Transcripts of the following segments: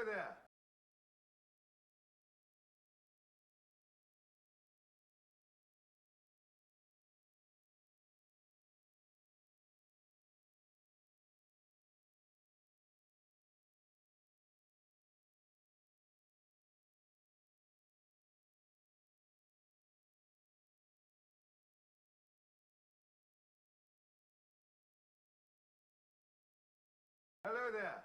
Hello there. Hello there.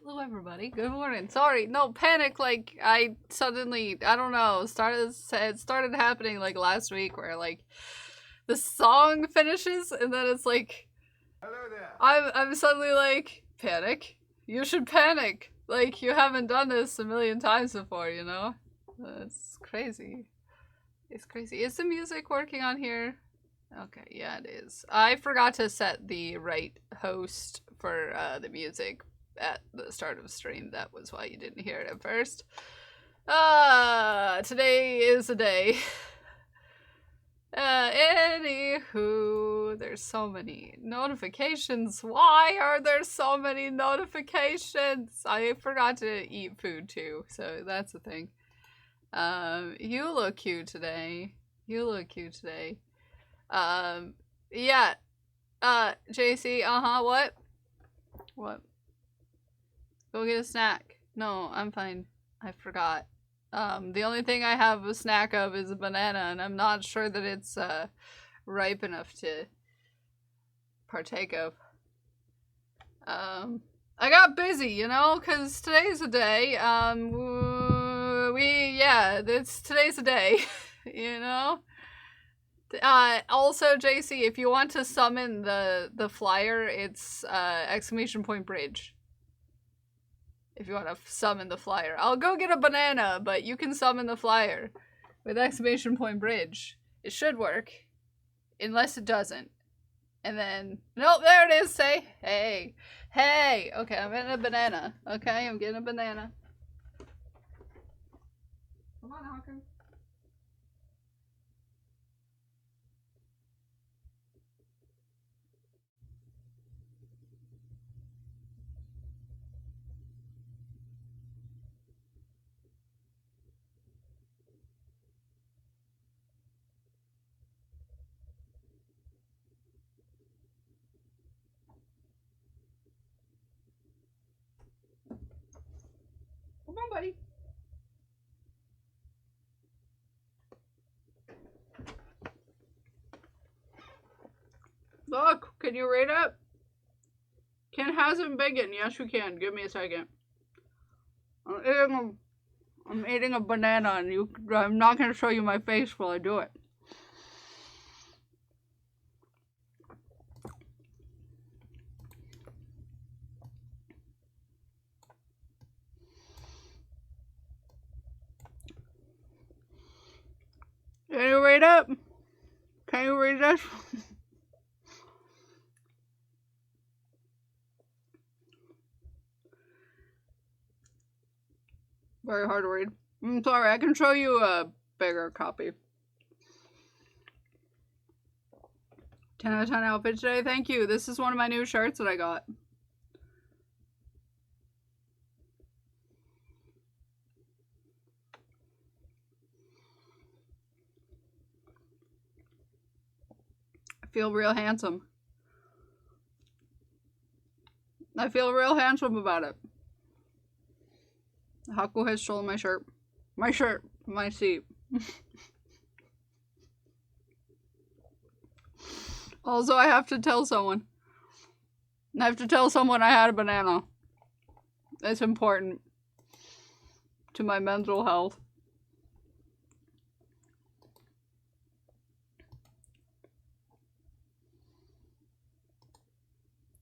Hello, everybody. Good morning. Sorry, no panic. Like I suddenly, I don't know, it started happening like last week, where like the song finishes and then it's like Hello there. I'm suddenly like panic. You should panic. Like you haven't done this a million times before, you know. It's crazy. It's crazy. Is the music working on here? Okay, yeah, it is. I forgot to set the right host for the music at the start of the stream. That was why you didn't hear it at first. Today is the day. Anywho, there's so many notifications. Why are there so many notifications? I forgot to eat food too, so that's the thing. You look cute today. You look cute today. Yeah. JC, what? What? Go get a snack. No, I'm fine. I forgot. The only thing I have a snack of is a banana, and I'm not sure that it's, ripe enough to partake of. I got busy, you know, because today's the day. Today's the day, you know? Also, JC, if you want to summon the flyer, it's exclamation point bridge. If you want to summon the flyer, I'll go get a banana, but you can summon the flyer with exclamation point bridge. It should work, unless it doesn't. And then nope, there it is. Say hey, hey. Okay, I'm getting a banana. Okay, I'm getting a banana. Come on on, buddy. Look, can you read it? Ken hasn't bacon. Yes, you can. Give me a second. I'm eating a banana, and I'm not going to show you my face while I do it. Can you read it? Can you read this? Very hard to read. I'm sorry, I can show you a bigger copy. 10 out of 10 outfit today. Thank you. This is one of my new shirts that I got. I feel real handsome. I feel real handsome about it. Haku has stolen my shirt. My shirt. My seat. Also, I have to tell someone. I have to tell someone I had a banana. It's important to my mental health.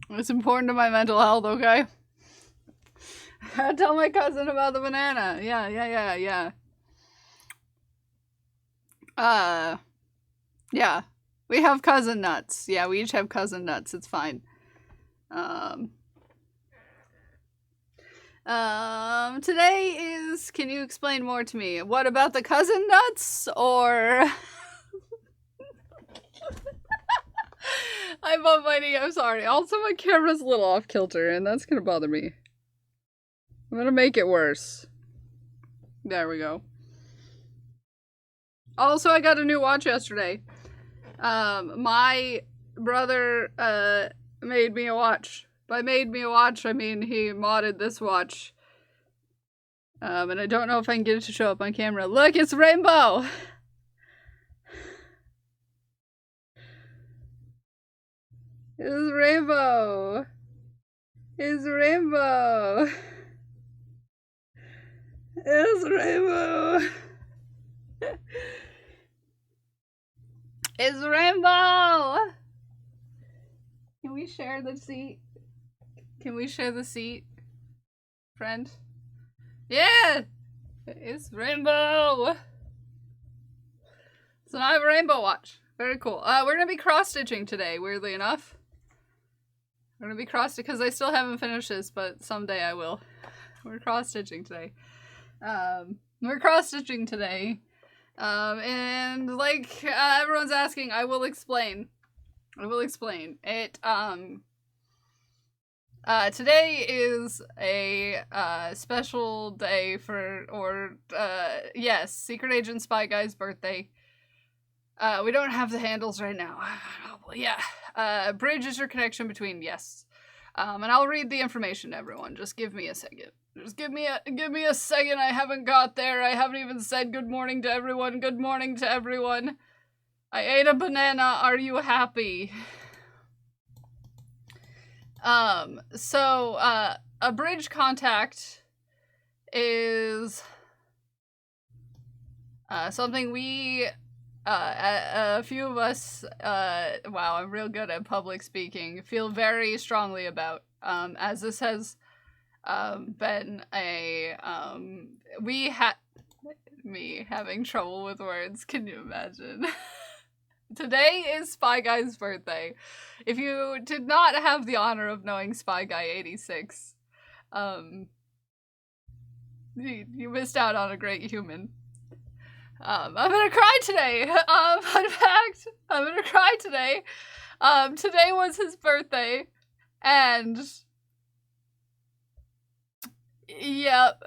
It's important to my mental health, okay? I tell my cousin about the banana. Yeah. Yeah. We have cousin nuts. Yeah, we each have cousin nuts. It's fine. Today is, can you explain more to me? What about the cousin nuts, or... I'm not fighting, I'm sorry. Also, my camera's a little off kilter, and that's gonna bother me. I'm gonna make it worse. There we go. Also, I got a new watch yesterday. My brother, made me a watch. By made me a watch, I mean he modded this watch. And I don't know if I can get it to show up on camera. Look, it's rainbow! It's rainbow! It's rainbow! It's rainbow! It's rainbow! Can we share the seat? Can we share the seat, friend? Yeah! It's rainbow! So now I have a rainbow watch. Very cool. We're gonna be cross-stitching today, weirdly enough. We're gonna be cross-stitching, because I still haven't finished this, but someday I will. We're cross-stitching today. We're cross-stitching today. And like everyone's asking, I will explain. I will explain. Today is a special day for, yes, Secret Agent Spy Guy's birthday. We don't have the handles right now. Yeah. Bridge is your connection between, yes. And I'll read the information to everyone. Just give me a second. Just give me a second. I haven't got there. I haven't even said good morning to everyone. Good morning to everyone. I ate a banana. Are you happy? So, a bridge contact is, something we, a few of us, wow, I'm real good at public speaking, feel very strongly about, as this has, been a, me having trouble with words, can you imagine? Today is Spy Guy's birthday. If you did not have the honor of knowing Spy Guy 86, you missed out on a great human. I'm gonna cry today. Fun fact, I'm gonna cry today. Today was his birthday, and yep,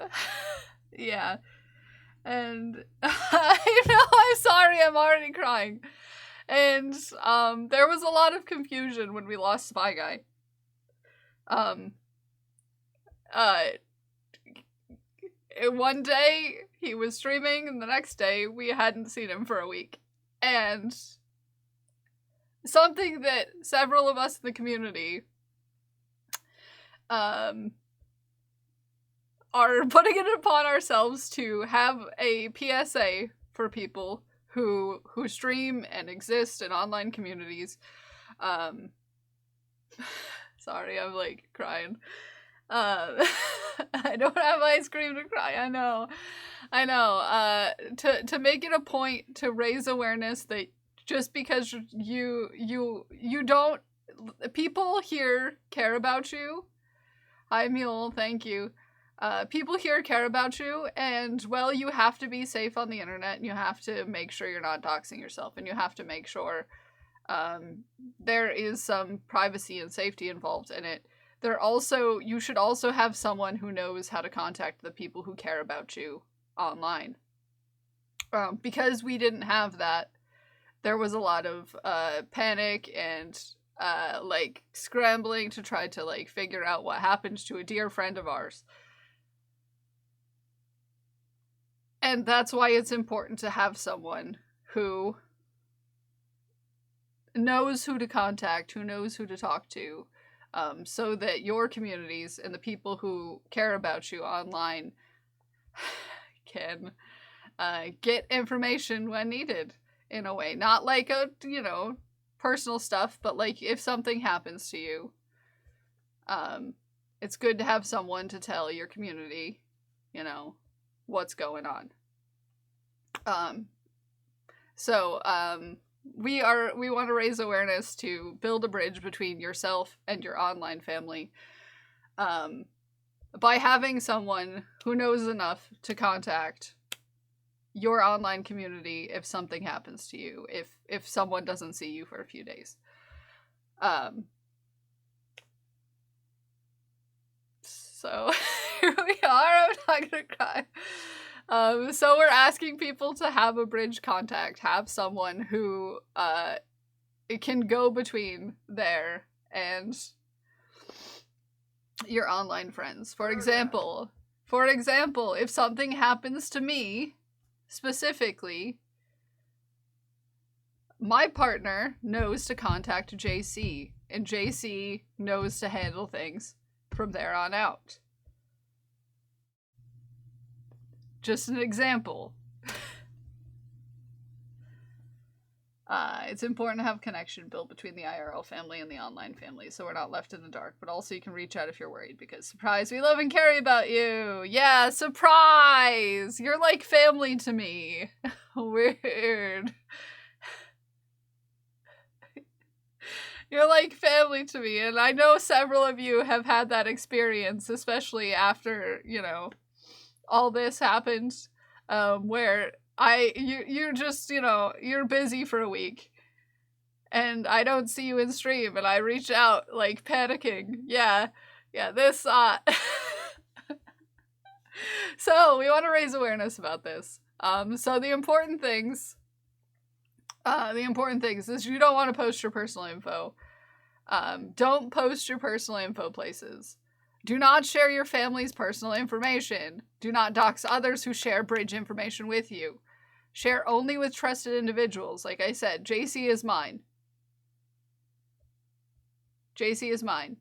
yeah, and I know, I'm sorry, I'm already crying. And, there was a lot of confusion when we lost Spy Guy. one day he was streaming, and the next day we hadn't seen him for a week. And something that several of us in the community are putting it upon ourselves to have a PSA for people who stream and exist in online communities. Sorry, I'm like crying. I don't have ice cream to cry. I know. To make it a point to raise awareness that just because you don't, people here care about you. Hi, Mule. Thank you. People here care about you, and, well, you have to be safe on the internet, and you have to make sure you're not doxing yourself, and you have to make sure there is some privacy and safety involved in it. You should also have someone who knows how to contact the people who care about you online. Because we didn't have that, there was a lot of panic and like scrambling to try to like figure out what happened to a dear friend of ours. And that's why it's important to have someone who knows who to contact, who knows who to talk to, so that your communities and the people who care about you online can get information when needed, in a way. Not like a, personal stuff, but like if something happens to you, it's good to have someone to tell your community, what's going on. We want to raise awareness to build a bridge between yourself and your online family, by having someone who knows enough to contact your online community if something happens to you, if someone doesn't see you for a few days. So here we are. I'm not gonna cry. So we're asking people to have a bridge contact, have someone who can go between there and your online friends. For example, if something happens to me, specifically, my partner knows to contact JC, and JC knows to handle things from there on out. Just an example. It's important to have connection built between the IRL family and the online family, so we're not left in the dark, but also you can reach out if you're worried, because surprise, we love and care about you! Yeah, surprise! You're like family to me. Weird. You're like family to me, and I know several of you have had that experience, especially after, all this happened, where you're just, you're busy for a week, and I don't see you in stream, and I reach out, like, panicking. Yeah, this, So, we want to raise awareness about this. So the important things is you don't want to post your personal info. Don't post your personal info places. Do not share your family's personal information. Do not dox others who share bridge information with you. Share only with trusted individuals. Like I said, JC is mine. JC is mine.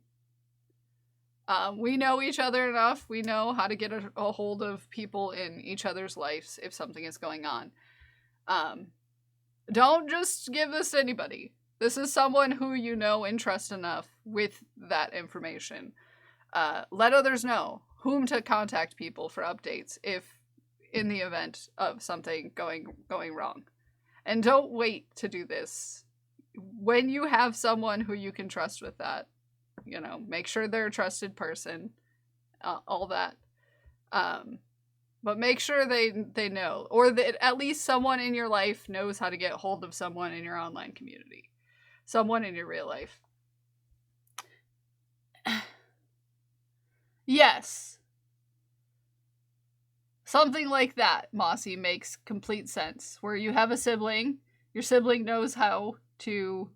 We know each other enough. We know how to get a hold of people in each other's lives if something is going on. Don't just give this to anybody. This is someone who you know and trust enough with that information. Let others know whom to contact people for updates if in the event of something going wrong. And don't wait to do this. When you have someone who you can trust with that, make sure they're a trusted person, all that. But make sure they know, or that at least someone in your life knows how to get hold of someone in your online community. Someone in your real life. Yes. Something like that, Mossy, makes complete sense. Where you have a sibling, your sibling knows how to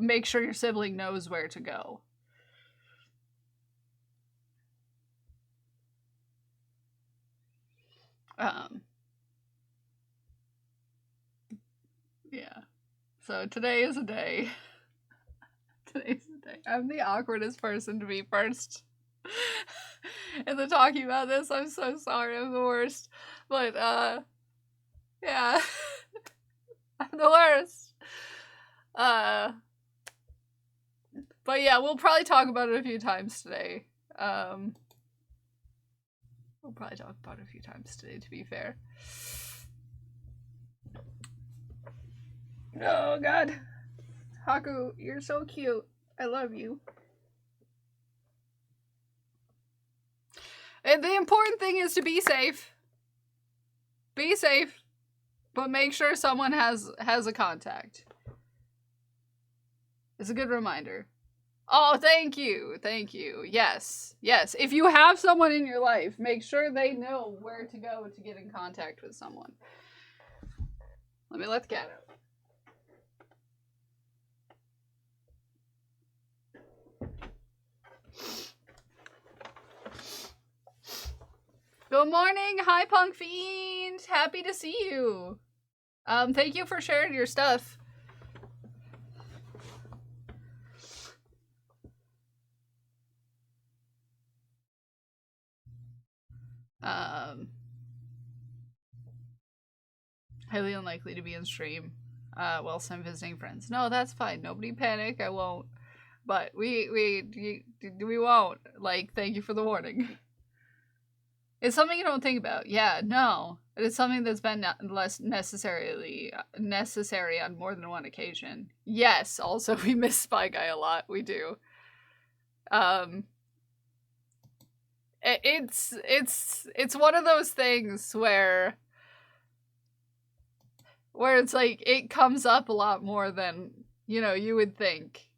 make sure your sibling knows where to go. Um, yeah. So today is a day. Today's the day. I'm the awkwardest person to be first in the talking about this. I'm so sorry. I'm the worst. But, yeah. I'm the worst. But yeah, we'll probably talk about it a few times today. We'll probably talk about it a few times today, to be fair. Oh, God. Haku, you're so cute. I love you. And the important thing is to be safe. Be safe, but make sure someone has a contact. It's a good reminder. Oh, thank you. Thank you. Yes. Yes. If you have someone in your life, make sure they know where to go to get in contact with someone. Let me let the cat out. Good morning. Hi, Punk Fiend. Happy to see you. Thank you for sharing your stuff. Highly unlikely to be in stream whilst I'm visiting friends. No, that's fine. Nobody panic. I won't. But we won't. Like, thank you for the warning. It's something you don't think about. Yeah, no. It's something that's been less necessary on more than one occasion. Yes, also we miss Spy Guy a lot. We do. It's one of those things where it's like it comes up a lot more than, you know, you would think,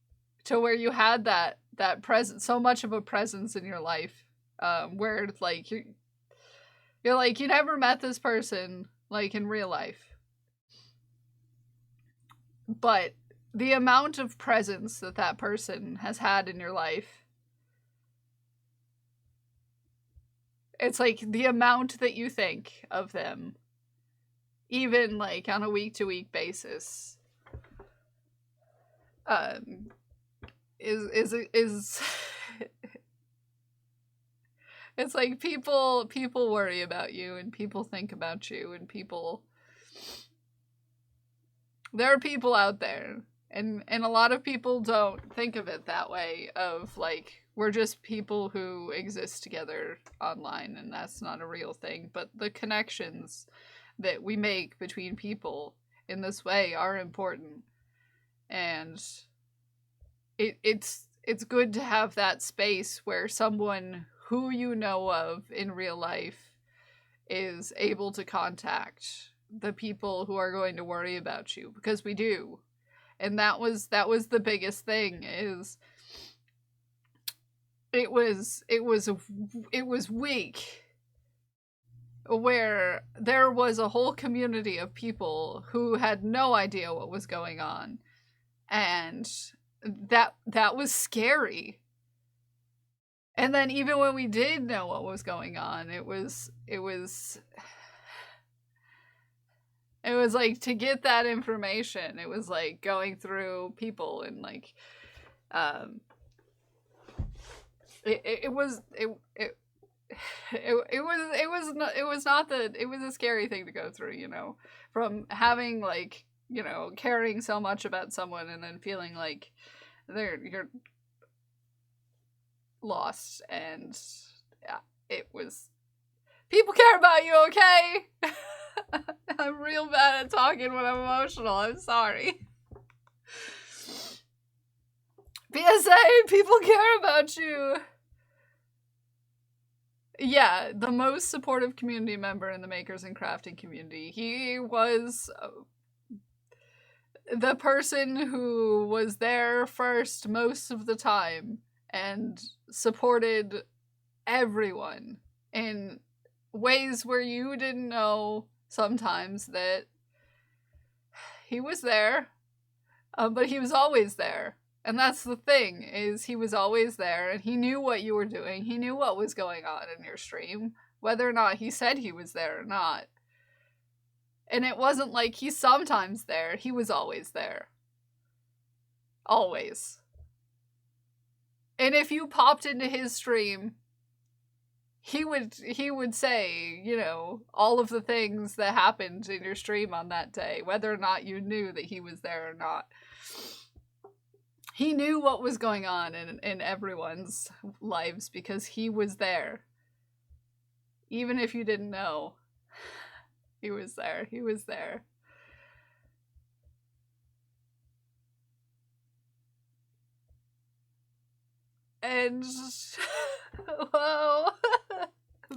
to where you had that presence, so much of a presence in your life, where it's like you're like, you never met this person like in real life, but the amount of presence that person has had in your life, it's like the amount that you think of them, even like on a week-to-week basis, is it's like people worry about you, and people think about you, and there are people out there, and a lot of people don't think of it that way, of like, we're just people who exist together online, and that's not a real thing. But the connections that we make between people in this way are important, and it's good to have that space where someone who you know of in real life is able to contact the people who are going to worry about you, because we do. And that was the biggest thing, is it was weak where there was a whole community of people who had no idea what was going on, and that was scary. And then even when we did know what was going on, it was like, to get that information, it was like going through people, and like it was a scary thing to go through, you know, from having, like, you know, caring so much about someone and then feeling like you're lost. And yeah, it was, people care about you, okay? I'm real bad at talking when I'm emotional. I'm sorry. PSA, people care about you. Yeah, the most supportive community member in the makers and crafting community. He was the person who was there first most of the time and supported everyone in ways where you didn't know sometimes that he was there, but he was always there. And that's the thing, is he was always there, and he knew what you were doing. He knew what was going on in your stream. whether or not he said he was there or not. And it wasn't like he's sometimes there, he was always there. Always. And if you popped into his stream, he would say, you know, all of the things that happened in your stream on that day, whether or not you knew that he was there or not. He knew what was going on in everyone's lives because he was there. Even if you didn't know, he was there. He was there. And whoa,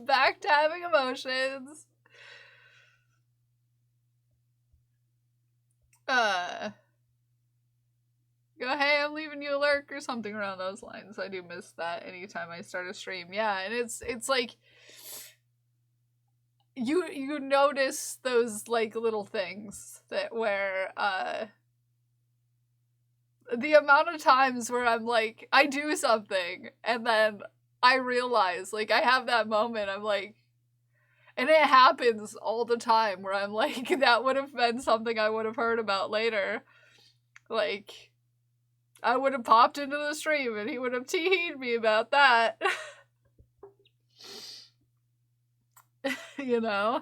back to having emotions. Go, hey, I'm leaving you a lurk or something around those lines. I do miss that anytime I start a stream. Yeah, and it's like you notice those like little things that where the amount of times where I'm like, I do something and then I realize, like, I have that moment, I'm like, and it happens all the time where I'm like, that would have been something I would have heard about later. Like, I would have popped into the stream and he would have teed me about that. You know?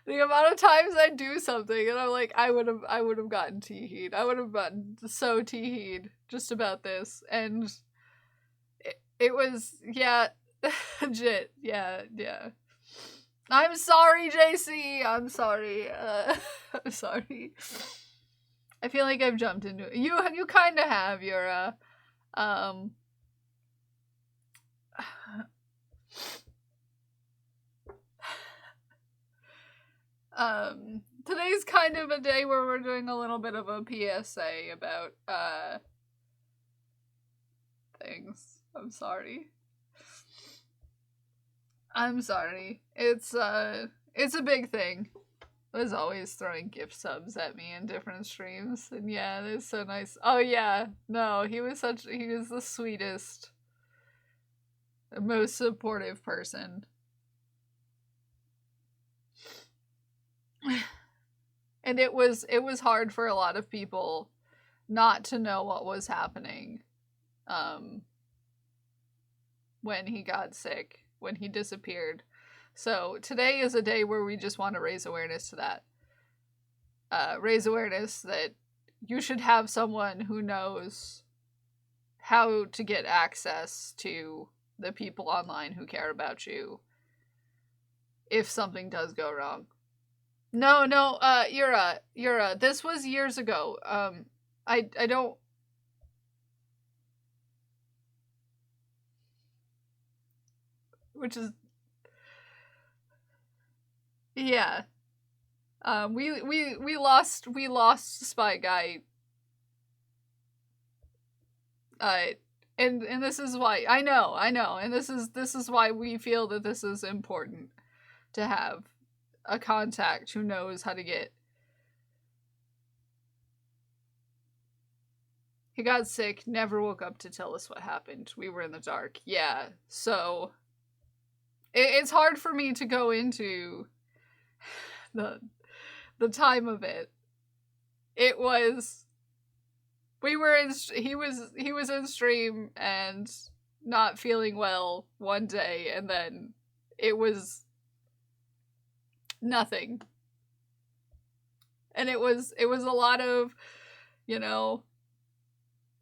The amount of times I do something and I'm like, I would have gotten teeheed. I would have gotten so teeheed just about this. And it was, yeah, legit. Yeah. I'm sorry, JC. I'm sorry. I'm sorry. I feel like I've jumped into it. You kind of have your, today's kind of a day where we're doing a little bit of a PSA about, things. I'm sorry. It's a big thing. Was always throwing gift subs at me in different streams, and yeah, it's so nice. Oh yeah, no, he was the sweetest, most supportive person. And it was hard for a lot of people not to know what was happening when he got sick, when he disappeared. So today is a day where we just want to raise awareness to that. Raise awareness that you should have someone who knows how to get access to the people online who care about you if something does go wrong. No, Yura, this was years ago. I don't... Which is... Yeah. We lost Spy Guy. And this is why I know, and this is why we feel that this is important to have a contact who knows how to get. He got sick, never woke up to tell us what happened. We were in the dark. Yeah, so it's hard for me to go into the time of it. It was, he was in stream and not feeling well one day, and then it was nothing. And it was a lot of, you know,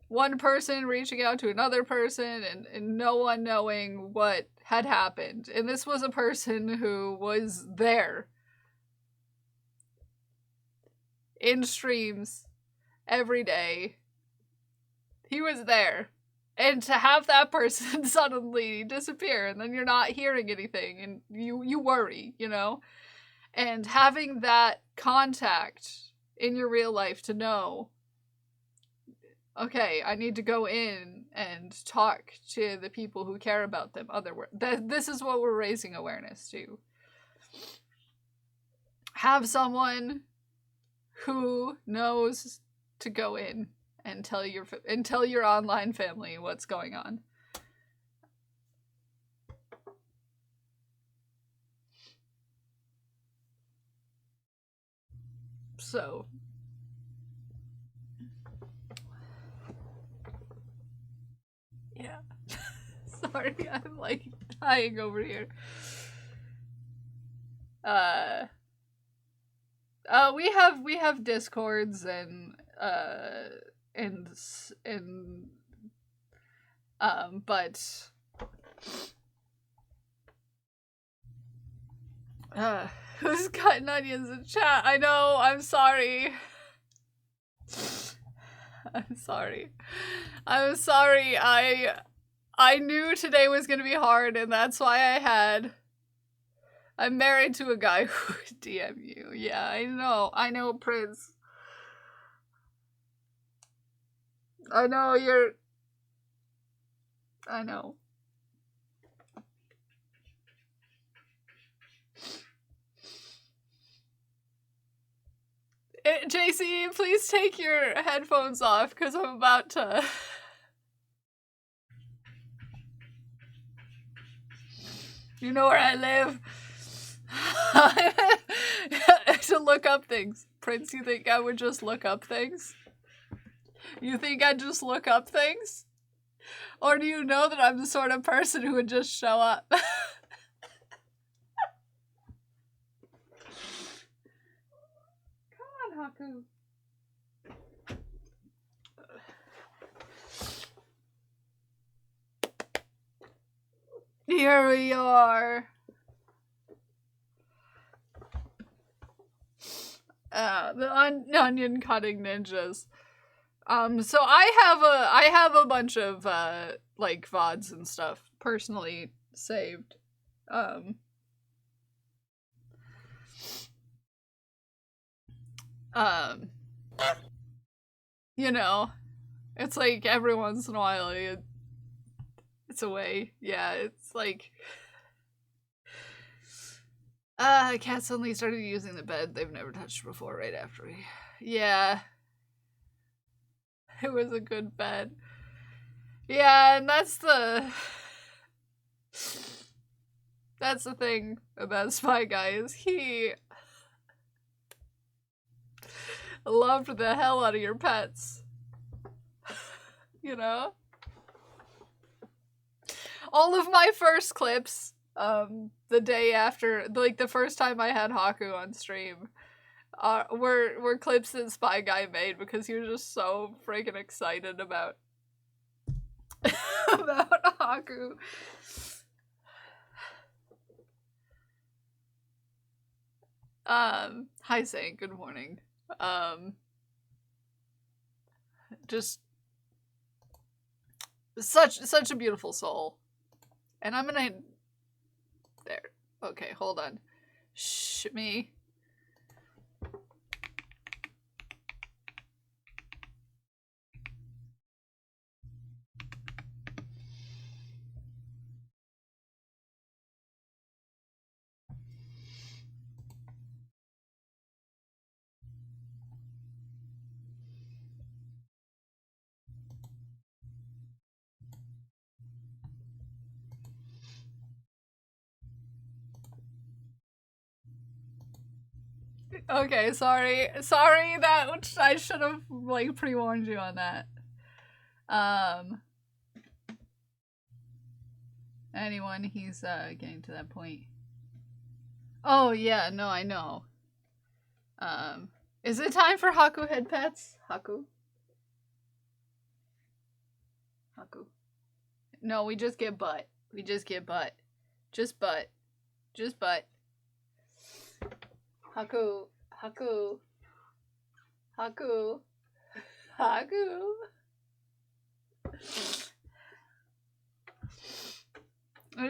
one person reaching out to another person and no one knowing what had happened. And this was a person who was there in streams every day. He was there. And to have that person suddenly disappear and then you're not hearing anything and you worry, you know? And having that contact in your real life to know, okay, I need to go in and talk to the people who care about them. This is what we're raising awareness to. Have someone who knows to go in and tell your online family what's going on. So. Yeah. Sorry, I'm like dying over here. We have Discords and but who's cutting onions in chat? I know, I'm sorry. I'm sorry. I'm sorry. I knew today was gonna be hard, and that's why I'm married to a guy who would DM you. Yeah, I know, Prince. I know I know. JC, please take your headphones off, because I'm about to... You know where I live. To look up things. Prince, you think I would just look up things? You think I'd just look up things? Or do you know that I'm the sort of person who would just show up? Come on, Haku. Here we are. The onion cutting ninjas. So I have a bunch of like VODs and stuff personally saved. You know, it's like every once in a while it's a way. Yeah, it's like cat suddenly started using the bed they've never touched before right after we... Yeah. It was a good bed. Yeah, and that's the thing about Spy Guy is he loved the hell out of your pets. You know? All of my first clips, the day after, like the first time I had Haku on stream, were clips that Spy Guy made because he was just so freaking excited about about Haku. Hi Saint, good morning. Just such a beautiful soul. And I'm gonna... There. Okay, hold on. Shh, me. Okay, sorry that I should have like pre-warned you on that. Anyone, he's getting to that point. Oh yeah, no, I know. Is it time for Haku head pets? Haku? No, we just get butt. We just get butt. Just butt. Just butt. Haku.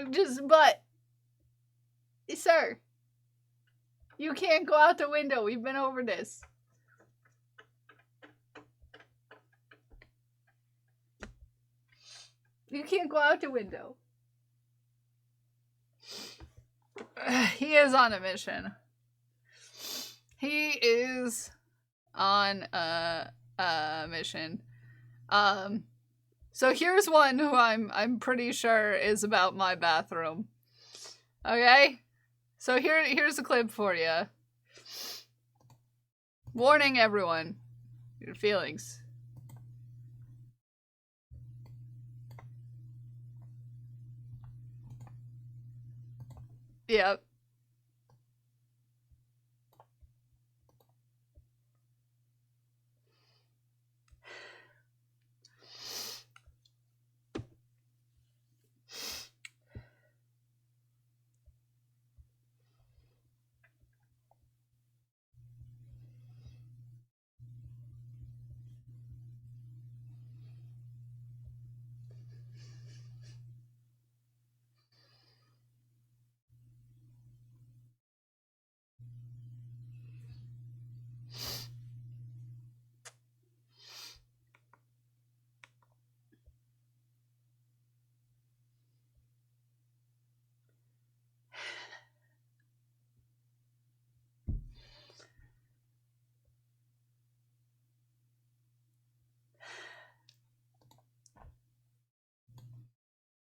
Just butt. Sir. You can't go out the window. We've been over this. You can't go out the window. He is on a mission. He is on a mission. So here's one who I'm pretty sure is about my bathroom. Okay? So here's a clip for you. Warning everyone. Your feelings. Yep.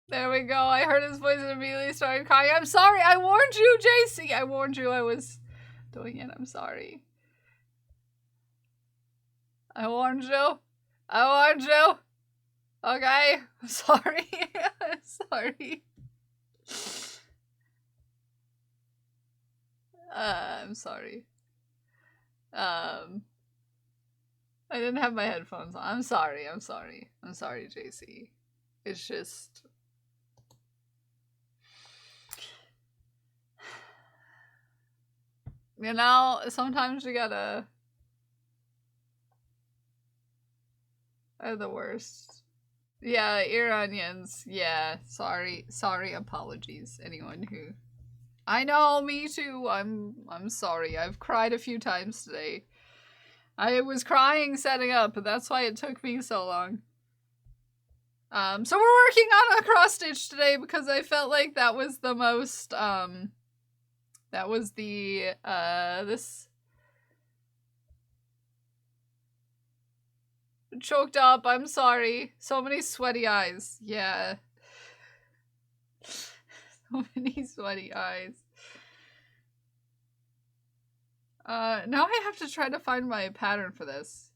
There we go. I heard his voice and immediately started crying. I'm sorry. I warned you, JC. I warned you I was doing it. I'm sorry. I warned you. I warned you. Okay. I'm sorry. I'm sorry. I'm sorry. I didn't have my headphones on. I'm sorry. I'm sorry. I'm sorry, JC. It's just... You know, sometimes you gotta... They're the worst. Yeah, ear onions. Yeah, sorry. Sorry, apologies. Anyone who... I know, me too. I'm sorry. I've cried a few times today. I was crying setting up, but that's why it took me so long. So we're working on a cross stitch today because I felt like that was the most, that was the, this... Choked up, I'm sorry. So many sweaty eyes. Yeah. So many sweaty eyes. Now I have to try to find my pattern for this.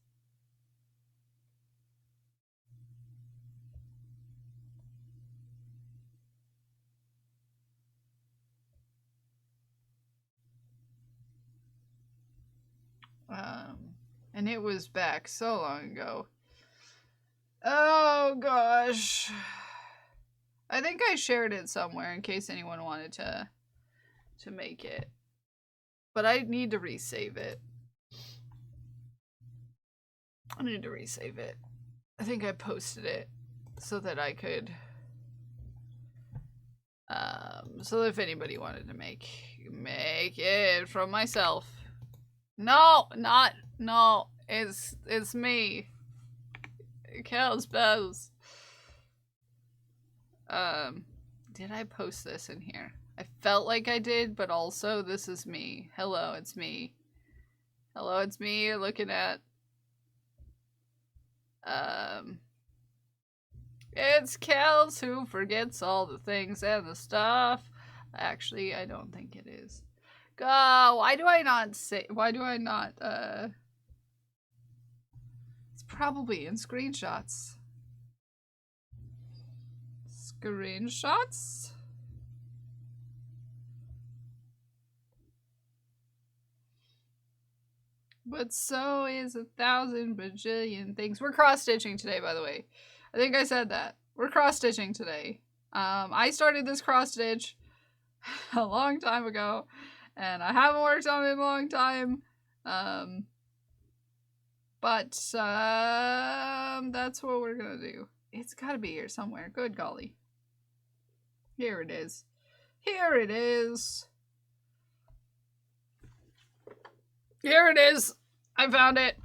And it was back so long ago. Oh gosh. I think I shared it somewhere in case anyone wanted to make it. But I need to resave it. I need to resave it. I think I posted it so that I could so if anybody wanted to make it from myself. No, it's me. Kel's Bells. Did I post this in here? I felt like I did, but also this is me. Hello, it's me. Hello, it's me you're looking at. It's Kels who forgets all the things and the stuff. Actually, I don't think it is. Why do I not, it's probably in screenshots. Screenshots? But so is 1,000 bajillion things. We're cross-stitching today, by the way. I think I said that. We're cross-stitching today. I started this cross-stitch a long time ago, and I haven't worked on it in a long time. But that's what we're gonna do. It's gotta be here somewhere. Good golly. Here it is. Here it is. Here it is. I found it.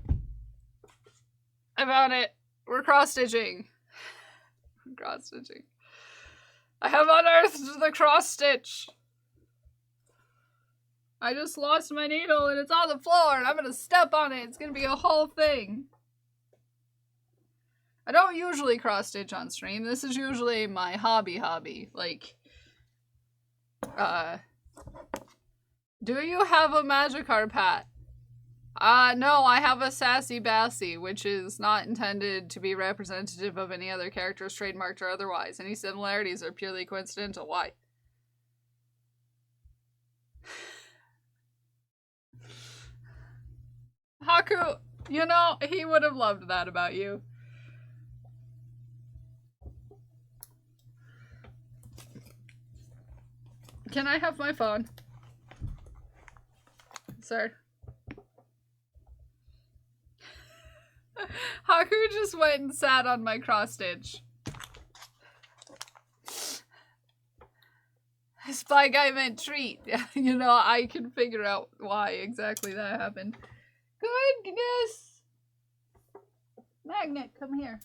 I found it. We're cross-stitching. Cross-stitching. I have unearthed the cross-stitch. I just lost my needle and it's on the floor and I'm gonna step on it. It's gonna be a whole thing. I don't usually cross-stitch on stream. This is usually my hobby. Like, do you have a Magikarp hat? No, I have a Sassy Bassy, which is not intended to be representative of any other characters, trademarked or otherwise. Any similarities are purely coincidental. Why? Haku, you know, he would have loved that about you. Can I have my phone? Sir. Haku just went and sat on my cross stitch. Spy Guy meant treat. You know, I can figure out why exactly that happened. Goodness! Magnet, come here.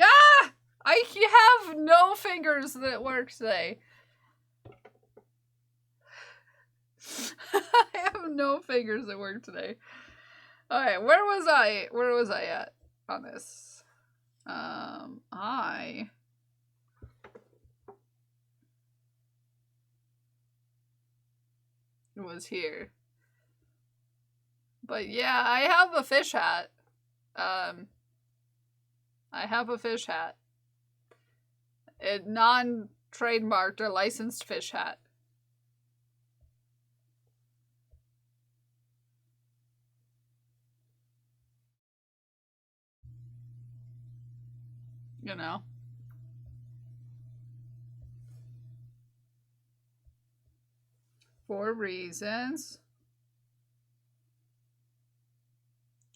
Ah! I have no fingers that work today. I have no fingers that work today. Alright, where was I? Where was I at on this? I was here. But yeah, I have a fish hat. I have a fish hat. A non-trademarked or licensed fish hat. You know. For reasons.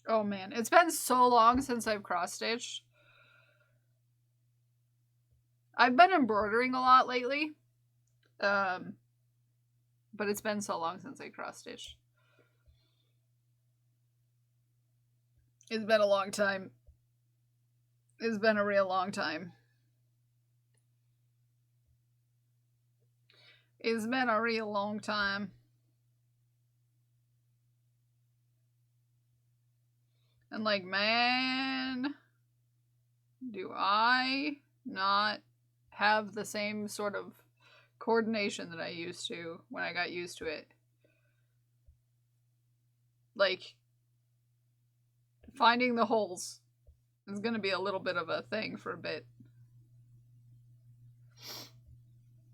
Oh man, it's been so long since I've cross-stitched. I've been embroidering a lot lately. But it's been so long since I cross-stitched. It's been a long time. It's been a real long time. It's been a real long time. And like, man, do I not have the same sort of coordination that I used to when I got used to it. Like, finding the holes is gonna be a little bit of a thing for a bit.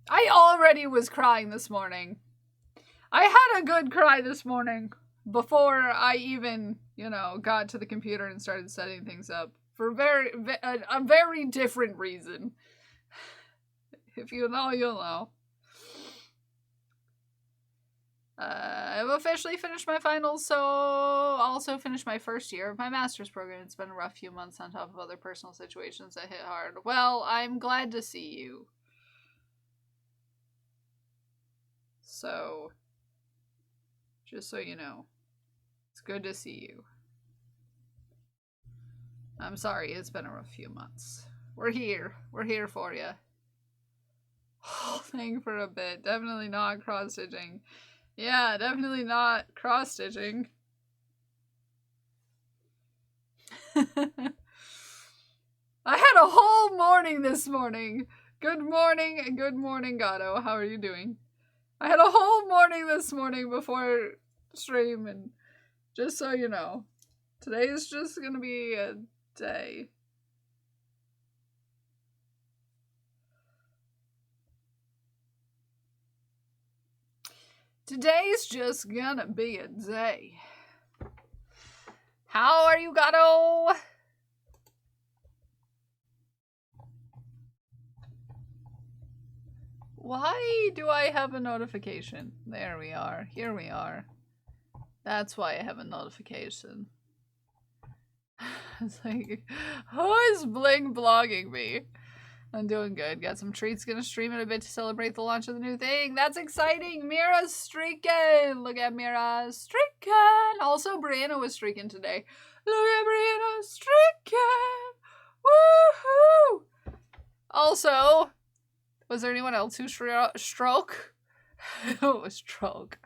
I already was crying this morning. I had a good cry this morning before I even, you know, got to the computer and started setting things up for a very different reason. If you know, you'll know. I've officially finished my finals, so also finished my first year of my master's program. It's been a rough few months on top of other personal situations that hit hard. Well, I'm glad to see you. So, just so you know, it's good to see you. I'm sorry, it's been a rough few months. We're here. We're here for you. Thing for a bit. Definitely not cross-stitching. Yeah, definitely not cross-stitching. I had a whole morning this morning. Good morning, Gato. How are you doing? I had a whole morning this morning before stream, and just so you know, today is just gonna be a day. Today's just gonna be a day. How are you, Gato? Why do I have a notification? There we are. Here we are. That's why I have a notification. It's like, who is Bling blogging me? I'm doing good. Got some treats. Gonna stream it a bit to celebrate the launch of the new thing. That's exciting. Mira's streaking. Look at Mira streaking. Also, Brianna was streaking today. Look at Brianna streaking. Woohoo! Also, was there anyone else who stroke? It was stroke.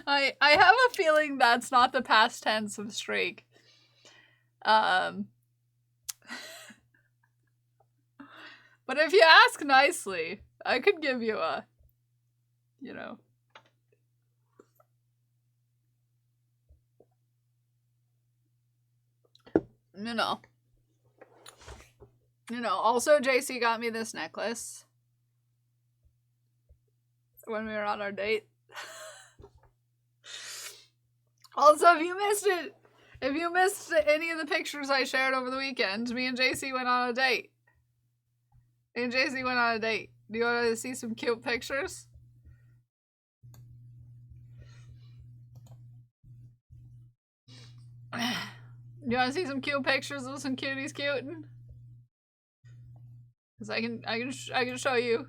I have a feeling that's not the past tense of streak. But if you ask nicely, I could give you a, you know. Also JC got me this necklace when we were on our date. Also, if you missed any of the pictures I shared over the weekend, me and JC went on a date. Do you want to see some cute pictures? You want to see some cute pictures of some cuties cuting? Cause I can show you.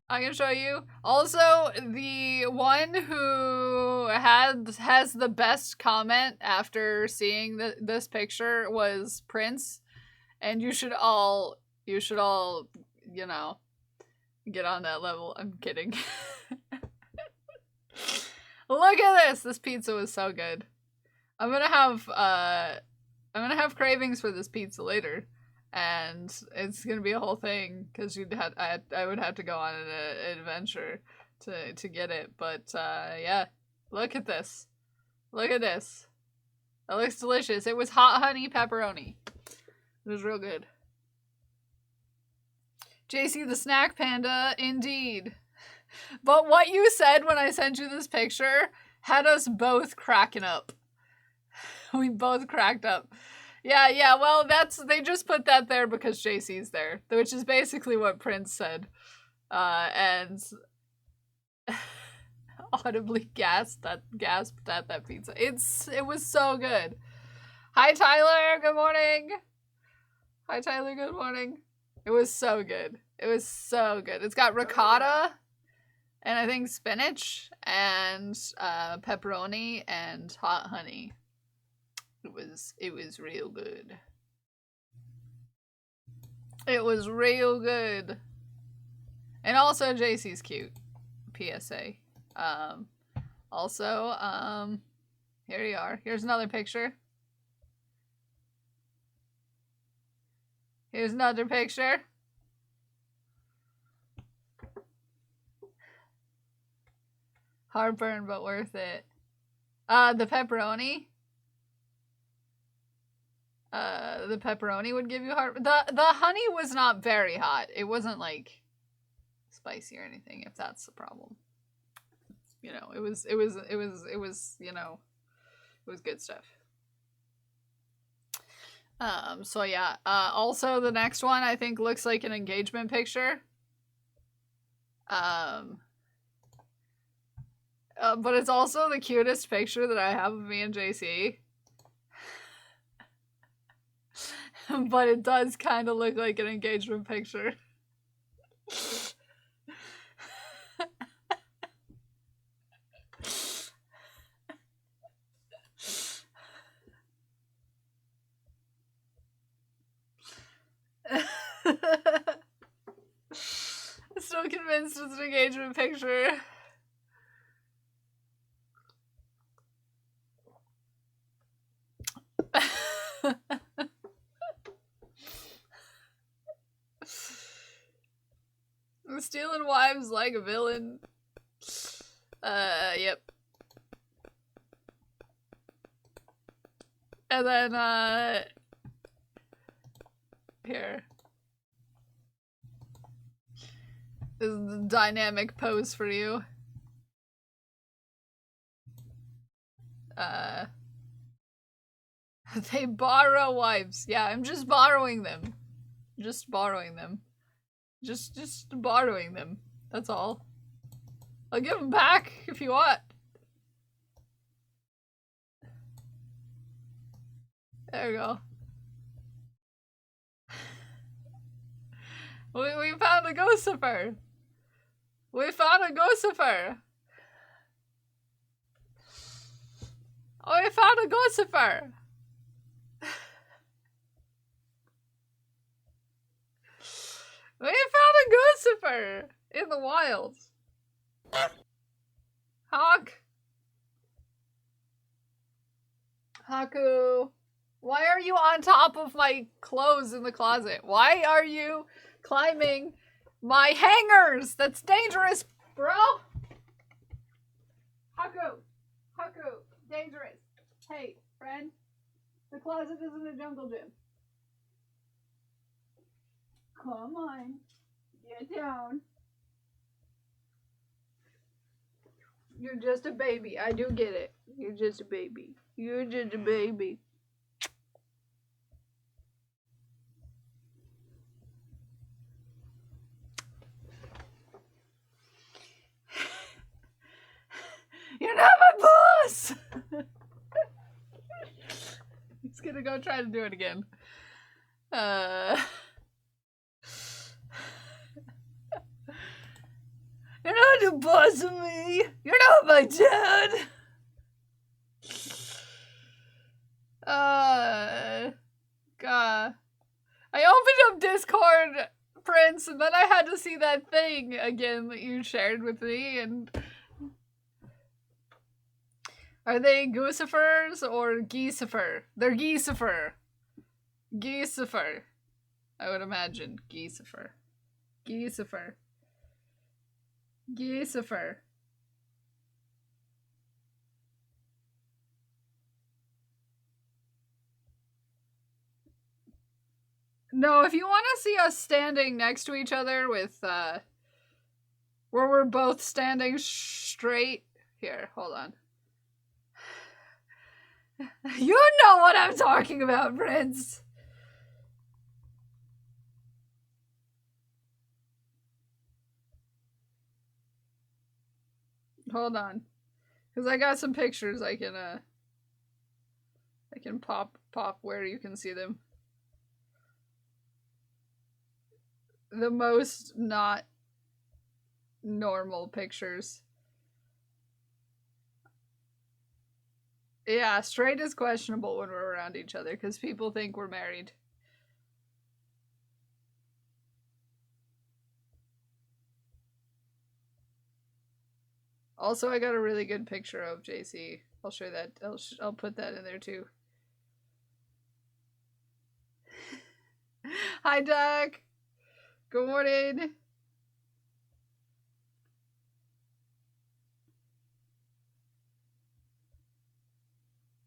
I can show you. Also, the one who has the best comment after seeing this picture was Prince, and you should all, you know, get on that level. I'm kidding. Look at this. This pizza was so good. I'm gonna have cravings for this pizza later, and it's gonna be a whole thing because I would have to go on an adventure to get it. But yeah, look at this. Look at this. That looks delicious. It was hot honey pepperoni. It was real good. JC the snack panda, indeed. But what you said when I sent you this picture had us both cracking up. We both cracked up. Yeah, well, they just put that there because JC's there, which is basically what Prince said. And audibly gasped at that pizza. It was so good. Hi, Tyler. Good morning. Hi, Tyler. Good morning. It was so good. It was so good. It's got ricotta and I think spinach and pepperoni and hot honey. It was real good. It was real good. And also JC's cute. PSA. Also, here you are. Here's another picture. Here's another picture. Heartburn, but worth it. The pepperoni. The pepperoni would give you heart. The honey was not very hot. It wasn't like spicy or anything. If that's the problem, you know, it was you know, it was good stuff. So yeah. Also the next one I think looks like an engagement picture. But it's also the cutest picture that I have of me and JC. But it does kind of look like an engagement picture. Still convinced it's an engagement picture. Stealing wives like a villain. Yep. And then, here. This is the dynamic pose for you. They borrow wives. Yeah, I'm just borrowing them. Just borrowing them. Just borrowing them. That's all. I'll give them back if you want. There we go. We found a Gossiper. We found a Gossiper. Oh, we found a Gossiper. We found a Gossiper in the wild. Hawk. Haku. Why are you on top of my clothes in the closet? Why are you climbing my hangers? That's dangerous, bro. Haku, dangerous. Hey, friend, the closet isn't a jungle gym. Come on, get down. You're just a baby. I do get it. You're just a baby. You're just a baby. You're not my boss! He's gonna go try to do it again. You're not the boss of me! You're not my dad! God. I opened up Discord, Prince, and then I had to see that thing again that you shared with me, and... Are they Goosifers or Geesifer? They're Geesifer. Geesifer. I would imagine. Geesifer. Geesifer. Geesifer. No, if you want to see us standing next to each other with, where we're both standing straight. Here, hold on. You know what I'm talking about, Prince. Hold on. Because I got some pictures I can pop where you can see them. The most not normal pictures. Yeah, straight is questionable when we're around each other because people think we're married. Also, I got a really good picture of JC. I'll show that. I'll put that in there too. Hi, Doc. Good morning.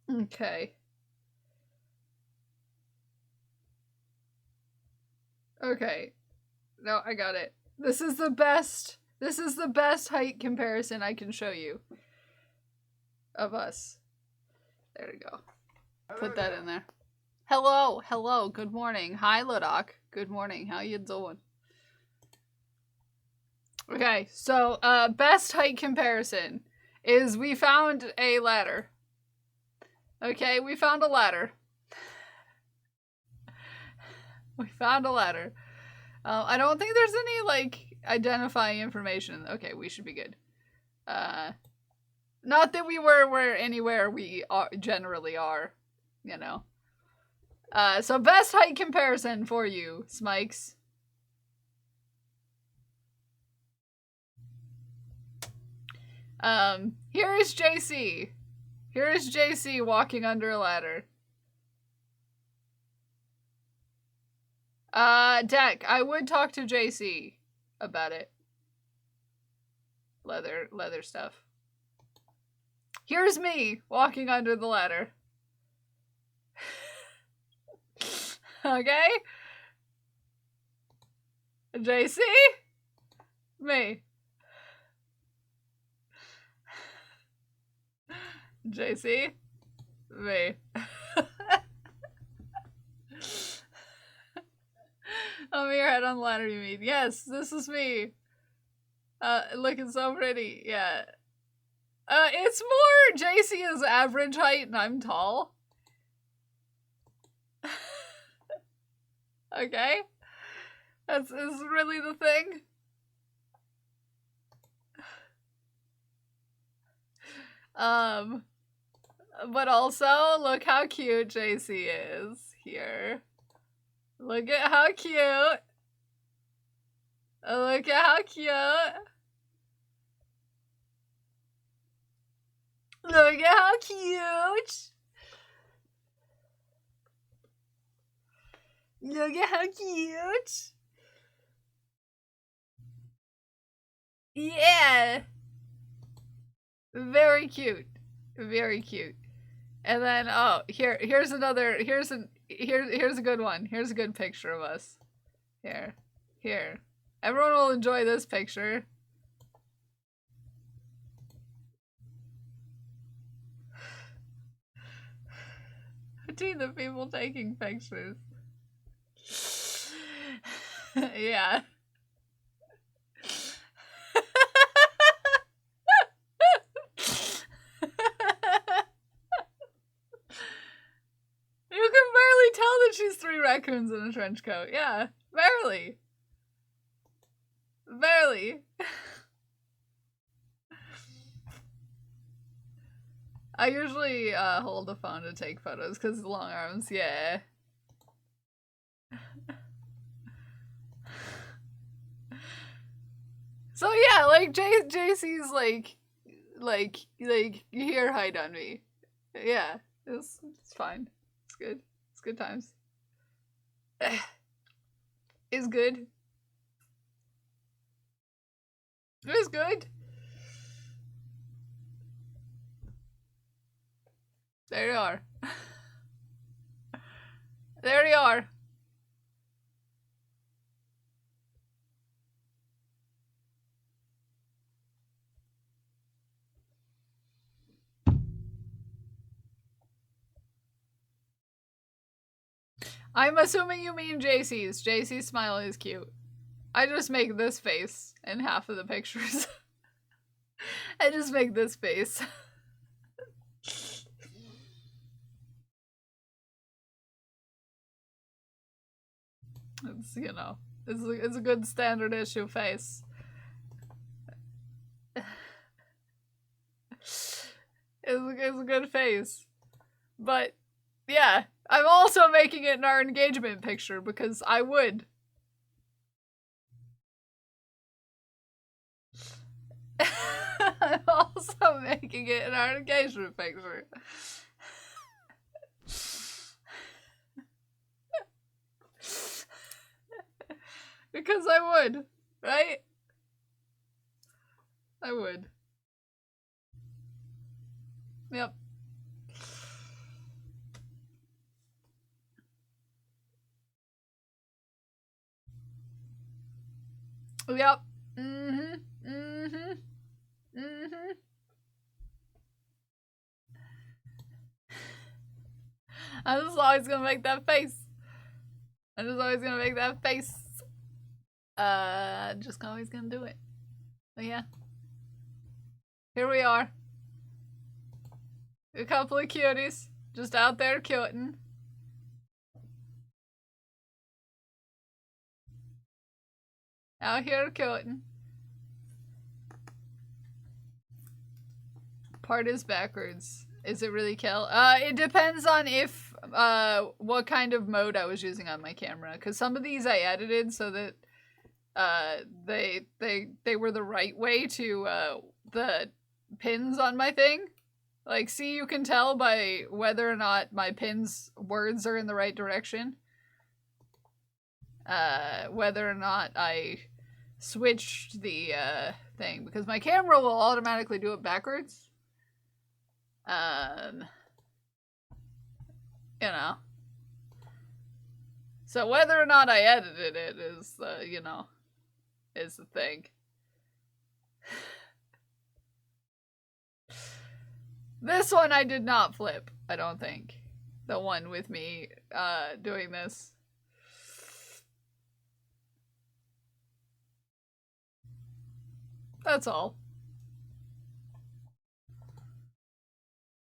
Okay. Okay. No, I got it. This is the best height comparison I can show you of us. There we go. Put that in there. Hello, good morning. Hi, Lodoc. Good morning. How you doing? Okay, so best height comparison is we found a ladder. Okay, we found a ladder. We found a ladder. I don't think there's any, like, identifying information. Okay, we should be good. Not that we were anywhere we generally are, you know. So best height comparison for you, Smikes. Here is JC. Here is JC walking under a ladder. Deck, I would talk to JC about it. Leather stuff. Here's me walking under the ladder. Okay? JC? Me. JC? Me. Oh, your head on the ladder, you mean? Yes, this is me. Looking so pretty, yeah. It's more JC is average height and I'm tall. Okay? Is really the thing. But also, look how cute JC is here. Look at how cute. Look at how cute. Look at how cute. Look at how cute. Yeah. Very cute. Very cute. And then here's a good one. Here's a good picture of us. Here. Everyone will enjoy this picture. Between the people taking pictures. Yeah. You can barely tell that she's 3 raccoons in a trench coat. Yeah, barely. Barely. I usually hold the phone to take photos because long arms, yeah. So yeah, like JC's like hair height on me. Yeah, it's fine. It's good. It's good times. It's good. It's good. There you are. There you are. I'm assuming you mean JC's. JC's smile is cute. I just make this face in half of the pictures. I just make this face. It's, you know, it's a good standard issue face. It's a good face. But, yeah, I'm also making it in our engagement picture because I would. I'm also making it in our engagement picture. Because I would, right? I would. Yep. Yep. Mm-hmm. Mm-hmm. Mm-hmm. I'm just always gonna make that face. I'm just always gonna make that face. Just always gonna do it. But yeah. Here we are. A couple of cuties. Just out there cuting. Out here cuting. Part is backwards. Is it really Kel? It depends on if, what kind of mode I was using on my camera. Because some of these I edited so that, they were the right way to, the pins on my thing. Like, see, you can tell by whether or not my pins words are in the right direction. Whether or not I switched the, thing. Because my camera will automatically do it backwards. You know. So whether or not I edited it is, you know, is the thing. This one I did not flip, I don't think. The one with me, doing this. That's all.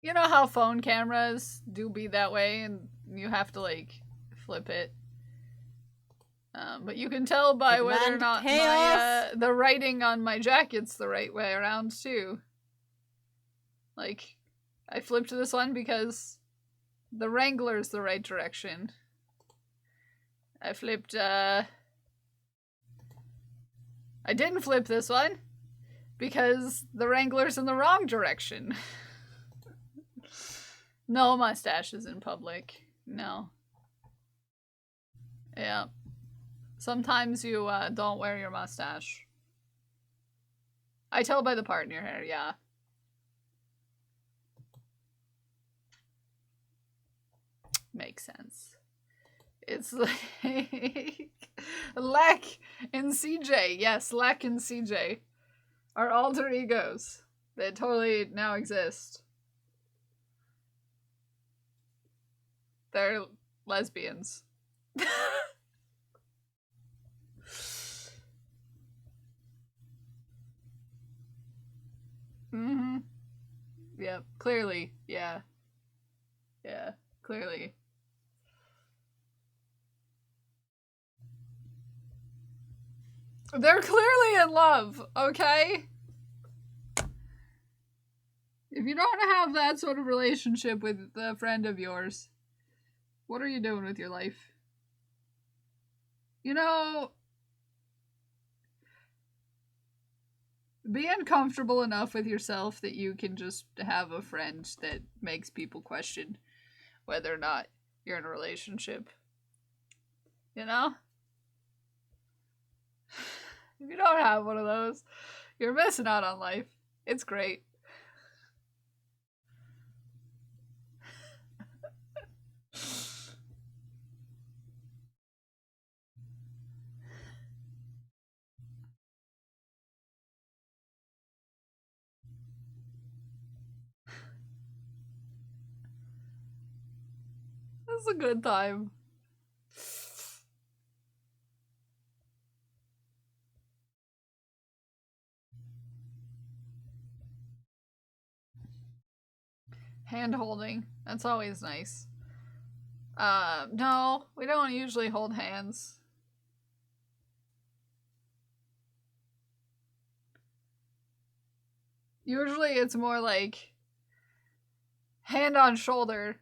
You know how phone cameras do be that way and you have to, like, flip it. But you can tell by whether or not my, the writing on my jacket's the right way around, too. Like, I flipped this one because the Wrangler's the right direction. I flipped, I didn't flip this one because the Wrangler's in the wrong direction. No mustaches in public. No. Yeah. Sometimes you don't wear your mustache. I tell by the part in your hair, yeah. Makes sense. It's like Lek and CJ. Yes, Lek and CJ are alter egos that totally now exist. They're lesbians. Mm-hmm. Yep, clearly. Yeah. Yeah, clearly. They're clearly in love, okay? If you don't have that sort of relationship with a friend of yours, what are you doing with your life? You know, being comfortable enough with yourself that you can just have a friend that makes people question whether or not you're in a relationship. You know? If you don't have one of those, you're missing out on life. It's great. It's a good time. Hand holding. That's always nice. No, we don't usually hold hands. Usually it's more like hand on shoulder,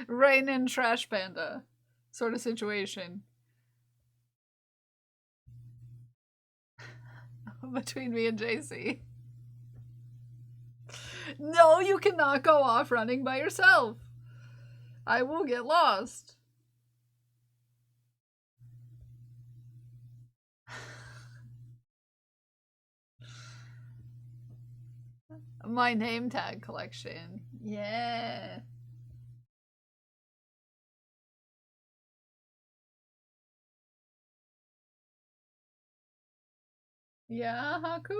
rain in trash panda sort of situation between me and JC. No, you cannot go off running by yourself. I will get lost. My name tag collection. Yeah. Yeah, Haku?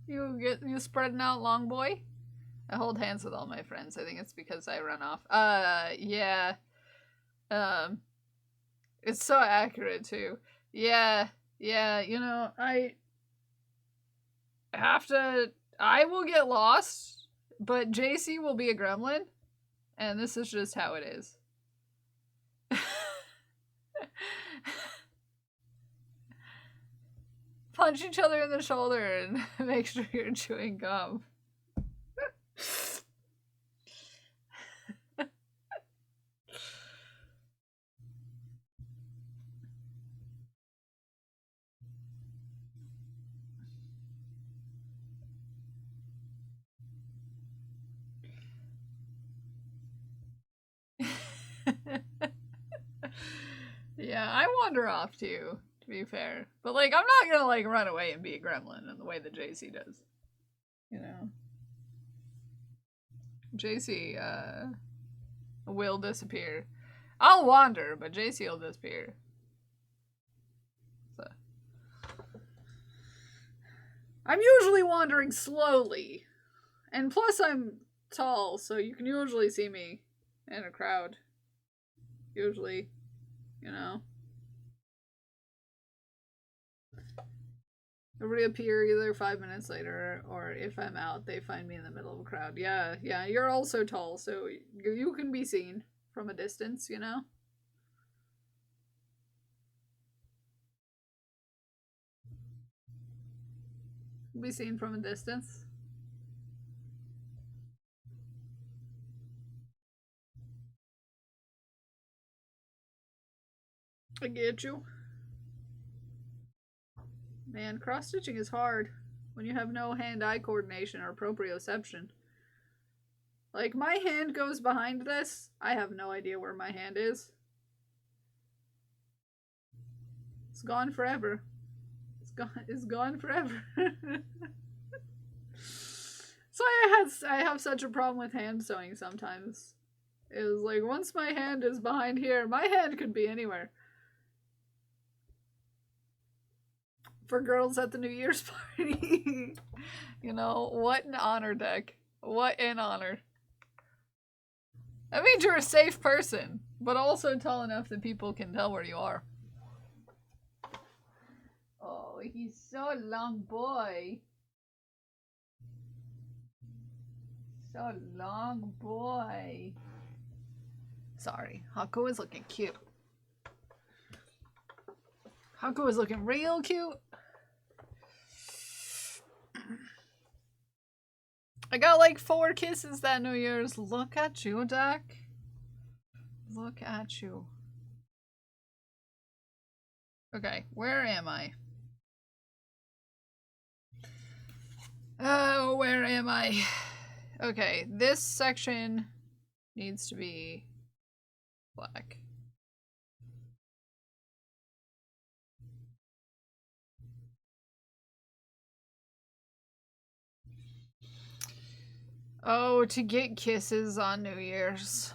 You spreading out, long boy? I hold hands with all my friends. I think it's because I run off. Yeah. Um, it's so accurate too. Yeah, yeah. You know, I will get lost, but JC will be a gremlin, and this is just how it is. Punch each other in the shoulder and make sure you're chewing gum. Yeah, I wander off too, to be fair. But like I'm not gonna like run away and be a gremlin in the way that JC does. You know. JC will disappear. I'll wander, but JC will disappear. So. I'm usually wandering slowly. And plus I'm tall, so you can usually see me in a crowd. Usually, you know. I reappear either 5 minutes later, or if I'm out, they find me in the middle of a crowd. Yeah, yeah, you're also tall, so you can be seen from a distance, you know? Be seen from a distance. I get you. Man, cross-stitching is hard when you have no hand-eye coordination or proprioception. Like, my hand goes behind this. I have no idea where my hand is. It's gone forever. It's gone forever. So I have such a problem with hand sewing sometimes. It was like, once my hand is behind here, my hand could be anywhere. For girls at the New Year's party. You know, what an honor, Deck. What an honor. That means you're a safe person, but also tall enough that people can tell where you are. Oh, he's so long, boy. So long, boy. Sorry, Haku is looking cute. Haku is looking real cute. I got like 4 kisses that New Year's. Look at you, Doc. Look at you. Okay, where am I? Oh, where am I? Okay, this section needs to be black. Oh, to get kisses on New Year's.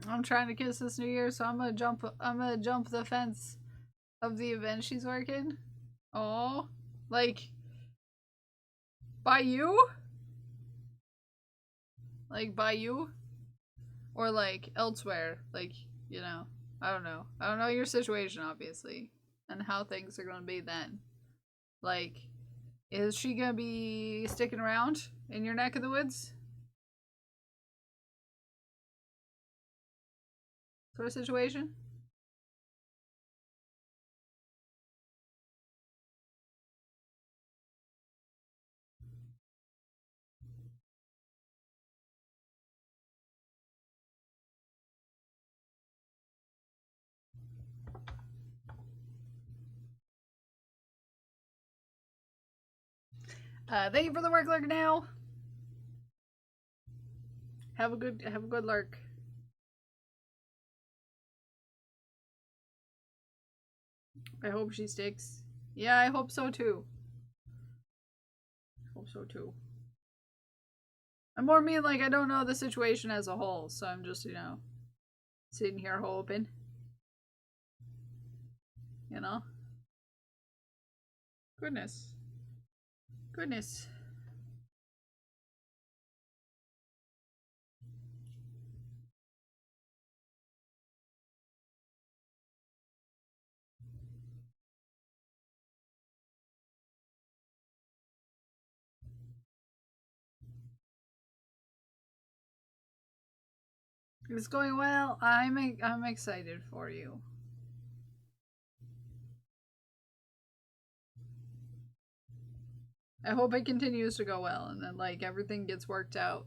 I'm trying to kiss this New Year, so I'm gonna jump the fence of the event she's working. Oh, like by you? Like by you? Or like elsewhere, like, you know, I don't know. I don't know your situation, obviously, and how things are gonna be then. Like, is she gonna be sticking around in your neck of the woods? Sort of situation? Thank you for the work, lurk now. Have a good lurk. I hope she sticks. Yeah, I hope so too. I hope so too. I more mean like I don't know the situation as a whole, so I'm just, you know, sitting here hoping. You know? Goodness. Goodness. It's going well. I'm excited for you. I hope it continues to go well and that like everything gets worked out.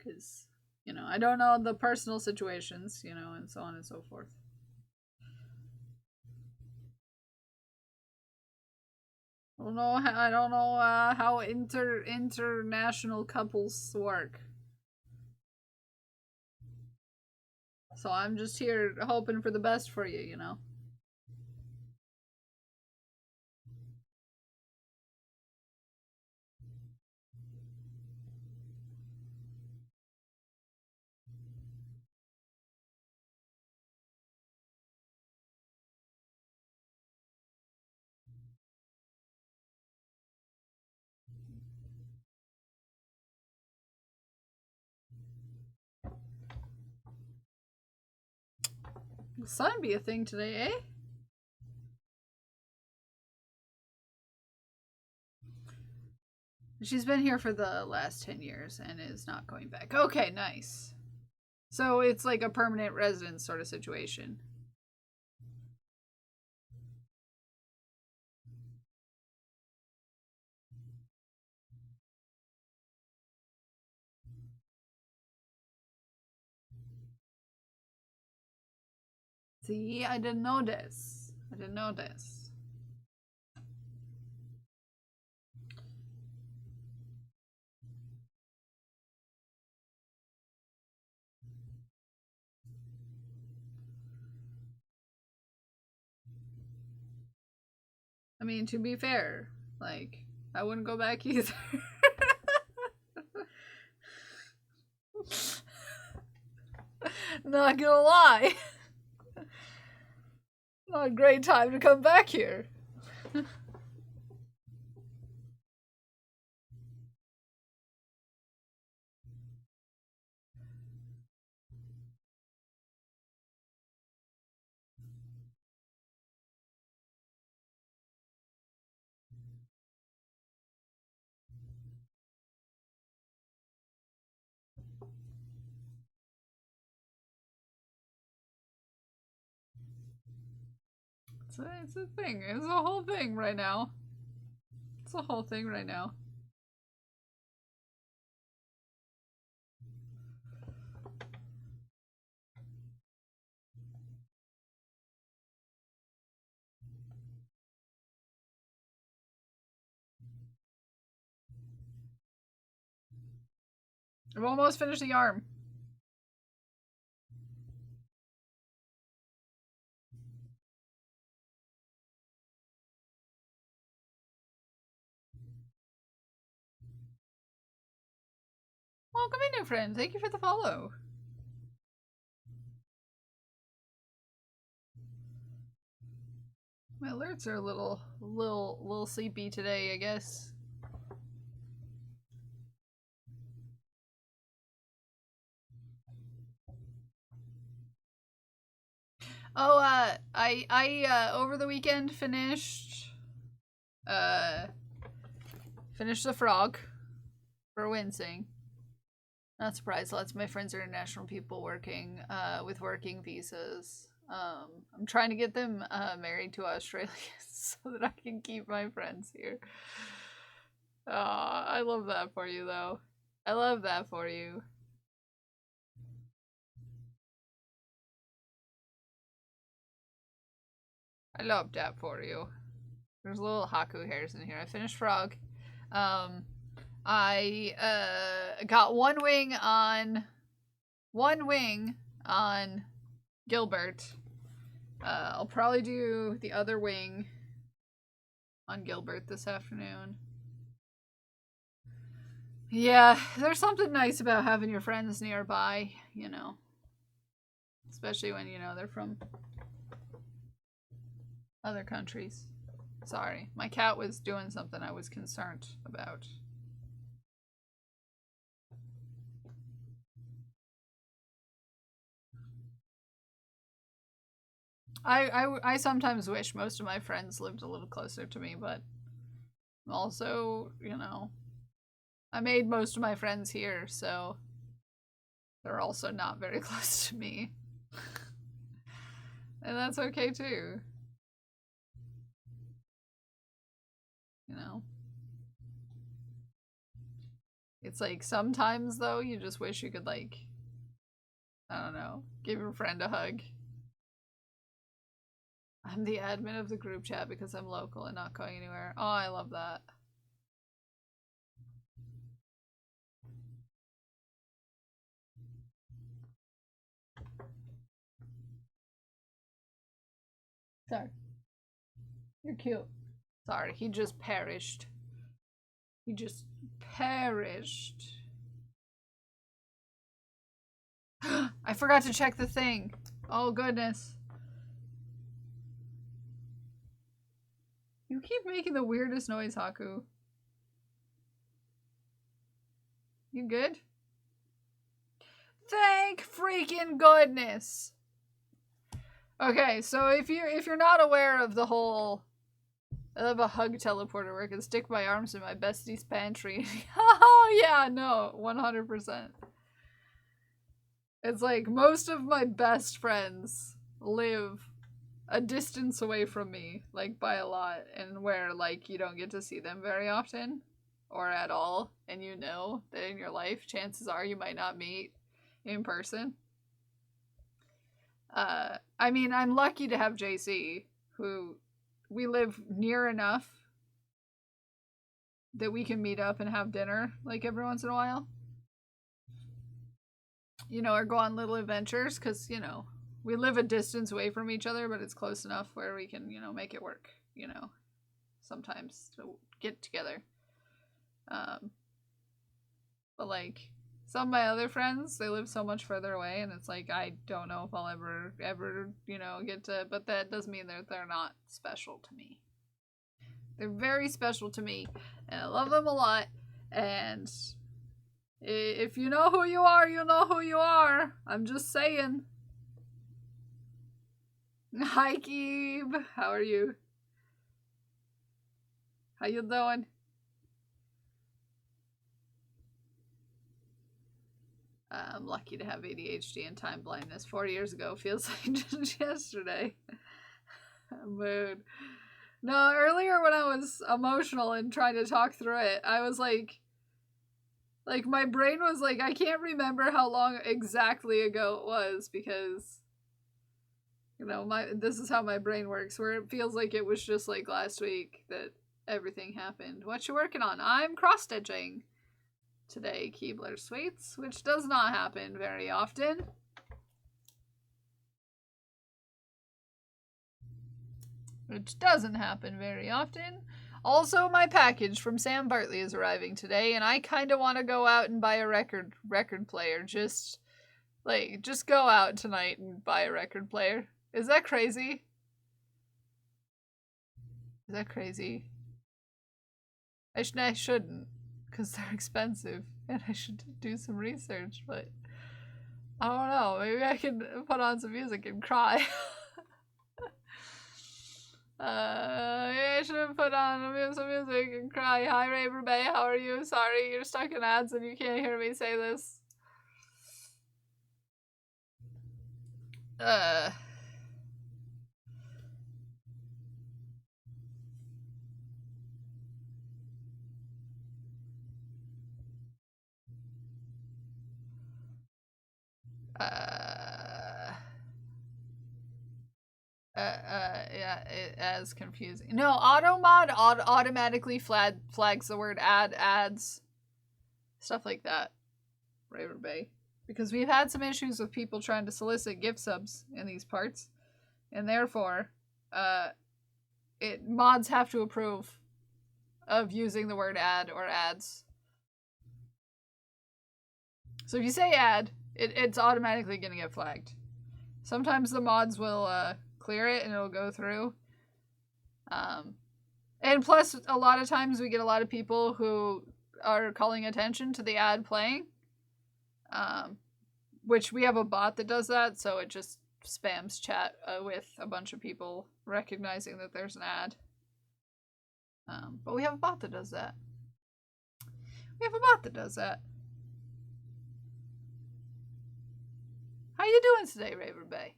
Cause, you know, I don't know the personal situations, you know, and so on and so forth. I don't know how international couples work. So I'm just here hoping for the best for you, you know. The sun be a thing today, eh? She's been here for the last 10 years and is not going back. Okay, nice. So it's like a permanent residence sort of situation. See, I didn't know this. I didn't know this. I mean, to be fair, like, I wouldn't go back either. Not gonna lie. Not a great time to come back here. It's a thing. It's a whole thing right now. It's a whole thing right now. I've almost finished the arm. Welcome in, new friend. Thank you for the follow. My alerts are a little sleepy today, I guess. Oh, I over the weekend finished the frog for Wincing. Not surprised, lots of my friends are international people working with working visas. I'm trying to get them married to Australians so that I can keep my friends here. I love that for you, though. I love that for you. I love that for you. There's little Haku hairs in here. I finished frog. I got one wing on Gilbert. I'll probably do the other wing on Gilbert this afternoon. Yeah, there's something nice about having your friends nearby, you know. Especially when, you know, they're from other countries. Sorry, my cat was doing something I was concerned about. I sometimes wish most of my friends lived a little closer to me, but also, you know, I made most of my friends here, so they're also not very close to me. And that's okay too. You know? It's like sometimes though, you just wish you could like, I don't know, give your friend a hug. I'm the admin of the group chat because I'm local and not going anywhere. Oh, I love that. Sorry. You're cute. Sorry, he just perished. He just perished. I forgot to check the thing. Oh, goodness. You keep making the weirdest noise, Haku. You good? Thank freaking goodness. Okay, so if you're not aware of the whole, I love a hug teleporter where I can stick my arms in my bestie's pantry. Oh yeah, no, 100%. It's like most of my best friends live a distance away from me, like by a lot, and where like you don't get to see them very often or at all, and you know that in your life chances are you might not meet in person. I mean, I'm lucky to have JC, who we live near enough that we can meet up and have dinner like every once in a while. You know, or go on little adventures because, you know, we live a distance away from each other, but it's close enough where we can, you know, make it work, you know, sometimes to get together. But like some of my other friends, they live so much further away, and it's like I don't know if I'll ever, you know, get to. But that doesn't mean that they're not special to me. They're very special to me, and I love them a lot. And if you know who you are, you know who you are. I'm just saying. Hi, Keeb. How are you? How you doing? I'm lucky to have ADHD and time blindness. 4 years ago feels like just yesterday. Mood. No, earlier when I was emotional and trying to talk through it, I was like my brain was like, I can't remember how long exactly ago it was because, you know, this is how my brain works, where it feels like it was just like last week that everything happened. What you working on? I'm cross stitching today, Keebler Sweets, which does not happen very often. Which doesn't happen very often. Also, my package from Sam Bartley is arriving today, and I kind of want to go out and buy a record player. Just go out tonight and buy a record player. Is that crazy? Is that crazy? I shouldn't, because they're expensive, and I should do some research, but I don't know. Maybe I can put on some music and cry. I should have put on some music and cry. Hi, Raver Bay. How are you? Sorry, you're stuck in ads and you can't hear me say this. Uh. Yeah, as confusing. No, AutoMod automatically flags the word ads, stuff like that. Raver Bay. Because we've had some issues with people trying to solicit gift subs in these parts, and therefore, mods have to approve of using the word ad or ads. So if you say ad, it's automatically going to get flagged. Sometimes the mods will clear it and it'll go through. And plus, a lot of times we get a lot of people who are calling attention to the ad playing. Which we have a bot that does that, so it just spams chat with a bunch of people recognizing that there's an ad. But we have a bot that does that. How you doing today, Raver Bay?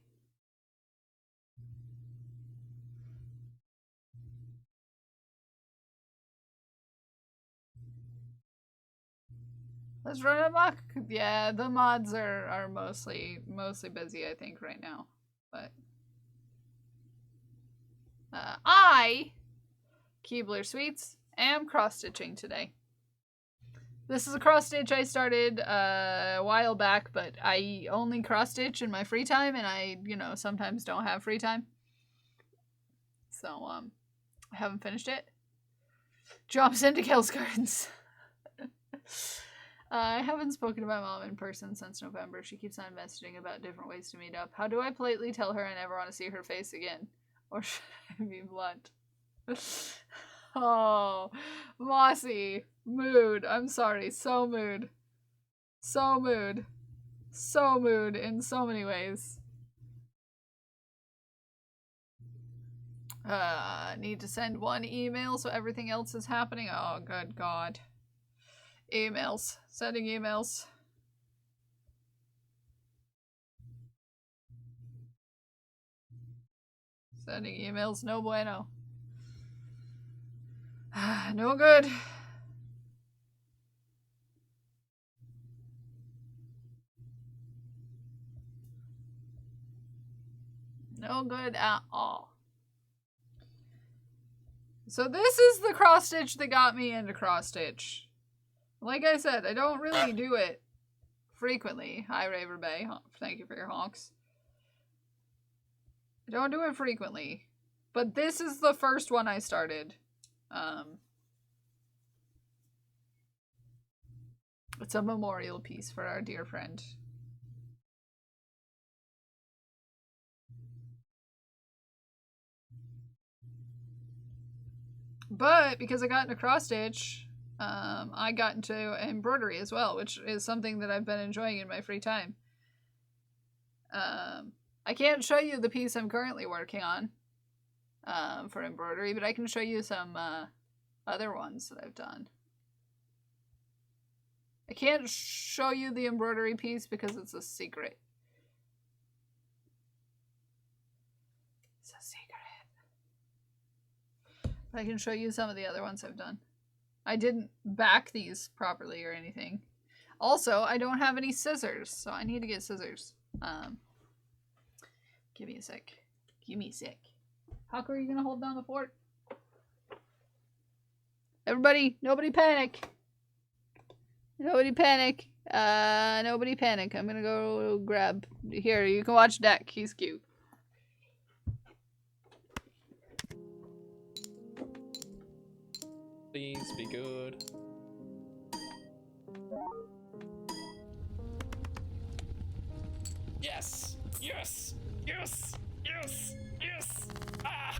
Let's run amok. Yeah, the mods are mostly busy, I think, right now. But I, Keebler Sweets, am cross stitching today. This is a cross stitch I started a while back, but I only cross stitch in my free time, and I, you know, sometimes don't have free time. So I haven't finished it. Jumps into Kills Gardens. I haven't spoken to my mom in person since November. She keeps on messaging about different ways to meet up. How do I politely tell her I never want to see her face again? Or should I be blunt? Oh, Mossy. Mood. I'm sorry. So mood. So mood. So mood in so many ways. Need to send one email so everything else is happening. Oh, good God. Emails. Sending emails. Sending emails. No bueno. No good. No good at all. So this is the cross stitch that got me into cross stitch. Like I said, I don't really do it frequently. Hi, Raver Bay. Thank you for your honks. I don't do it frequently. But this is the first one I started. It's a memorial piece for our dear friend. But because I got into cross stitch, I got into embroidery as well, which is something that I've been enjoying in my free time. I can't show you the piece I'm currently working on for embroidery, but I can show you some other ones that I've done. I can't show you the embroidery piece because it's a secret. It's a secret. But I can show you some of the other ones I've done. I didn't back these properly or anything. Also, I don't have any scissors, so I need to get scissors. Give me a sec. Give me a sec. How are you gonna hold down the fort? Everybody, nobody panic. Nobody panic. Nobody panic. I'm gonna go grab. Here, you can watch Deck. He's cute. Please be good. Yes! Yes! Yes! Yes! Yes! Ah!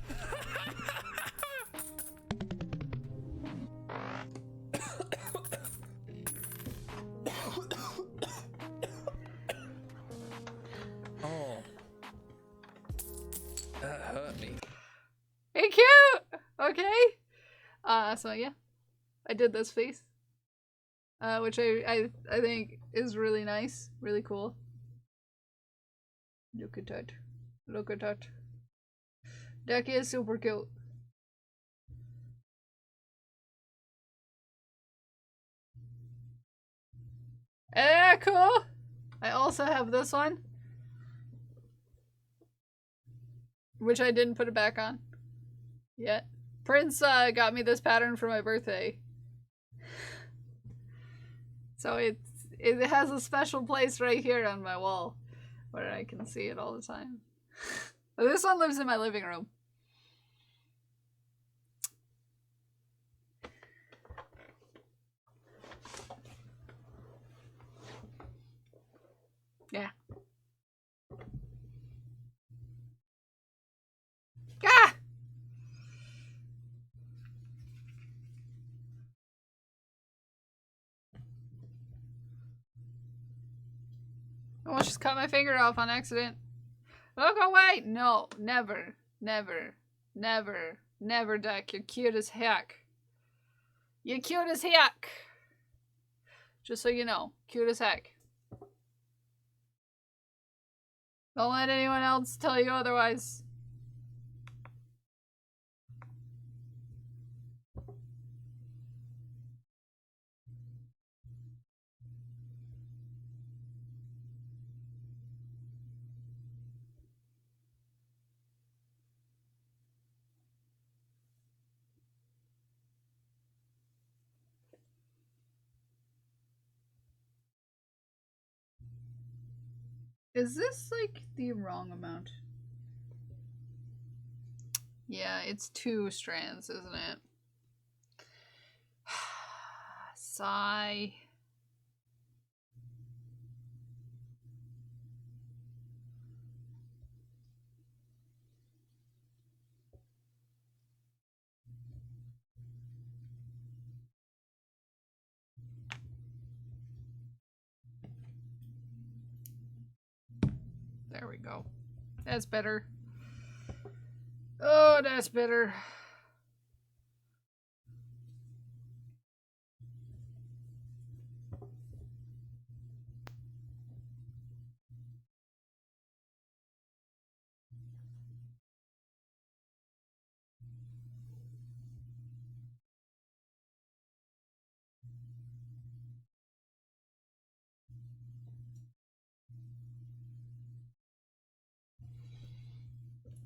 Oh. That hurt me. Hey, cute! Okay. So yeah. I did this piece. Which I think is really nice. Really cool. Look at that. Look at that. Deck is super cute. Cool! I also have this one. Which I didn't put it back on yet. Prince got me this pattern for my birthday. So it has a special place right here on my wall where I can see it all the time. But this one lives in my living room. Yeah. Ah! I almost just cut my finger off on accident. Look away! No, never, never, never, never, Deck. You're cute as heck. You're cute as heck. Just so you know, cute as heck. Don't let anyone else tell you otherwise. Is this like the wrong amount? Yeah, it's 2 strands, isn't it? Sigh. There we go. That's better. Oh, that's bitter.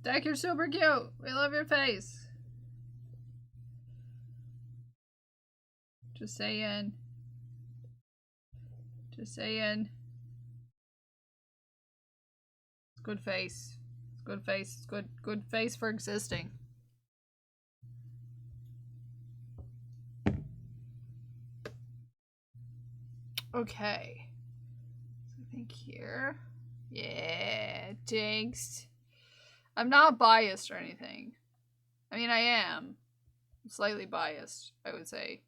Deck, you're super cute. We love your face. Just saying. Just saying. It's good face. It's good face. It's good face for existing. Okay. So I think here. Yeah, jinxed. I'm not biased or anything. I mean, I am. I'm slightly biased, I would say.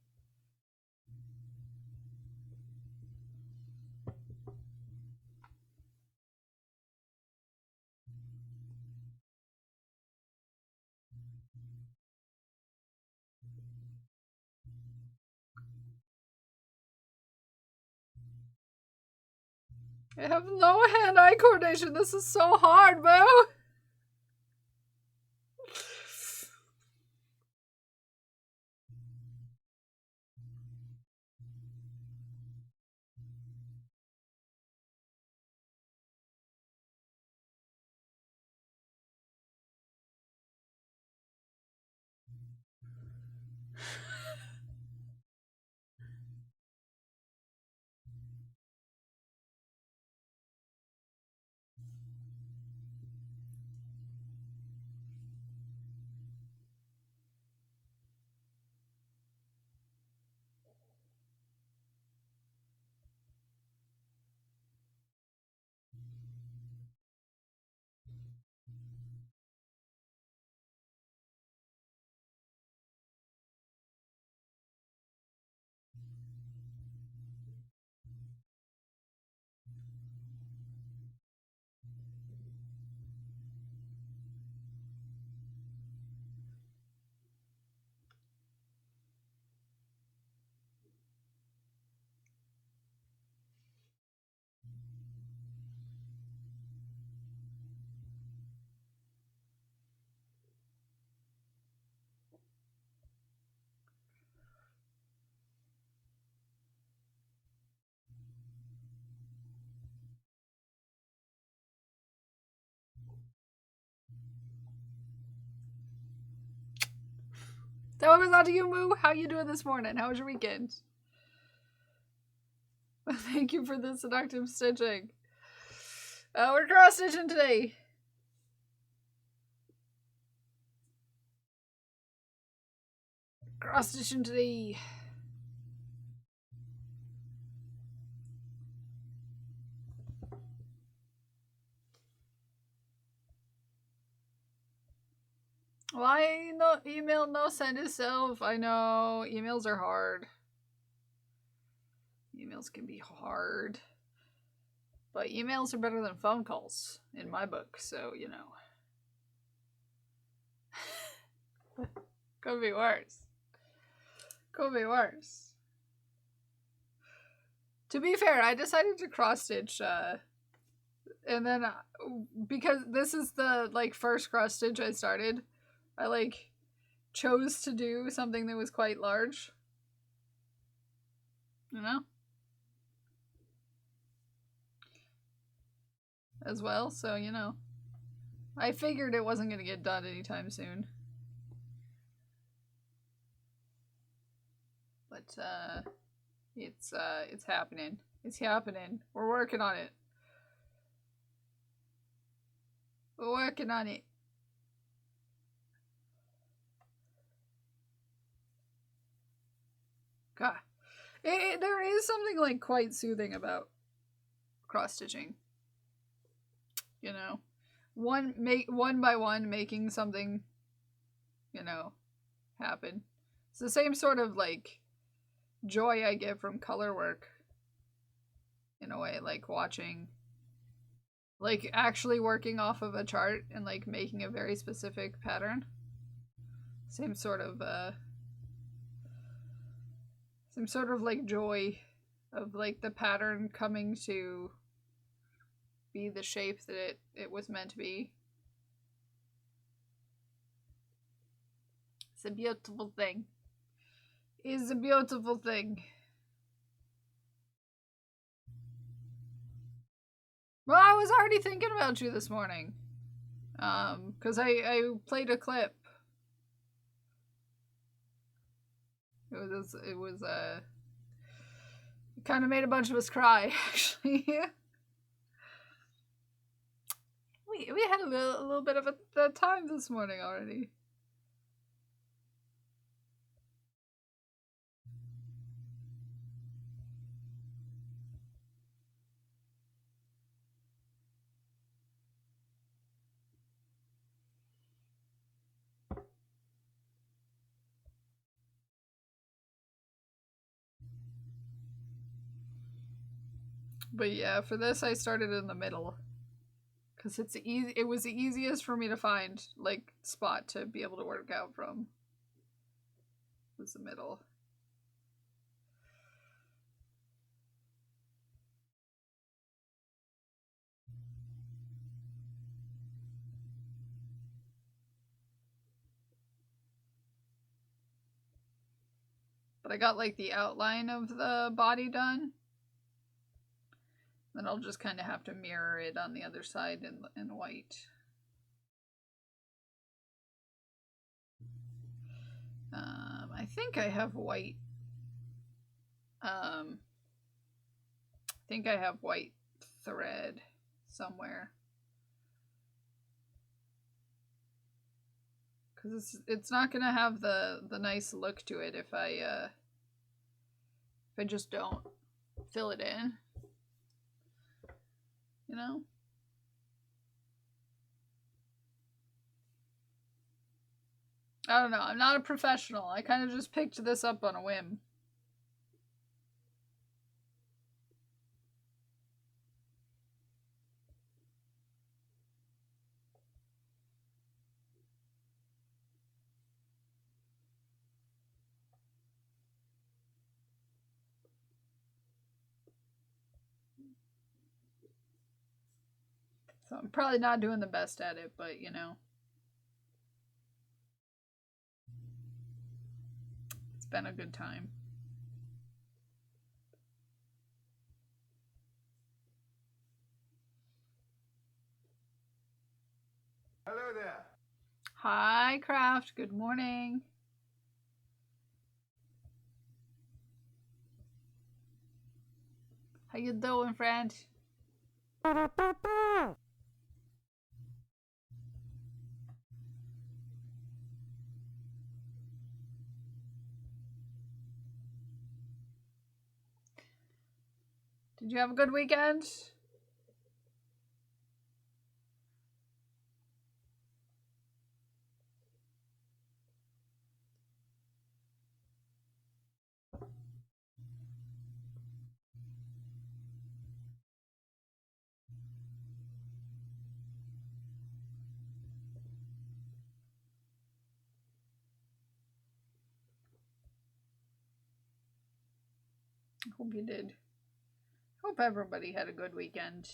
I have no hand-eye coordination. This is so hard, bro. That was on to you, Moo. How you doing this morning? How was your weekend? Thank you for the seductive stitching. We're cross-stitching today. Cross-stitching today. Why no email, no send itself? I know, emails are hard. Emails can be hard. But emails are better than phone calls, in my book, so, you know. Could be worse. Could be worse. To be fair, I decided to cross-stitch, and then, because this is the, like, first cross-stitch I started, I, like, chose to do something that was quite large. You know? As well, so, you know. I figured it wasn't gonna get done anytime soon. But, it's happening. It's happening. We're working on it. We're working on it. God. There is something, like, quite soothing about cross-stitching. You know? One by one making something, you know, happen. It's the same sort of, like, joy I get from color work. In a way, like watching Like, actually working off of a chart and, like, making a very specific pattern. Same sort of, like, joy of, like, the pattern coming to be the shape that it was meant to be. It's a beautiful thing. It's a beautiful thing. Well, I was already thinking about you this morning. Because I played a clip. It kind of made a bunch of us cry, actually. we had a little bit of a time this morning already. But yeah, for this I started in the middle. Because it was the easiest for me to find, like, spot to be able to work out from. Was the middle. But I got, like, the outline of the body done. Then I'll just kind of have to mirror it on the other side in white. I think I have white. I think I have white thread somewhere. Because it's not gonna have the nice look to it if I just don't fill it in. You know? I don't know. I'm not a professional. I kind of just picked this up on a whim. So I'm probably not doing the best at it, but you know. It's been a good time. Hello there. Hi, Craft. Good morning. How you doing, friend? Did you have a good weekend? I hope you did. Hope everybody had a good weekend.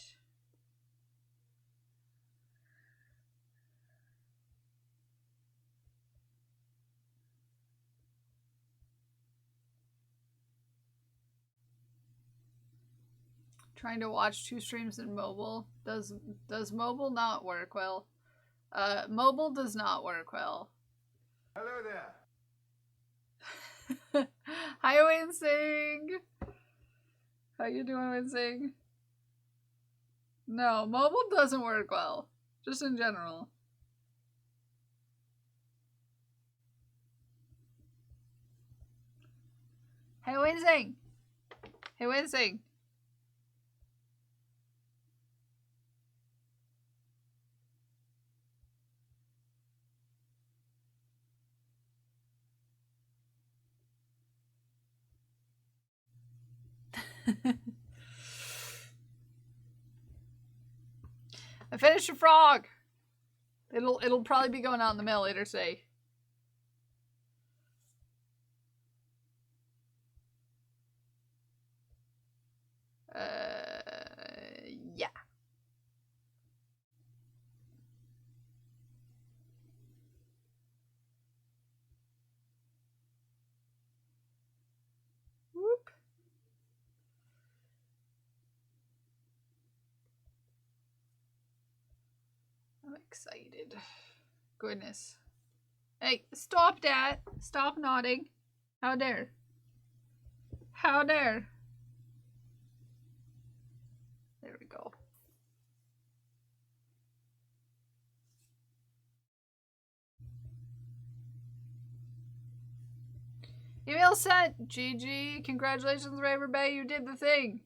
Trying to watch 2 streams in mobile. Does mobile not work well? Mobile does not work well. Hello there. Hi, Winsing. How you doing, Winsing? No, mobile doesn't work well. Just in general. Hey, Winsing. Hey, Winsing. I finished a frog. It'll probably be going out in the mail later today. Yeah. Whoop. I'm excited. Goodness. Hey, stop that. Stop nodding. How dare. How dare. There we go. Email sent. GG. Congratulations, Raver Bay. You did the thing.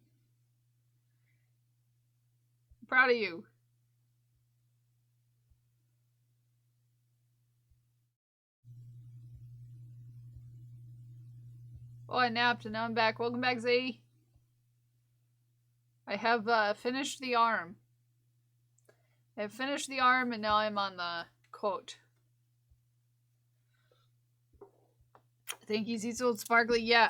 I'm proud of you. Oh, I napped and now I'm back. Welcome back, Z. I have finished the arm. I have finished the arm and now I'm on the quote. I think he's old sparkly. Yeah,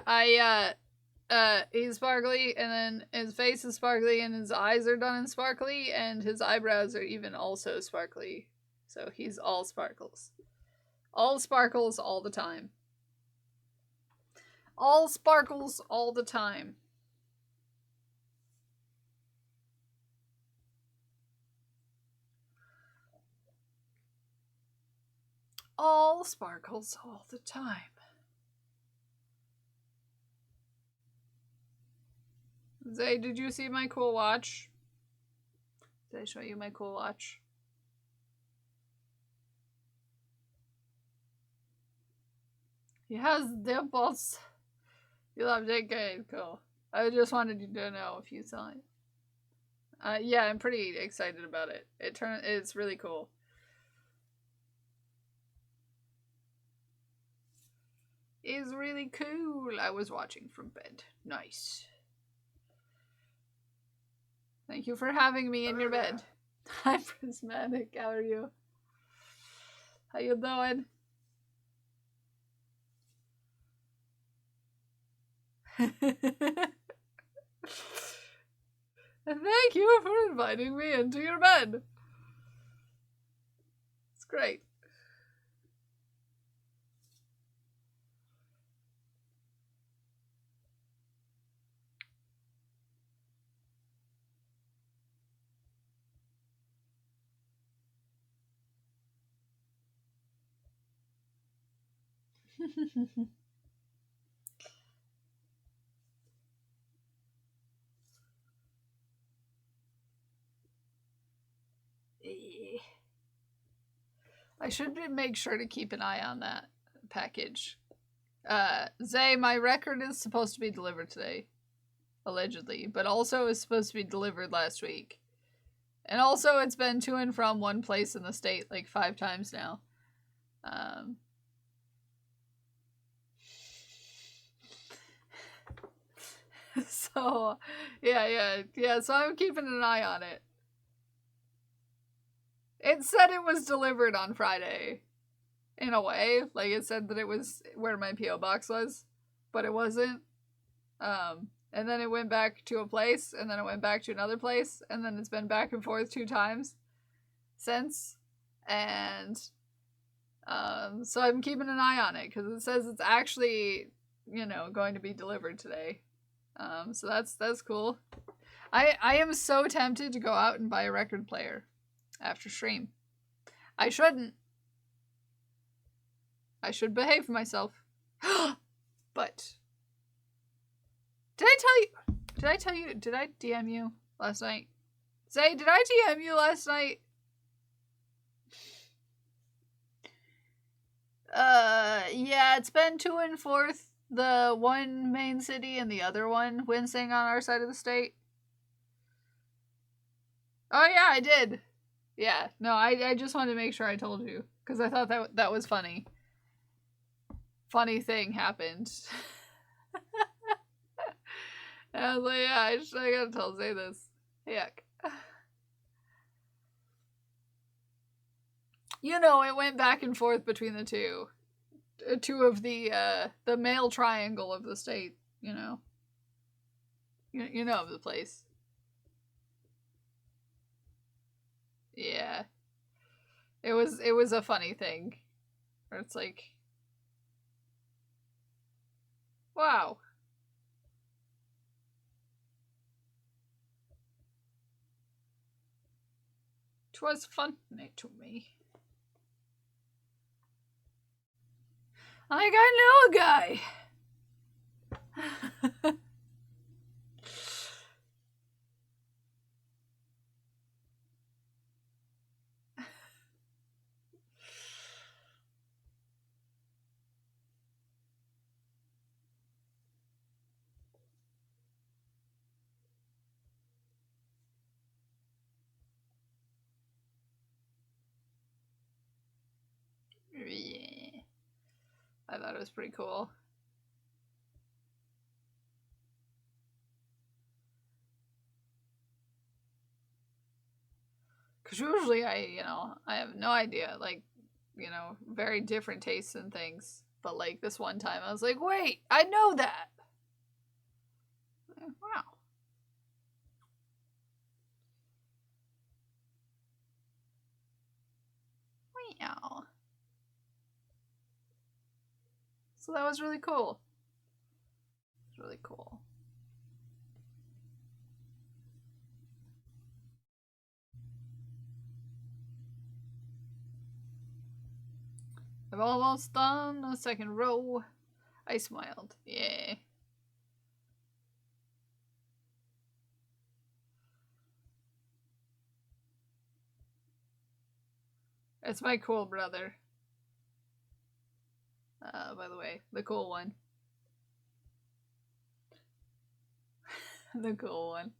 he's sparkly and then his face is sparkly and his eyes are done in sparkly and his eyebrows are even also sparkly. So he's all sparkles. All sparkles all the time. All sparkles all the time. All sparkles all the time. Zay, did you see my cool watch? Did I show you my cool watch? He has dimples. You loved it? Good, cool. I just wanted you to know if you saw it. Yeah, I'm pretty excited about it. It's really cool. It's really cool. I was watching from bed. Nice. Thank you for having me in your bed. Hi, Prismatic. How are you? How you doing? And thank you for inviting me into your bed. It's great. I should make sure to keep an eye on that package. Zay, my record is supposed to be delivered today. Allegedly. But also is supposed to be delivered last week. And also it's been to and from one place in the state like 5 times now. So, yeah, so I'm keeping an eye on it. It said it was delivered on Friday. In a way. Like, it said that it was where my P.O. box was. But it wasn't. And then it went back to a place, and then it went back to another place, and then it's been back and forth 2 times since. And, so I'm keeping an eye on it, because it says it's actually, you know, going to be delivered today. So that's cool. I am so tempted to go out and buy a record player after stream. I shouldn't. I should behave myself. But did I DM you last night? Zay, did I DM you last night? Yeah, it's been 2 and 4th. The one main city and the other one wincing on our side of the state. Oh yeah, I did. Yeah, no, I just wanted to make sure I told you, because I thought that was funny. Funny thing happened. And I was like, yeah, I gotta tell Zay this. Yuck. You know, it went back and forth between the two. Two of the male triangle of the state, you know. You know of the place. Yeah. It was a funny thing. Where it's like, wow. 'Twas funny to me. Like, I know a guy. Yeah. I thought it was pretty cool. Because usually I have no idea. Like, very different tastes and things. But, like, this one time I was like, wait, I know that. Wow. Wow. So that was really cool. It's really cool. I've almost done the second row. I smiled. Yeah. It's my cool brother. By the way, the cool one. The cool one.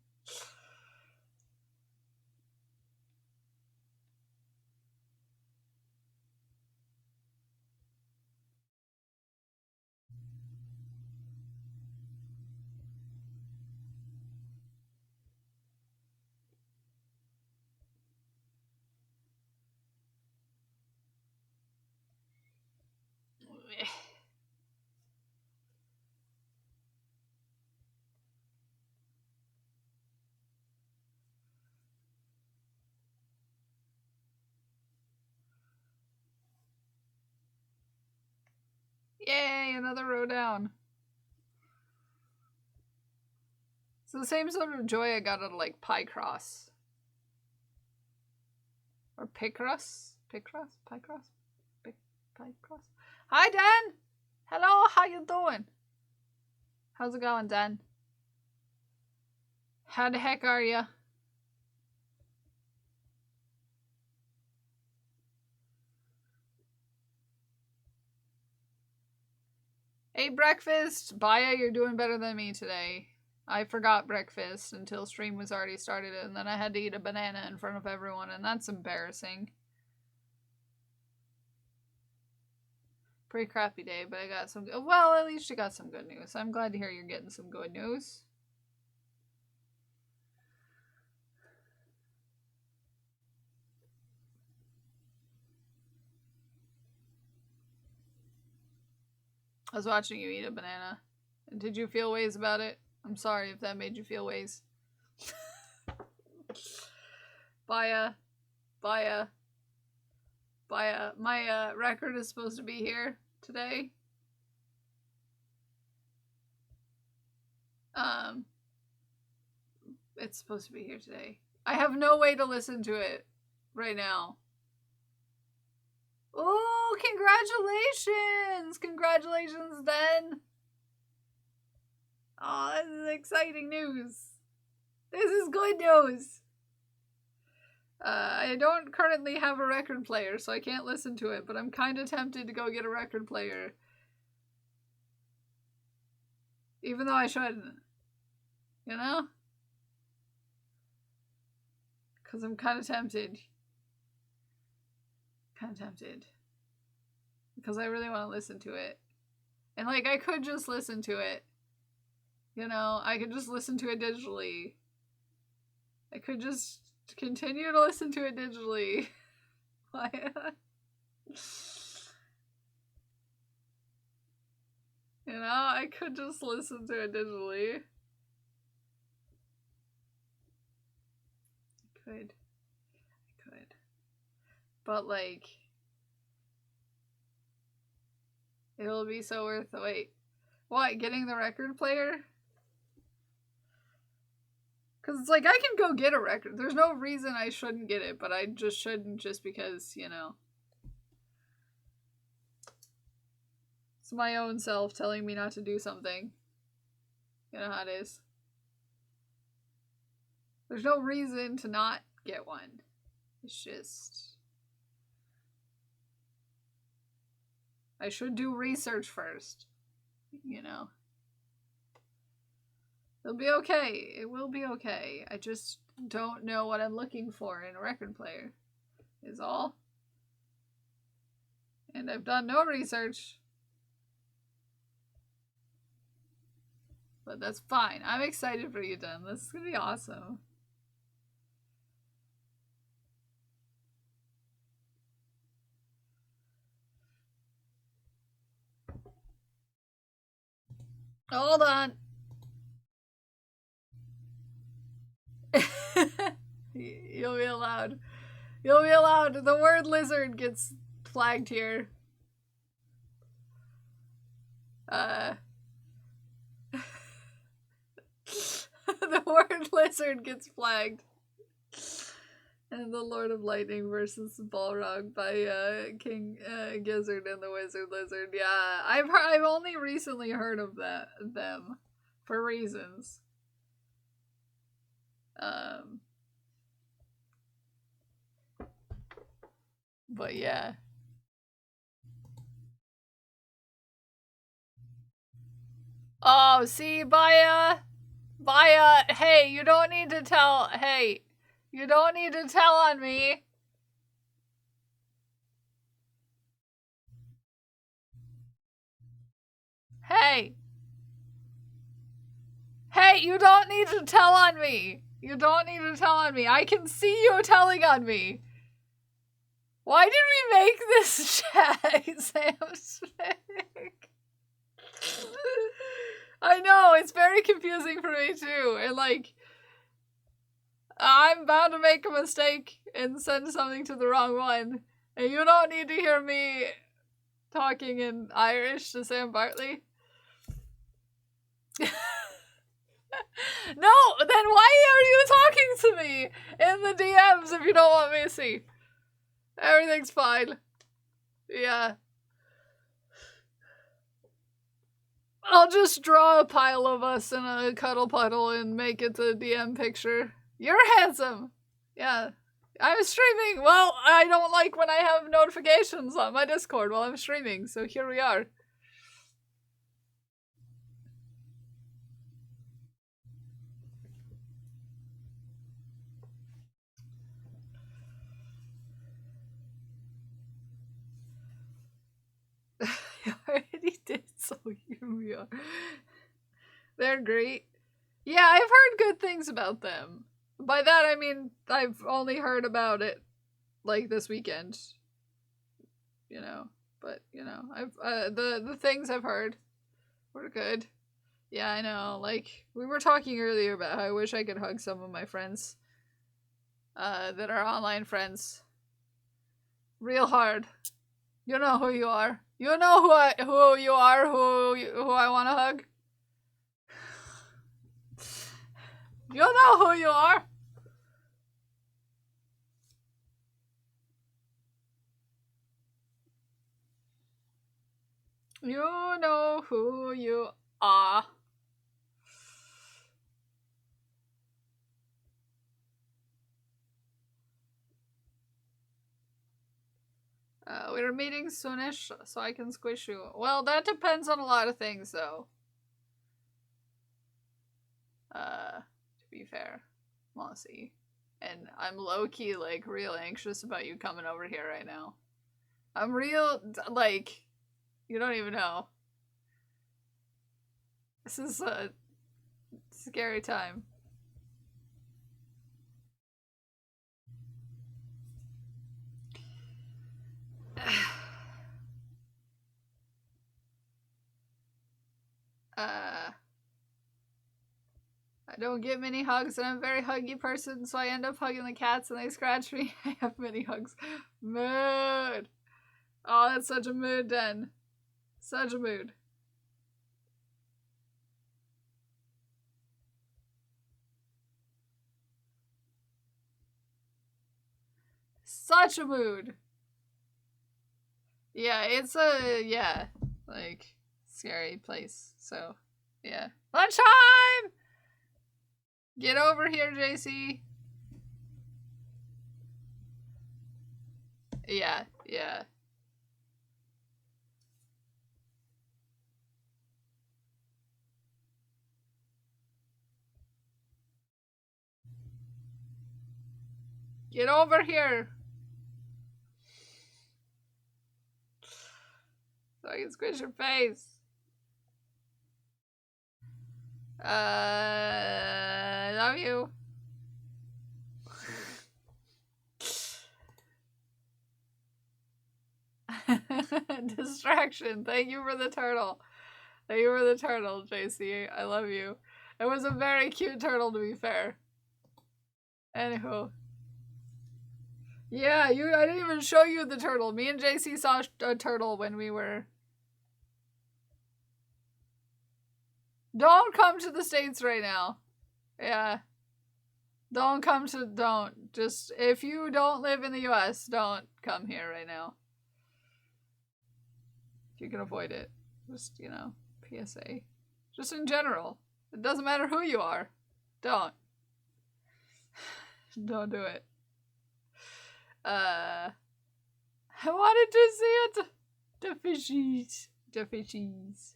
Yay, another row down. It's the same sort of joy I got out of, like, Picross. Or Picross? Picross? Picross? Picross? Hi, Dan! Hello, how you doing? How's it going, Dan? How the heck are ya? Hey, breakfast! Baya, you're doing better than me today. I forgot breakfast until stream was already started, and then I had to eat a banana in front of everyone, and that's embarrassing. Pretty crappy day, but I got some... Well, at least you got some good news. I'm glad to hear you're getting some good news. I was watching you eat a banana. Did you feel ways about it? I'm sorry if that made you feel ways. Baya. My record is supposed to be here today. It's supposed to be here today. I have no way to listen to it right now. Oh, congratulations! Congratulations, then. Oh, this is exciting news. This is good news. I don't currently have a record player, so I can't listen to it, but I'm kind of tempted to go get a record player. Even though I shouldn't. You know? Because I'm kind of tempted. Because I really want to listen to it. And, like, I could just listen to it. You know, I could just listen to it digitally. I could just continue to listen to it digitally. You know, I could just listen to it digitally. I could. But, like, it'll be so worth the wait. What, getting the record player? Because it's like, I can go get a record. There's no reason I shouldn't get it, but I just shouldn't just because, you know. It's my own self telling me not to do something. You know how it is. There's no reason to not get one. It's just... I should do research first. You know. It'll be okay. It will be okay. I just don't know what I'm looking for in a record player. Is all. And I've done no research. But that's fine. I'm excited for you, Dan. This is gonna be awesome. Hold on. You'll be allowed. You'll be allowed. The word lizard gets flagged here. The word lizard gets flagged. And the Lord of Lightning versus Balrog by King Gizzard and the Wizard Lizard. Yeah, I've only recently heard of them for reasons. But yeah. Oh, see, Baya, hey, you don't need to tell, you don't need to tell on me. Hey, you don't need to tell on me. You don't need to tell on me. I can see you telling on me. Why did we make this chat, Sam Smith? I know, it's very confusing for me too. And like, I'm bound to make a mistake and send something to the wrong one. And you don't need to hear me talking in Irish to Sam Bartley. No, then why are you talking to me in the DMs if you don't want me to see? Everything's fine. Yeah. I'll just draw a pile of us in a cuddle puddle and make it the DM picture. You're handsome. Yeah. I'm streaming. Well, I don't like when I have notifications on my Discord while I'm streaming, so here we are. I already did, so here we are. They're great. Yeah, I've heard good things about them. By that I mean I've only heard about it like this weekend. You know, but you know, I've the things I've heard were good. Yeah, I know. Like we were talking earlier about how I wish I could hug some of my friends that are online friends. Real hard. You know who you are. You know who you are, who I want to hug. You know who you are. You know who you are. We're meeting soonish, so I can squish you. Well, that depends on a lot of things, though. To be fair. We'll see. And I'm low-key, like, real anxious about you coming over here right now. I'm real, like, you don't even know. This is a scary time. I don't get many hugs, and I'm a very huggy person, so I end up hugging the cats and they scratch me. I have many hugs. Mood! Oh, that's such a mood, Den. Such a mood. Such a mood. Yeah, it's a, yeah, like, scary place, so, yeah. Lunchtime! Get over here, JC. Yeah, yeah. Get over here. So I can squish your face. Love you. Distraction. Thank you for the turtle. Thank you for the turtle, JC. I love you. It was a very cute turtle, to be fair. Anywho. Yeah, I didn't even show you the turtle. Me and JC saw a turtle when we were... Don't come to the States right now. Yeah. Don't. Just, if you don't live in the US, don't come here right now. If you can avoid it. Just, you know, PSA. Just in general. It doesn't matter who you are. Don't. Don't do it. I wanted to see it. The fishies. The fishies.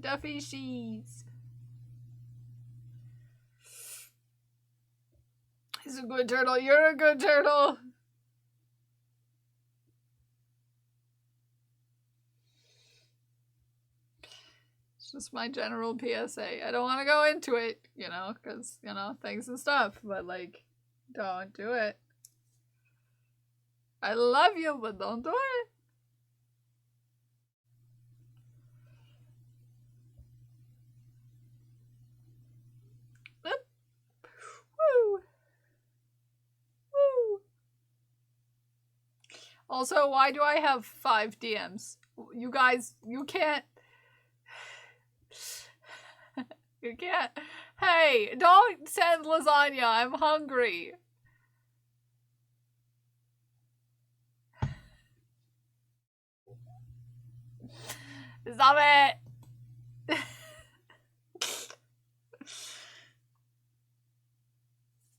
The fishies. He's a good turtle. You're a good turtle. It's just my general PSA. I don't want to go into it, you know, because, you know, things and stuff, but, like, don't do it. I love you, but don't do it. Woo! Woo! Also, why do I have 5 DMs? You guys, you can't... You can't... Hey, don't send lasagna. I'm hungry. Stop it!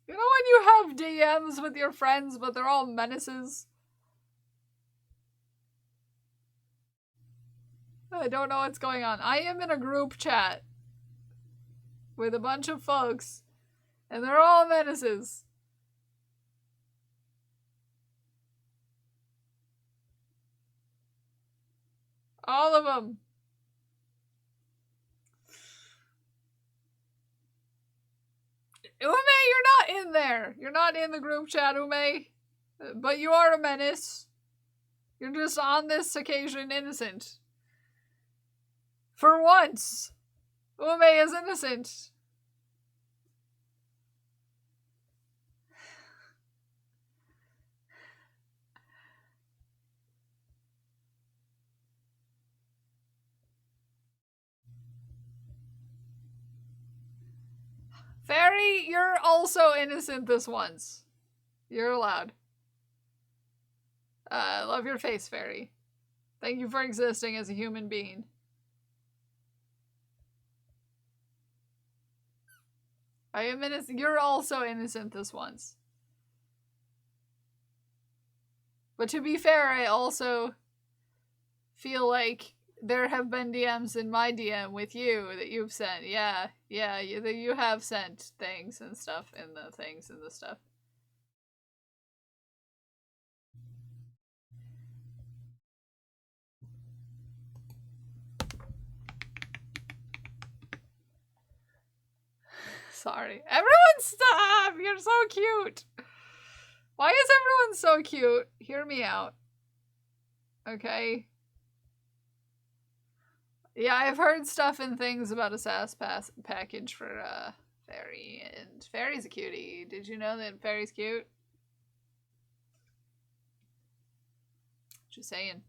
You know when you have DMs with your friends, but they're all menaces? I don't know what's going on. I am in a group chat with a bunch of folks, and they're all menaces. All of them. Ume, you're not in there. You're not in the group chat, Ume. But you are a menace. You're just on this occasion innocent. For once, Ume is innocent. Fairy, you're also innocent this once. You're allowed. Love your face, Fairy. Thank you for existing as a human being. I am innocent. You're also innocent this once. But to be fair, I also feel like there have been DMs in my DM with you that you've sent. Yeah, that you have sent things and stuff in the things and the stuff. Sorry. Everyone stop! You're so cute! Why is everyone so cute? Hear me out. Okay? Yeah, I've heard stuff and things about a SAS package for Fairy, and Fairy's a cutie. Did you know that Fairy's cute? Just saying.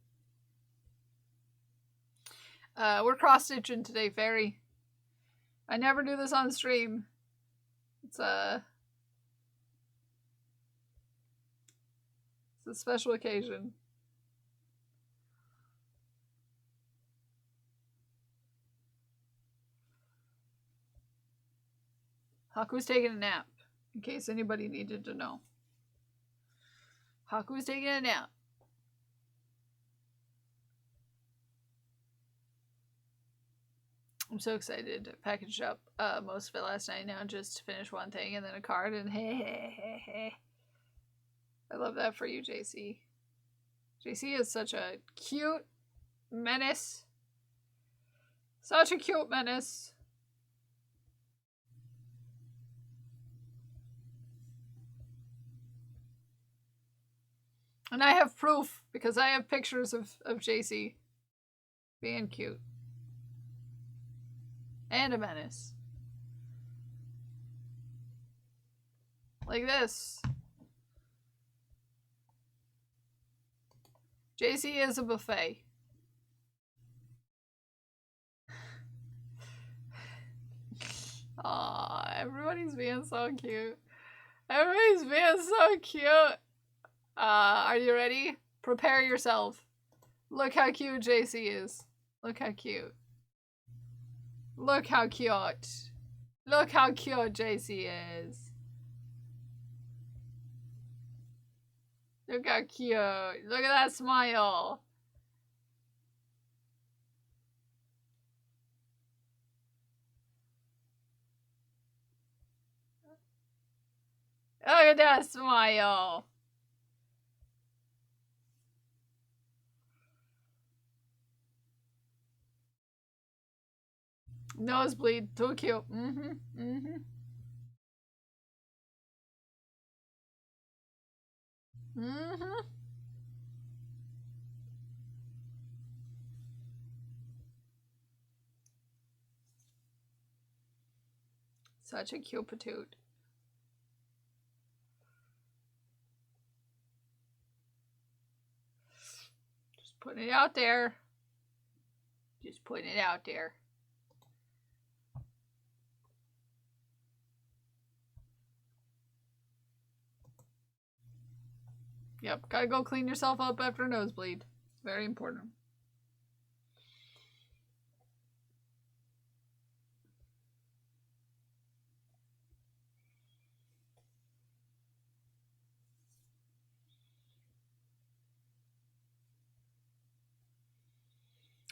We're cross-stitching today, Fairy. I never do this on stream. It's a special occasion. Haku's taking a nap, in case anybody needed to know. Haku's taking a nap. I'm so excited. I packaged up most of it last night now just to finish one thing and then a card and hey. I love that for you, JC. JC is such a cute menace. Such a cute menace. And I have proof because I have pictures of JC being cute. And a menace. Like this. JC is a buffet. Aw, everybody's being so cute. Everybody's being so cute. Are you ready? Prepare yourself. Look how cute JC is. Look how cute. Look how cute. Look how cute JC is. Look how cute. Look at that smile. Look at that smile. Nosebleed, too cute. Such a cute patoot. Just putting it out there. Just putting it out there. Yep, gotta go clean yourself up after a nosebleed. Very important.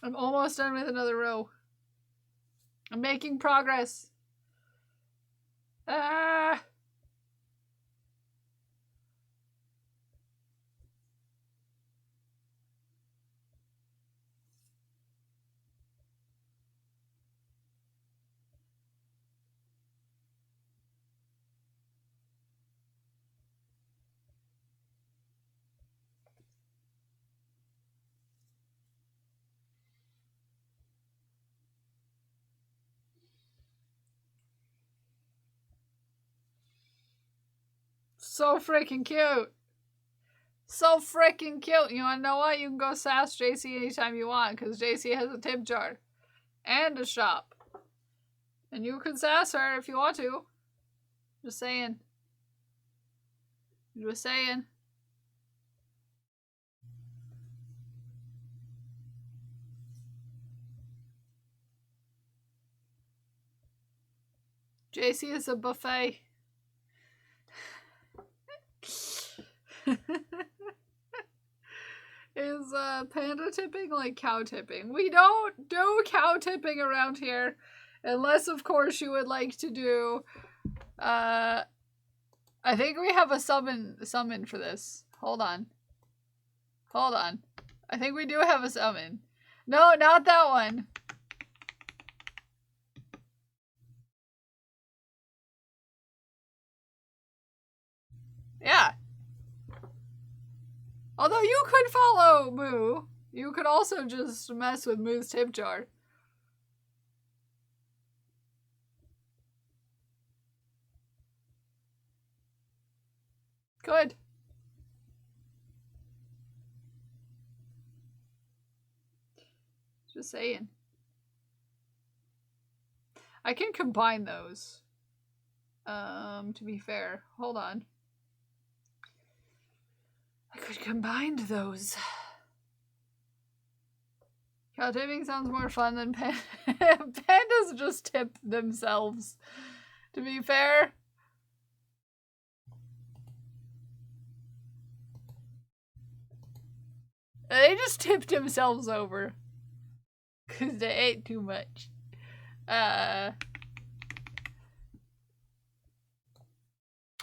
I'm almost done with another row. I'm making progress. Ah! So freaking cute. So freaking cute. You wanna know what? You can go sass JC anytime you want because JC has a tip jar and a shop. And you can sass her if you want to. Just saying. Just saying. JC is a buffet. Is panda tipping like cow tipping? We don't do cow tipping around here. Unless, of course, you would like to do... I think we have a summon for this. Hold on. Hold on. I think we do have a summon. No, not that one. Yeah. Although you could follow Moo. You could also just mess with Moo's tip jar. Good. Just saying. I can combine those. To be fair. Hold on. I could combine those. Cow tipping sounds more fun than pandas just tip themselves. To be fair. They just tipped themselves over. Because they ate too much.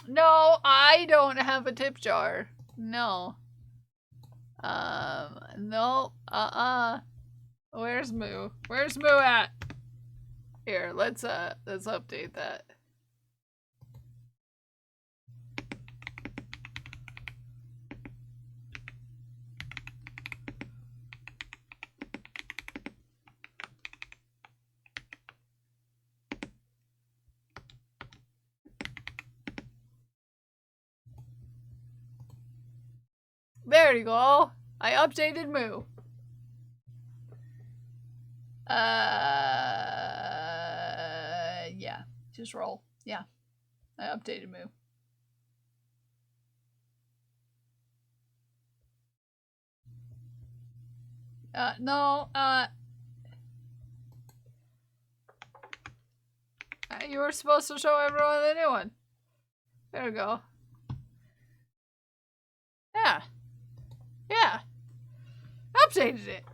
No, I don't have a tip jar. No. No. Where's Moo? Where's Moo at? Here, let's update that. There you go. I updated Moo. Yeah. Just roll. Yeah. I updated Moo. No, you were supposed to show everyone the new one. There we go. Yeah. Yeah. Updated it.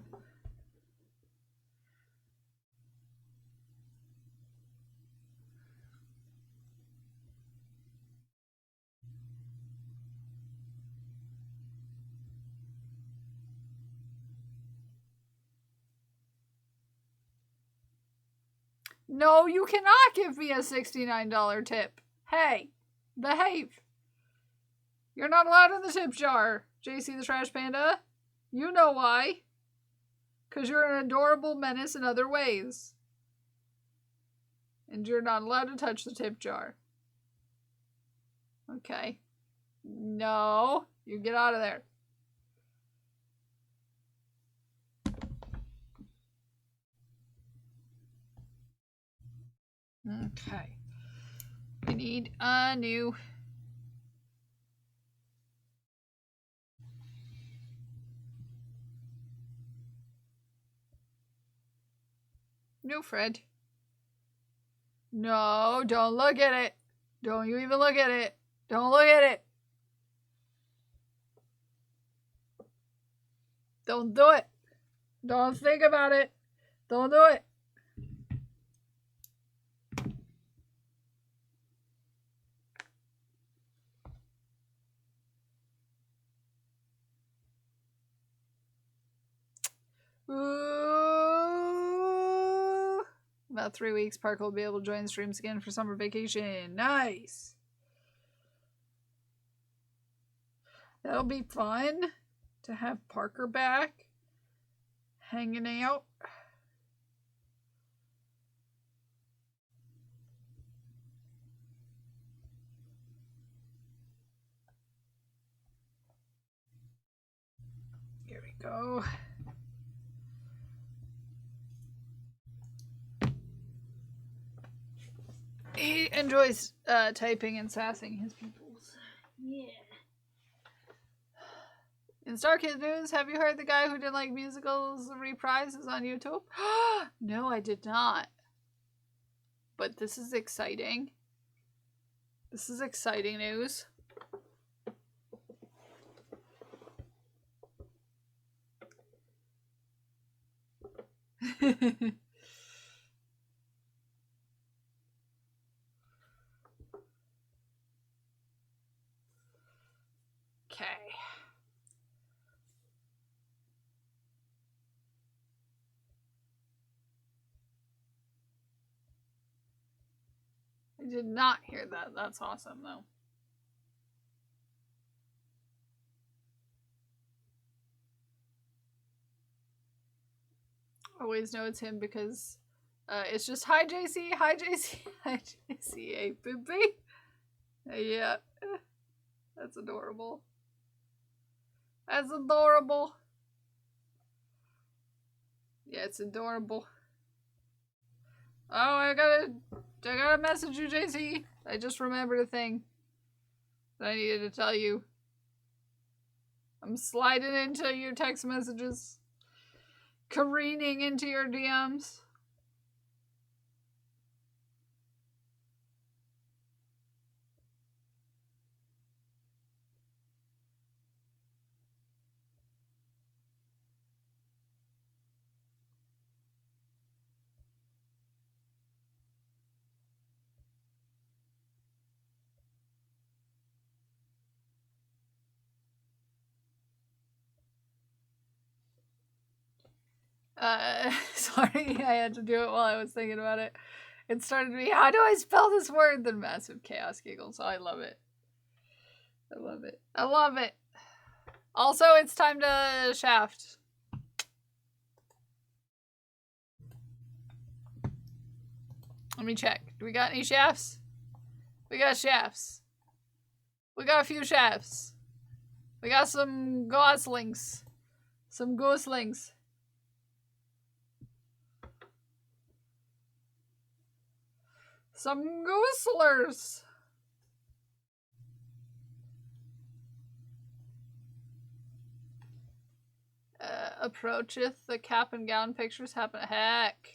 No, you cannot give me a $69 tip. Hey, behave. You're not allowed in the tip jar, JC the Trash Panda. You know why. Because you're an adorable menace in other ways. And you're not allowed to touch the tip jar. Okay. No, you get out of there. Okay. We need a new... No, Fred. No, don't look at it. Don't you even look at it. Don't look at it. Don't do it. Don't think about it. Don't do it. Ooh. About 3 weeks, Parker will be able to join the streams again for summer vacation. Nice. That'll be fun to have Parker back, hanging out. Here we go. He enjoys typing and sassing his pupils. Yeah. In Star Kids news, have you heard the guy who did like musicals reprises on YouTube? No, I did not. But this is exciting. This is exciting news. Okay. I did not hear that. That's awesome, though. Always know it's him because it's just hi JC, hi JC, hi JC, hey baby. Yeah. That's adorable. That's adorable. Yeah, it's adorable. Oh, I gotta message you, JC. I just remembered a thing that I needed to tell you. I'm sliding into your text messages. Careening into your DMs. Sorry, I had to do it while I was thinking about it. It started to be, how do I spell this word? Then massive chaos giggles. I love it. I love it. I love it. Also, it's time to shaft. Let me check. Do we got any shafts? We got shafts. We got a few shafts. We got some goslings. Some goslings. Some gooslers. Approacheth the cap and gown pictures happen. Heck.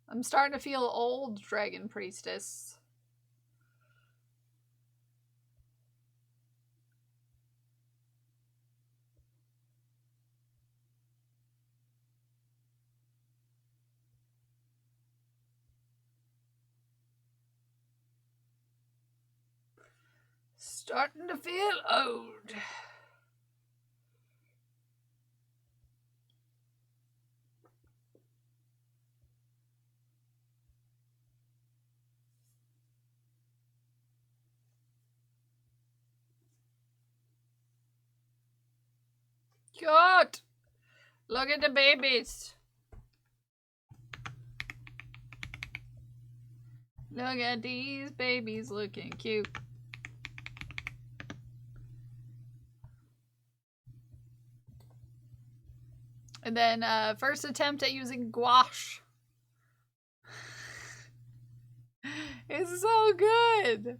I'm starting to feel old, Dragon Priestess. Starting to feel old. Cute! Look at the babies. Look at these babies looking cute. And then, first attempt at using gouache. It's so good!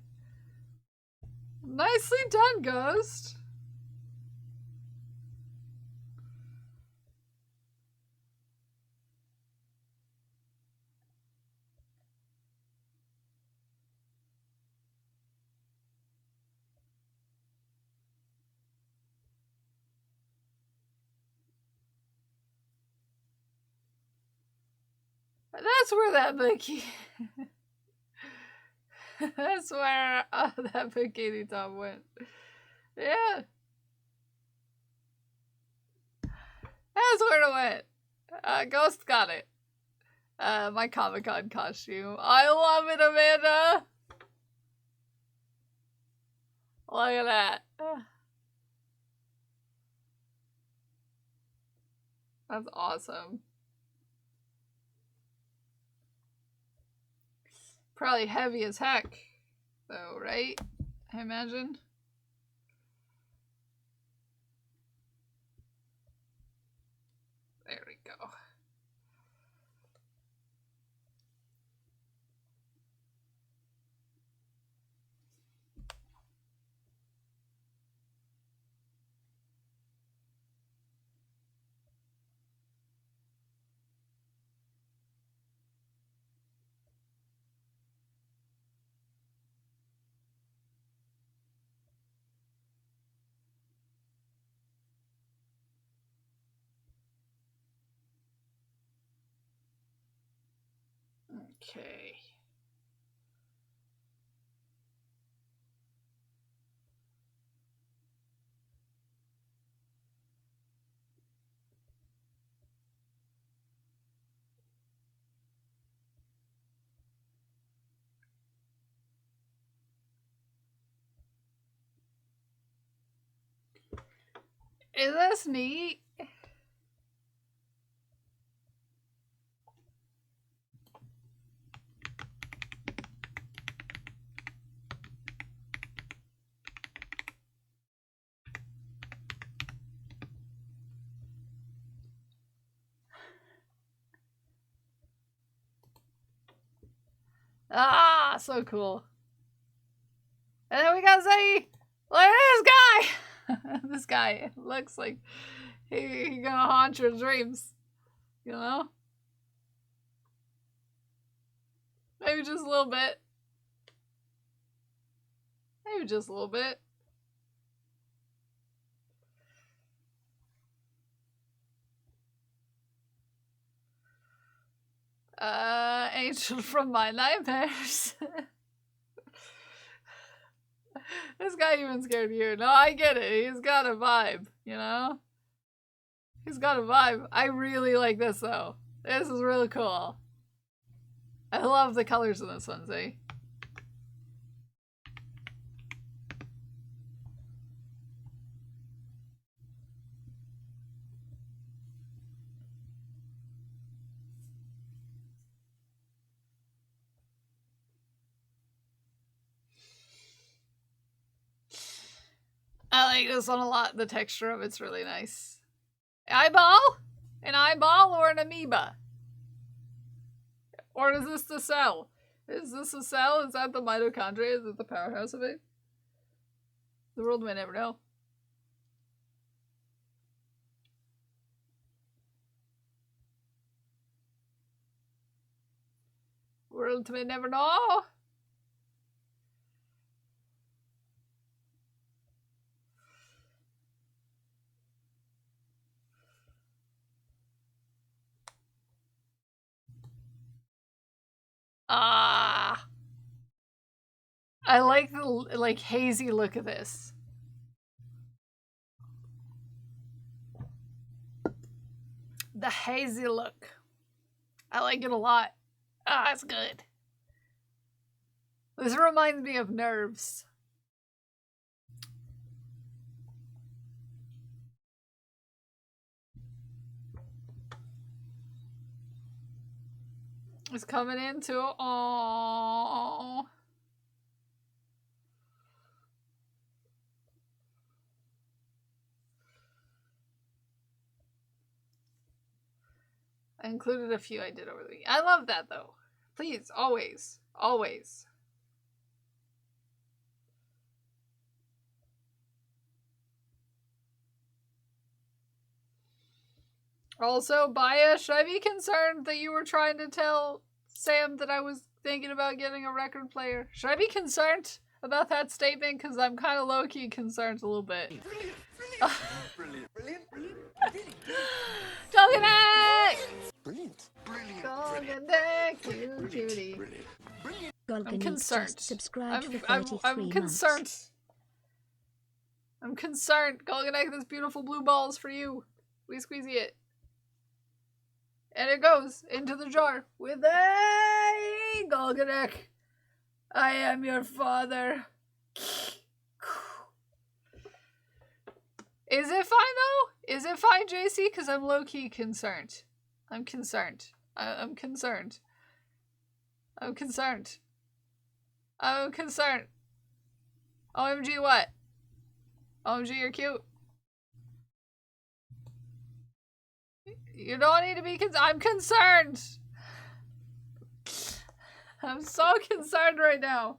Nicely done, Ghost! That's where that bikini... That's where that bikini top went. Yeah. That's where it went. Ghost got it. My Comic-Con costume. I love it, Amanda! Look at that. That's awesome. Probably heavy as heck, though, right? I imagine. There we go. Okay. Is this neat? Ah, so cool. And then we got Zay. Look at this guy. This guy looks like he gonna haunt your dreams. You know? Maybe just a little bit. Maybe just a little bit. Angel from my nightmares. This guy even scared you. No, I get it. He's got a vibe, you know? He's got a vibe. I really like this, though. This is really cool. I love the colors in this one, see? I like this one a lot. The texture of it's really nice. Eyeball? An eyeball or an amoeba? Or is this the cell? Is this a cell? Is that the mitochondria? Is it the powerhouse of it? The world may never know. World may never know. Ah, I like the hazy look of this. The hazy look. I like it a lot. Ah, it's good. This reminds me of Nerves. It's coming in too. Aww. I included a few I did over the week. I love that though. Please, always, always. Also, Baya, should I be concerned that you were trying to tell Sam that I was thinking about getting a record player? Should I be concerned about that statement? Because I'm kind of low-key concerned a little bit. Brilliant, brilliant, brilliant, brilliant, brilliant. Golganek! Brilliant, brilliant, Golganek, you cutie. brilliant, brilliant. I'm concerned. Subscribed for 33 I'm concerned. months. I'm concerned. Golganek, this beautiful blue ball is for you. We squeezy it. And it goes into the jar with a Golganek. I am your father. Is it fine though? Is it fine, JC? Because I'm low-key concerned. I'm concerned. I'm concerned. I'm concerned. I'm concerned. OMG what? OMG, you're cute. You don't need to be I'm concerned. I'm so concerned right now.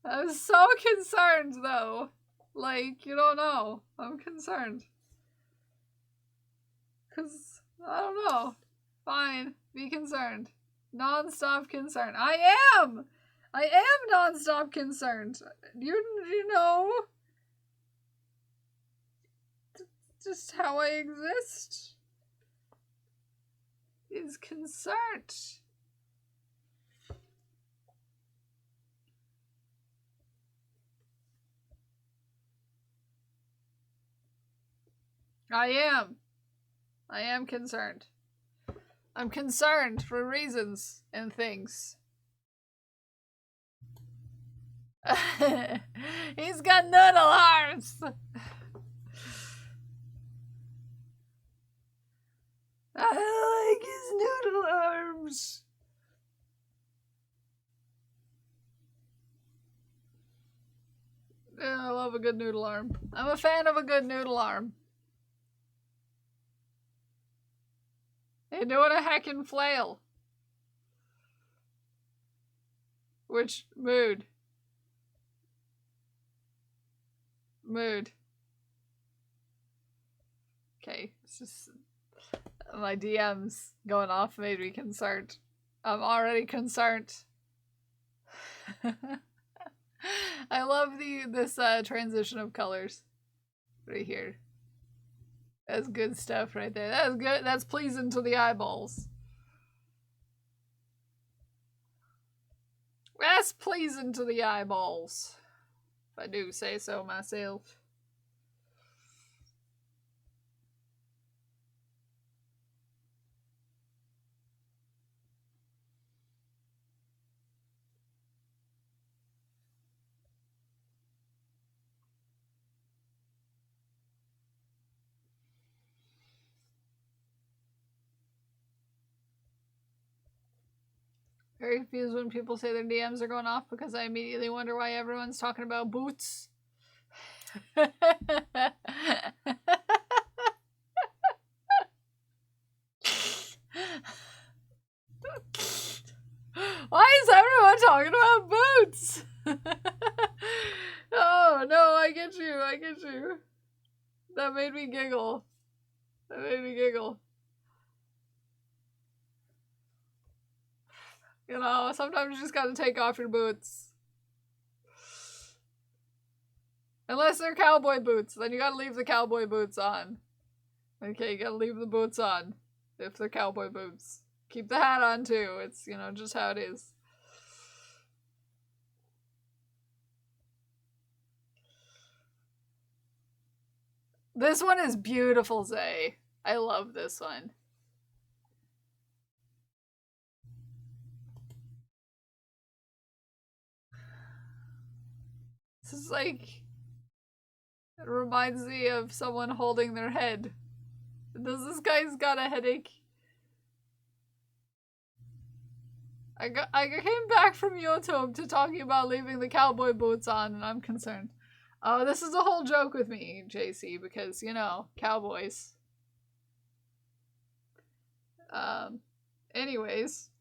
I'm so concerned though. Like, you don't know. I'm concerned. Cause, I don't know. Fine. Be concerned. Non-stop concerned. I am non-stop concerned. You know? Just how I exist is concerned. I am concerned. I'm concerned for reasons and things. He's got noodle arms! I like his noodle arms. Yeah, I love a good noodle arm. I'm a fan of a good noodle arm. They're doing a heckin' flail. Which mood? Mood. Okay, it's just my DMs going off made me concerned. I'm already concerned. I love this transition of colors right here. That's good stuff right there. That's good. That's pleasing to the eyeballs. That's pleasing to the eyeballs, if I do say so myself. Very confused when people say their DMs are going off because I immediately wonder why everyone's talking about boots. Why is everyone talking about boots? Oh, no, I get you. I get you. That made me giggle. That made me giggle. You know, sometimes you just gotta take off your boots. Unless they're cowboy boots, then you gotta leave the cowboy boots on. Okay, you gotta leave the boots on if they're cowboy boots. Keep the hat on too. It's, you know, just how it is. This one is beautiful, Zay. I love this one. This is like, it reminds me of someone holding their head. Does this guy's got a headache? I came back from YouTube to talking about leaving the cowboy boots on, and I'm concerned. Oh, this is a whole joke with me, JC, because, you know, cowboys. Anyways.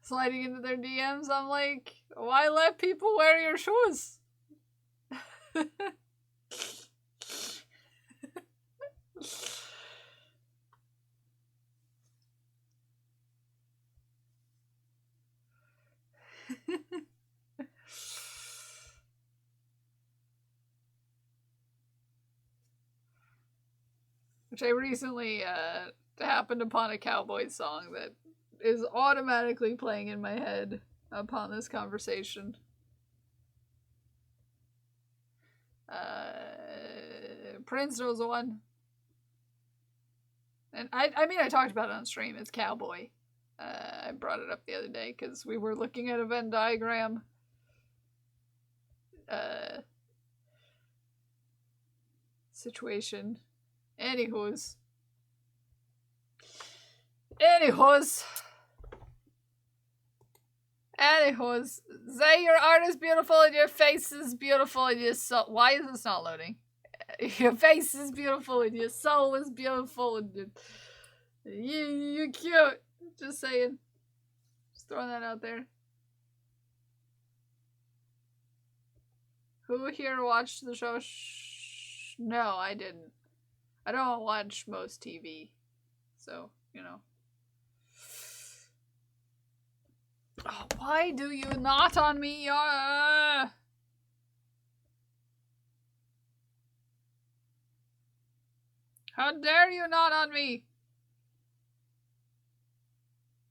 Sliding into their DMs, I'm like, why let people wear your shoes? Which I recently happened upon a cowboy song that is automatically playing in my head upon this conversation. Prince knows one. And I mean, I talked about it on stream. It's Cowboy. I brought it up the other day because we were looking at a Venn diagram. Situation. Anywho's. Zay, your art is beautiful and your face is beautiful and your soul. Why is this not loading? Your face is beautiful and your soul is beautiful and you're cute. Just saying. Just throwing that out there. Who here watched the show? No, I didn't. I don't watch most TV. So, you know. Oh, why do you not on me? How dare you not on me?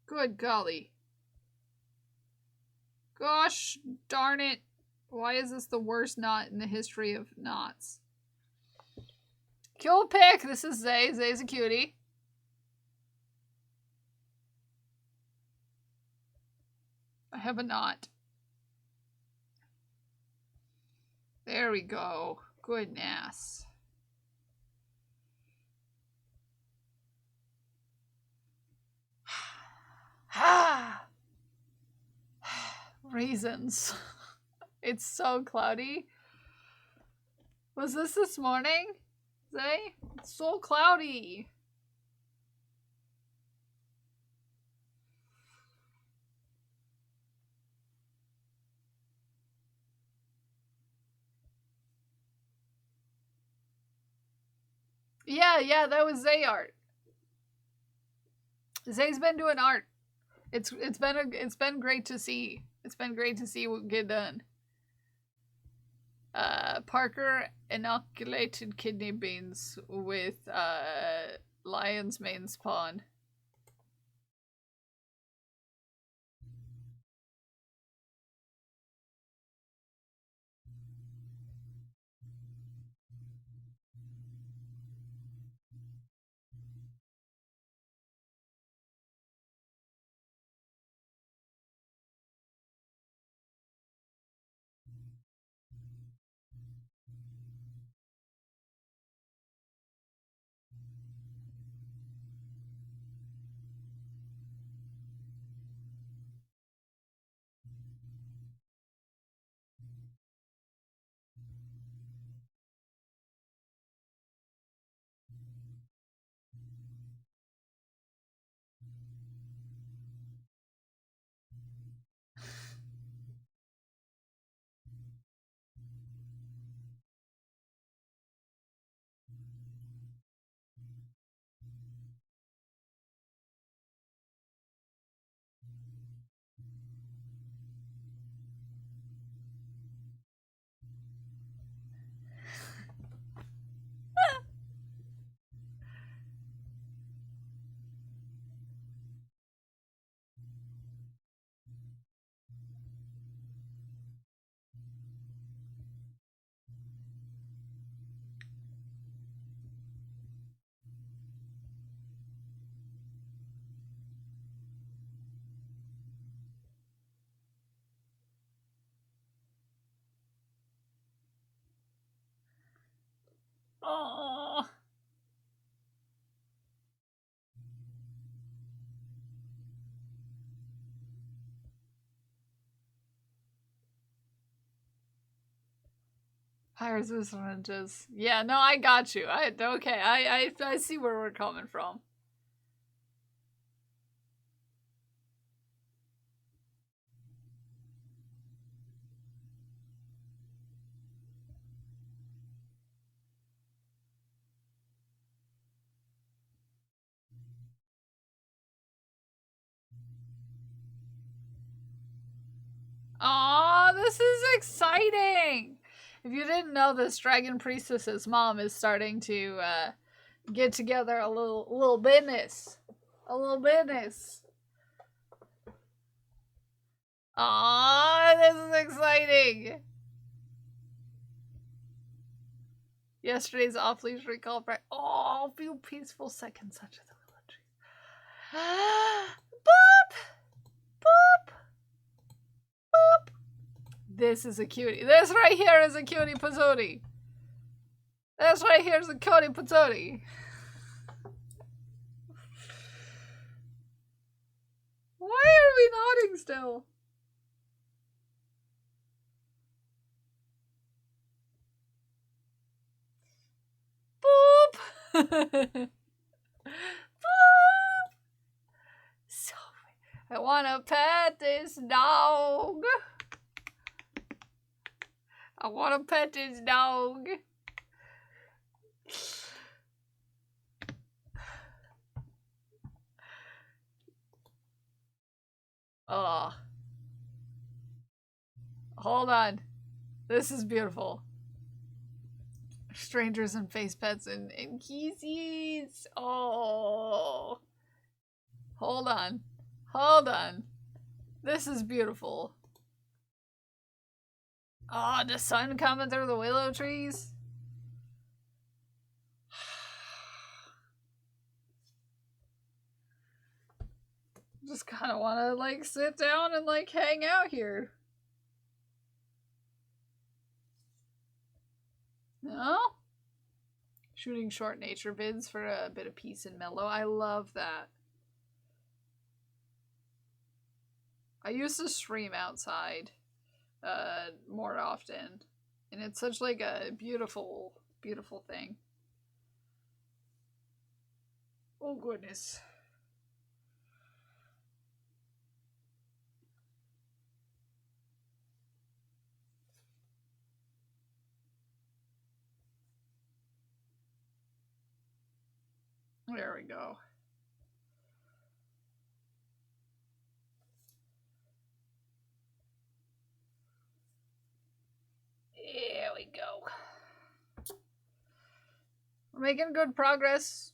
Good golly. Gosh darn it. Why is this the worst knot in the history of knots? Kill pick. This is Zay. Zay's a cutie. I have a knot. There we go. Goodness. Reasons. It's so cloudy. Was this morning, Zay? It's so cloudy. Yeah, that was Zay art. Zay's been doing art. It's been great to see. It's been great to see what get done. Parker inoculated kidney beans with lion's mane spawn. Oh. Hires this one just yeah, no, I got you. I see where we're coming from. Aw, this is exciting! If you didn't know this, Dragon Priestess's mom is starting to get together a little business. A little business. Aw, this is exciting! Yesterday's off-leash recall break. Oh, a few peaceful seconds such as the willow trees. Boop! Boop! Boop! This is a cutie. This right here is a cutie patootie. This right here is a cutie patootie. Why are we nodding still? Boop! Boop! So, I wanna pet this dog. I wanna pet this dog. Oh. Hold on. This is beautiful. Strangers and face pets and kizzies. Oh. Hold on. Hold on. This is beautiful. Oh, the sun coming through the willow trees. Just kind of want to like sit down and like hang out here. No? Shooting short nature vids for a bit of peace and mellow. I love that. I used to stream outside more often. And it's such like a beautiful, beautiful thing. Oh goodness. There we go. There we go. We're making good progress.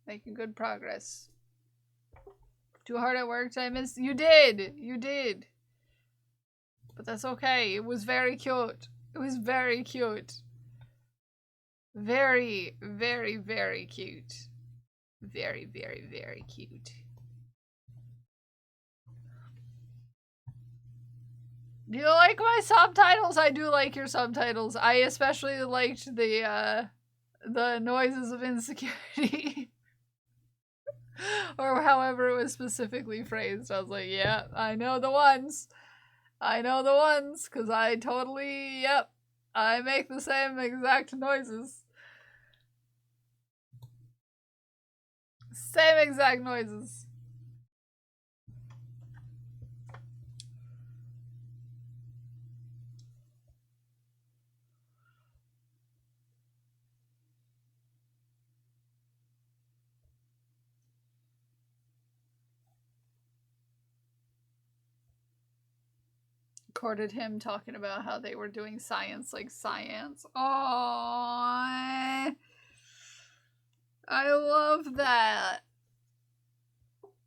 Making good progress. Too hard at work, I missed. You did! You did! But that's okay. It was very cute. It was very cute. Very, very, very cute. Very, very, very cute. Do you like my subtitles? I do like your subtitles. I especially liked the noises of insecurity. Or however it was specifically phrased. I was like, yeah, I know the ones. I know the ones, because I totally, yep. I make the same exact noises. Same exact noises. Recorded him talking about how they were doing science like science. Oh, I love that.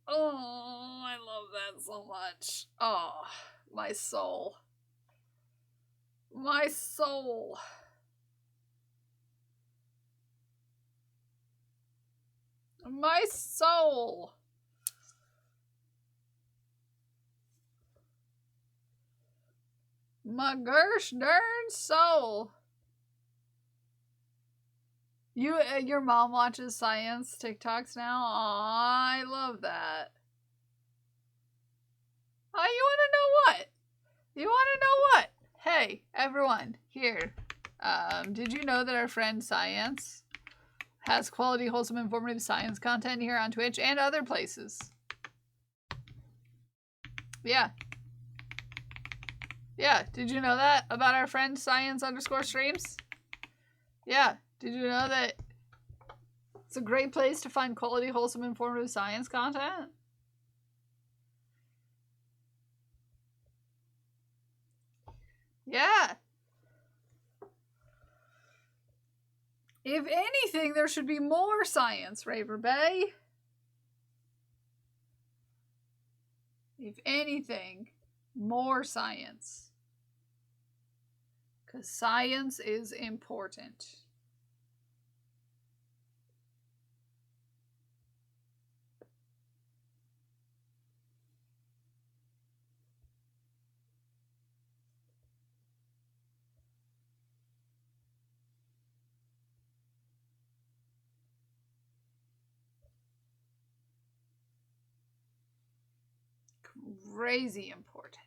Oh, I love that so much. Oh, my soul. My soul. My soul. My gosh darn soul. Your mom watches science TikToks now? Aw, I love that. Oh, you wanna know what? You wanna know what? Hey, everyone, here. Did you know that our friend Science has quality, wholesome, informative science content here on Twitch and other places? Yeah. Yeah, did you know that about our friend Science_streams? Yeah, did you know that it's a great place to find quality, wholesome, informative science content? Yeah. If anything, there should be more science, Raver Bay. If anything, more science. Because science is important. Crazy important.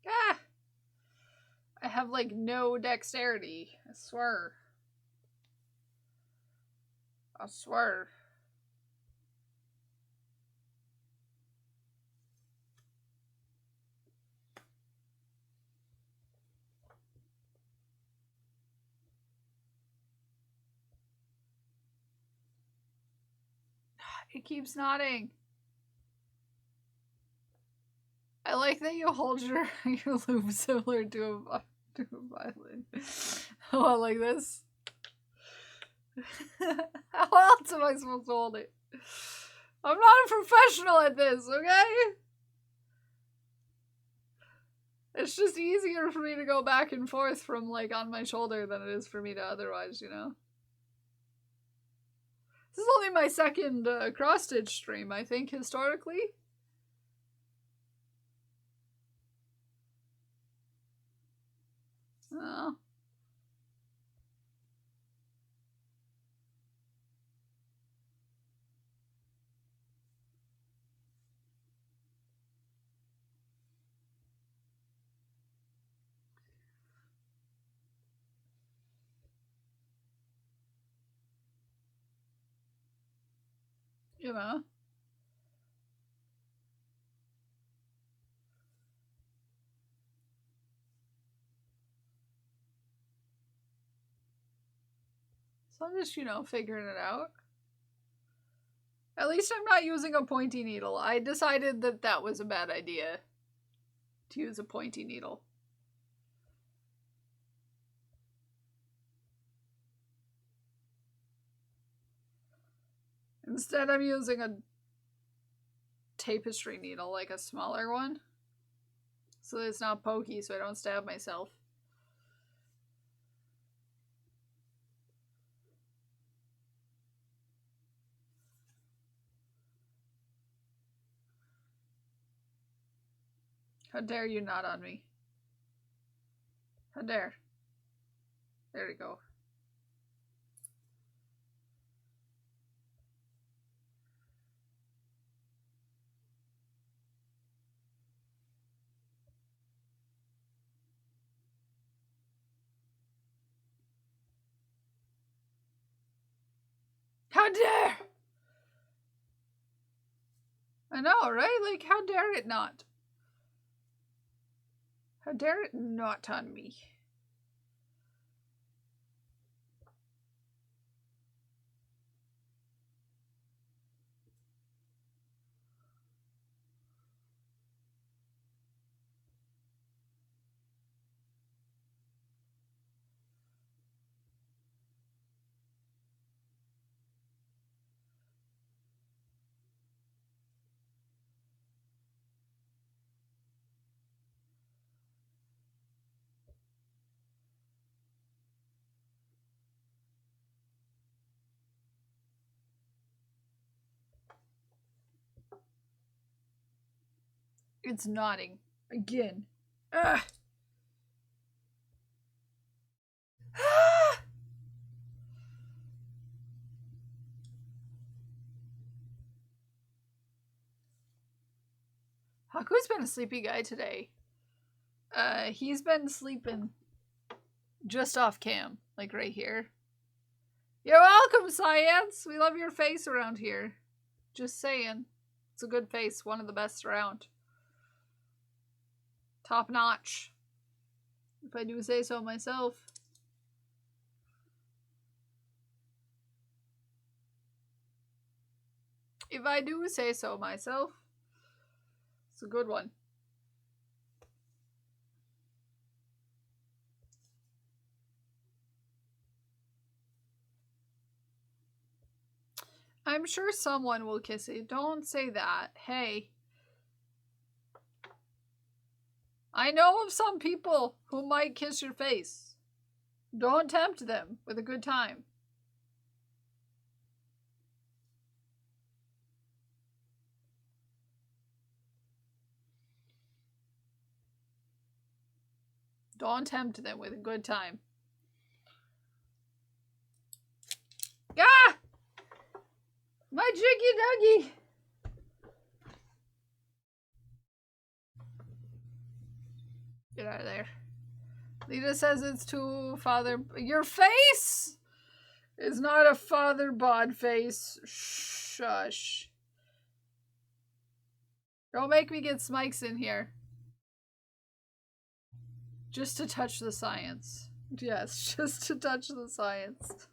Ah! I have like no dexterity. I swear. I swear. It keeps nodding. I like that you hold your loop similar to a violin. Oh, like this? How else am I supposed to hold it? I'm not a professional at this, okay? It's just easier for me to go back and forth from like on my shoulder than it is for me to otherwise, you know? This is only my second cross-stitch stream, I think, historically. Oh. You know? So I'm just, figuring it out. At least I'm not using a pointy needle. I decided that that was a bad idea. To use a pointy needle. Instead, I'm using a tapestry needle, like a smaller one. So that it's not pokey, so I don't stab myself. How dare you not on me? How dare? There we go. How dare! I know, right? Like, how dare it not? How dare it not on me? It's nodding. Again. Ugh. Haku's been a sleepy guy today. He's been sleeping just off cam, like right here. You're welcome, Science! We love your face around here. Just saying. It's a good face, one of the best around. Top notch. If I do say so myself. If I do say so myself. It's a good one. I'm sure someone will kiss it. Don't say that. Hey. I know of some people who might kiss your face. Don't tempt them with a good time. Don't tempt them with a good time. Ah! My jiggy duggy! Get out of there. Lita says it's too father... Your face is not a father bod face. Shush. Don't make me get Smikes in here. Just to touch the science. Yes, just to touch the science.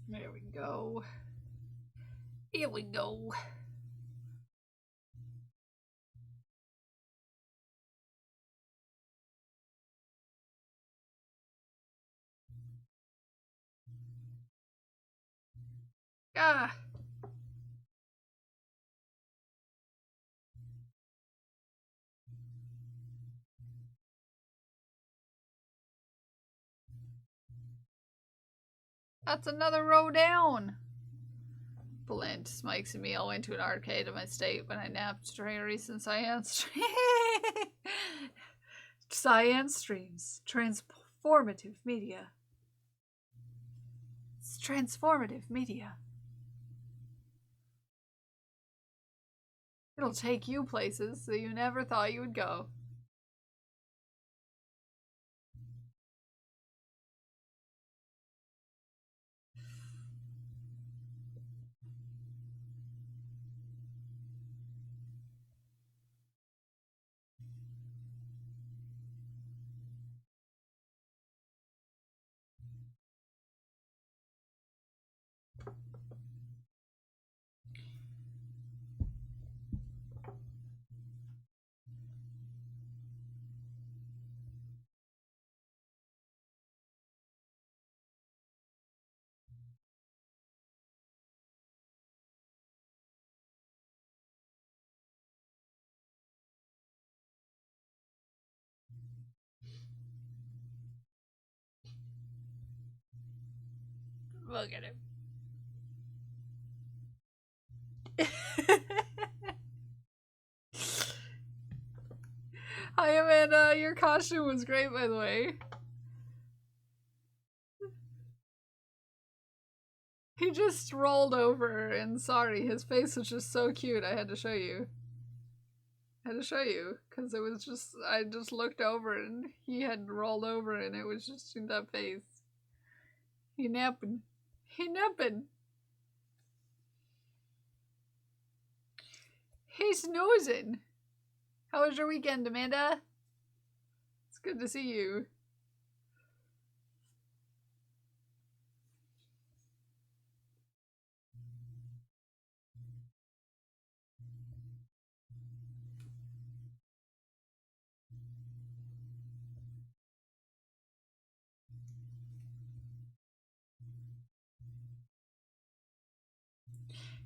There we go. Here we go. Ah. That's another row down. Blint, Smikes, and me all went to an arcade in my state when I napped during a recent science science streams. Transformative media. It's transformative media. It'll take you places that you never thought you would go. Look at him. Hi, Amanda. Your costume was great, by the way. He just rolled over, and sorry, his face was just so cute. I had to show you. Because it was just, I just looked over, and he had rolled over, and it was just in that face. He napping. He napping. He's snoozing. How was your weekend, Amanda? It's good to see you.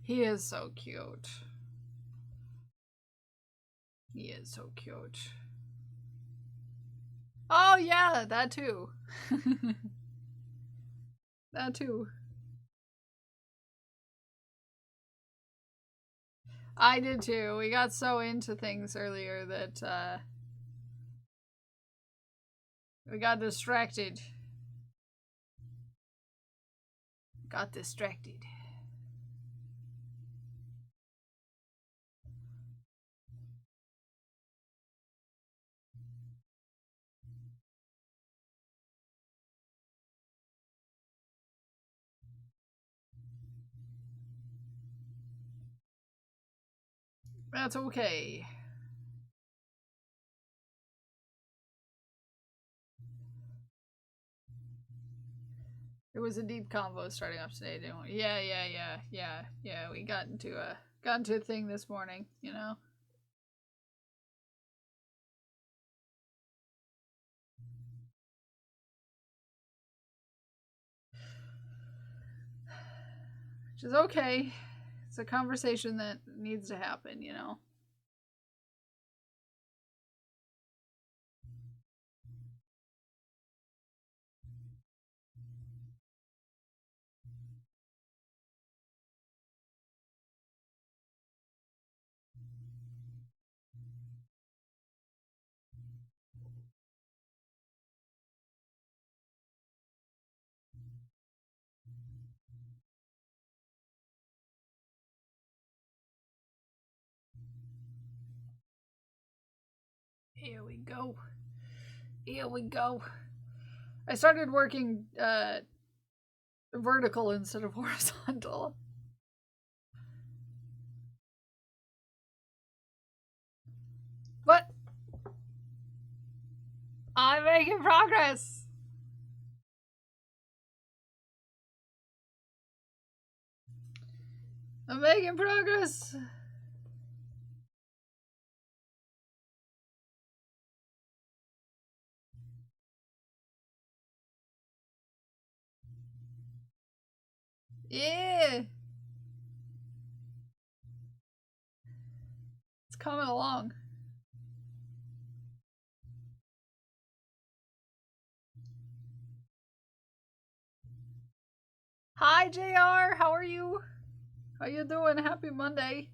He is so cute. He is so cute. Oh yeah, that too. That too. I did too. We got so into things earlier that we got distracted. That's okay. It was a deep convo starting off today, didn't we? Yeah. We got into a thing this morning, you know? Which is okay. It's a conversation that needs to happen, you know? Here we go. Here we go. I started working vertical instead of horizontal. But I'm making progress. I'm making progress. Yeah. It's coming along. Hi, JR. How are you? How you doing? Happy Monday.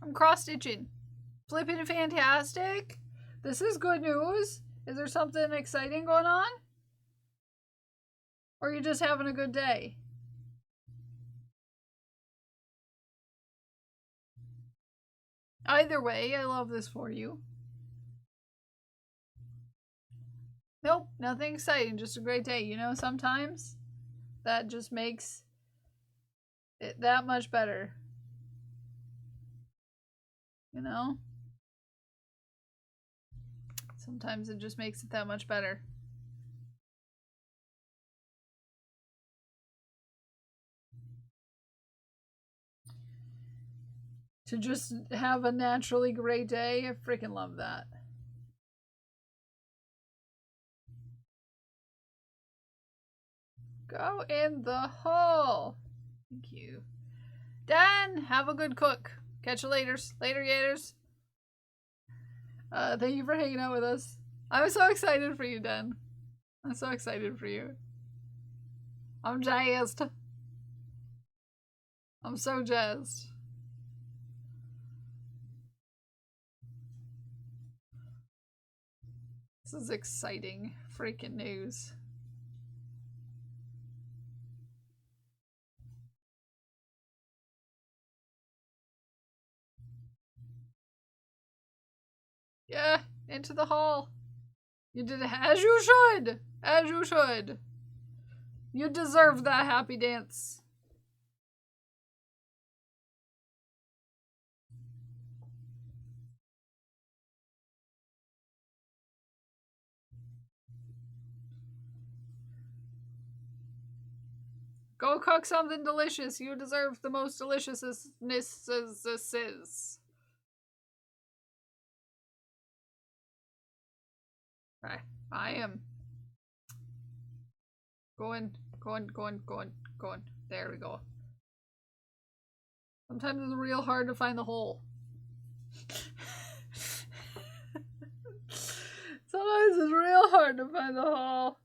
I'm cross-stitching. Flipping fantastic. This is good news. Is there something exciting going on? Or are you just having a good day? Either way, I love this for you. Nope, nothing exciting, just a great day. You know, sometimes that just makes it that much better. You know? Sometimes it just makes it that much better. To just have a naturally great day, I freaking love that. Go in the hole. Thank you. Dan, have a good cook. Catch you later. Later, Gators. Thank you for hanging out with us. I'm so excited for you, Dan. I'm so excited for you. I'm jazzed. I'm so jazzed. This is exciting freaking news. Yeah, into the hall. You did it as you should. As you should. You deserve that happy dance. Go cook something delicious. You deserve the most deliciousness. I am going. There we go. Sometimes it's real hard to find the hole. Sometimes it's real hard to find the hole.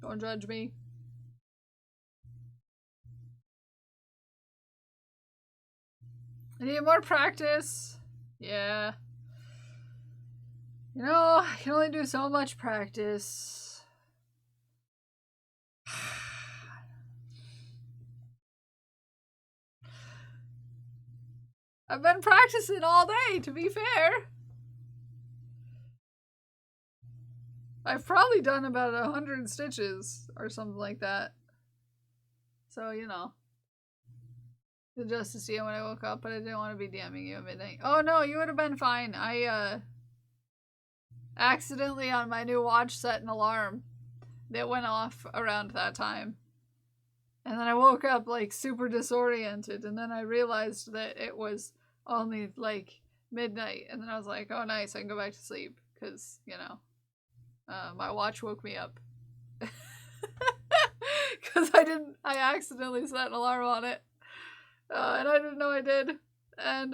Don't judge me. I need more practice. Yeah. You know, I can only do so much practice. I've been practicing all day, to be fair. I've probably done about 100 stitches or something like that. So, you know. Just to see it when I woke up, but I didn't want to be DMing you at midnight. Oh no, you would have been fine. I accidentally on my new watch set an alarm that went off around that time. And then I woke up like super disoriented, and then I realized that it was only like midnight, and then I was like, oh nice, I can go back to sleep, because, you know, my watch woke me up. Because I accidentally set an alarm on it. And I didn't know I did. And,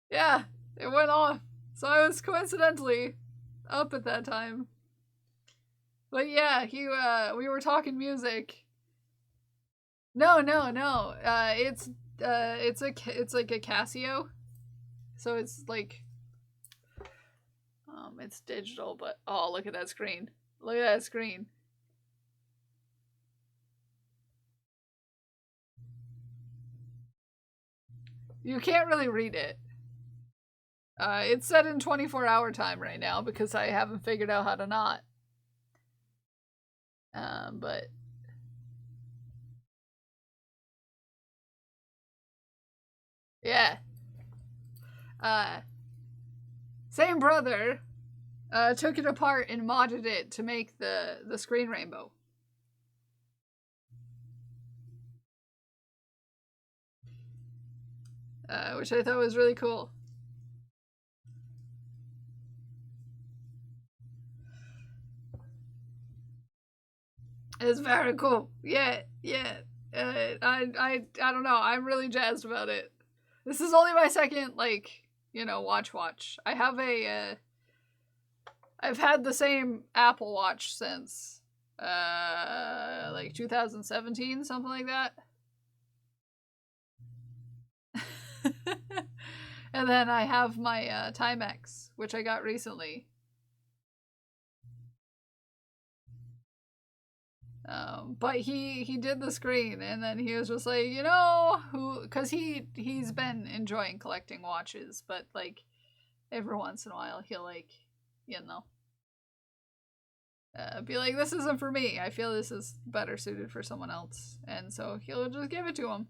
yeah, it went off. So I was coincidentally up at that time. But yeah, we were talking music. No. It's like a Casio. So it's like, it's digital, but, oh, look at that screen. Look at that screen. You can't really read it. It's set in 24-hour time right now because I haven't figured out how to not. But yeah. Same brother took it apart and modded it to make the screen rainbow. which I thought was really cool. It's very cool. Yeah. I don't know. I'm really jazzed about it. This is only my second, like, you know, watch. I have I've had the same Apple Watch since, like 2017, something like that. And then I have my Timex, which I got recently. But he did the screen, and then he was just like, you know, because he's been enjoying collecting watches, but like every once in a while he'll, like, you know, be like, this isn't for me. I feel this is better suited for someone else, and so he'll just give it to him.